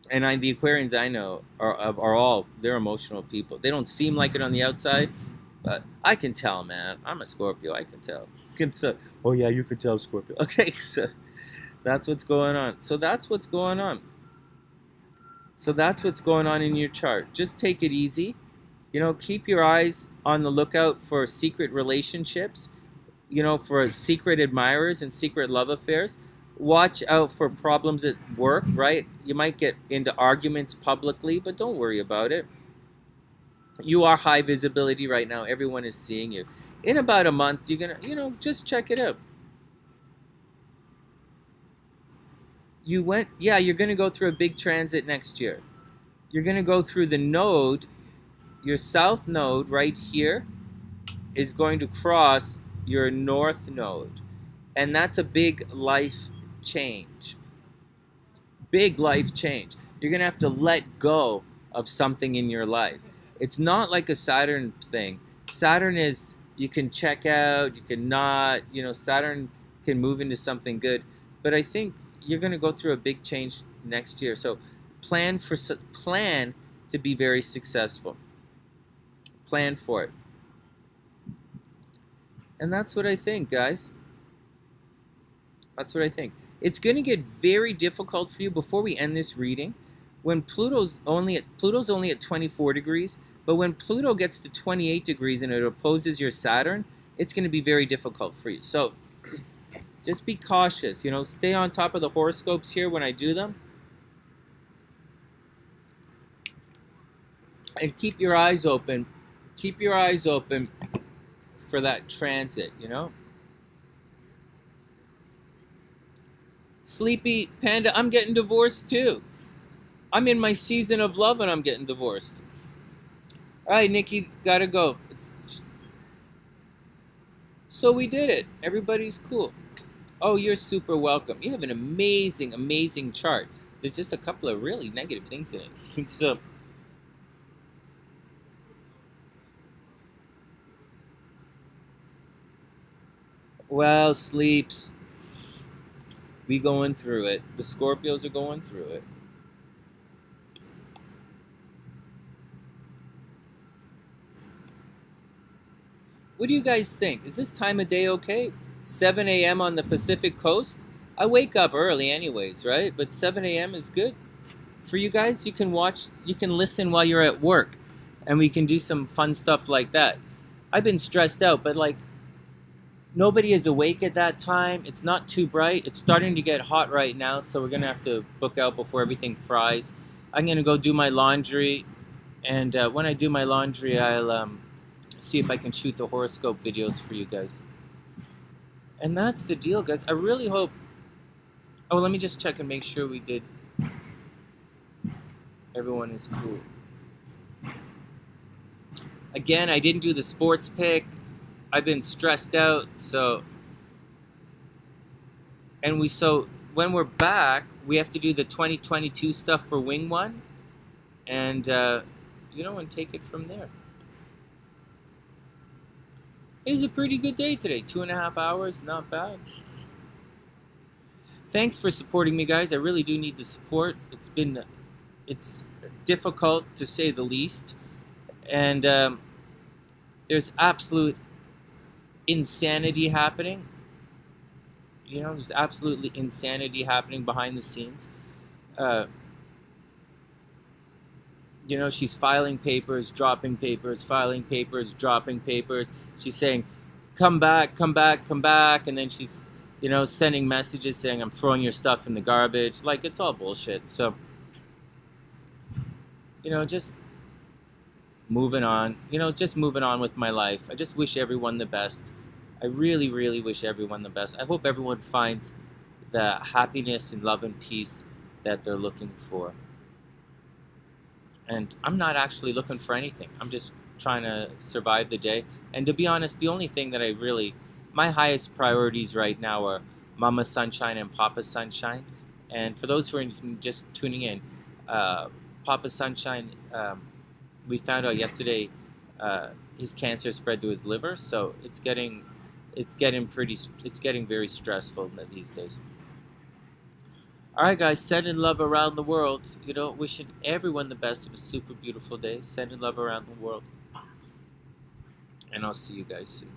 and the Aquarians I know are all, they're emotional people. They don't seem like it on the outside, but I can tell, man. I'm a Scorpio. I can tell. Oh, yeah, you can tell, Scorpio. Okay, so that's what's going on. So that's what's going on. So that's what's going on in your chart. Just take it easy. You know, keep your eyes on the lookout for secret relationships, you know, for secret admirers and secret love affairs. Watch out for problems at work, right? You might get into arguments publicly, but don't worry about it. You are high visibility right now. Everyone is seeing you. In about a month, you're going to, you know, just check it out. You're going to go through a big transit next year. You're going to go through the node. Your south node right here is going to cross your north node. And that's a big life change. Big life change. You're going to have to let go of something in your life. It's not like a Saturn thing. Saturn is, you can check out, you can not, you know, Saturn can move into something good. But I think you're going to go through a big change next year. So plan to be very successful. Plan for it. And that's what I think, guys. That's what I think. It's going to get very difficult for you before we end this reading. When Pluto's only at 24 degrees, but when Pluto gets to 28 degrees and it opposes your Saturn, it's going to be very difficult for you. So just be cautious, you know, stay on top of the horoscopes here when I do them. And keep your eyes open. Keep your eyes open for that transit, you know. Sleepy Panda, I'm getting divorced too. I'm in my season of love and I'm getting divorced. All right, Nikki, gotta go. So we did it. Everybody's cool. Oh, you're super welcome. You have an amazing, amazing chart. There's just a couple of really negative things in it. So, well, sleeps. We going through it. The Scorpios are going through it. What do you guys think? Is this time of day okay? 7 a.m. on the Pacific Coast? I wake up early anyways, right? But 7 a.m. is good. For you guys, you can listen while you're at work. And we can do some fun stuff like that. I've been stressed out, but like, nobody is awake at that time. It's not too bright. It's starting to get hot right now, so we're going to have to book out before everything fries. I'm going to go do my laundry, and when I do my laundry, I'll see if I can shoot the horoscope videos for you guys. And that's the deal, guys. I really hope... Oh, let me just check and make sure we did... Everyone is cool. Again, I didn't do the sports pick. I've been stressed out, so... And so when we're back, we have to do the 2022 stuff for Wingone. And, and take it from there. It was a pretty good day today. 2.5 hours, not bad. Thanks for supporting me, guys. I really do need the support. It's difficult, to say the least. And there's absolute insanity happening. There's absolutely insanity happening behind the scenes. She's filing papers, dropping papers, filing papers, dropping papers. She's saying, come back, come back, come back. And then she's, sending messages saying, I'm throwing your stuff in the garbage. Like, it's all bullshit. So, just moving on. Just moving on with my life. I just wish everyone the best. I really, really wish everyone the best. I hope everyone finds the happiness and love and peace that they're looking for. And I'm not actually looking for anything. I'm just trying to survive the day. And to be honest, the only thing that my highest priorities right now are Mama Sunshine and Papa Sunshine. And for those who are just tuning in, Papa Sunshine, we found out yesterday his cancer spread to his liver, so it's getting very stressful these days. All right, guys, sending love around the world. Wishing everyone the best of a super beautiful day. Sending love around the world. And I'll see you guys soon.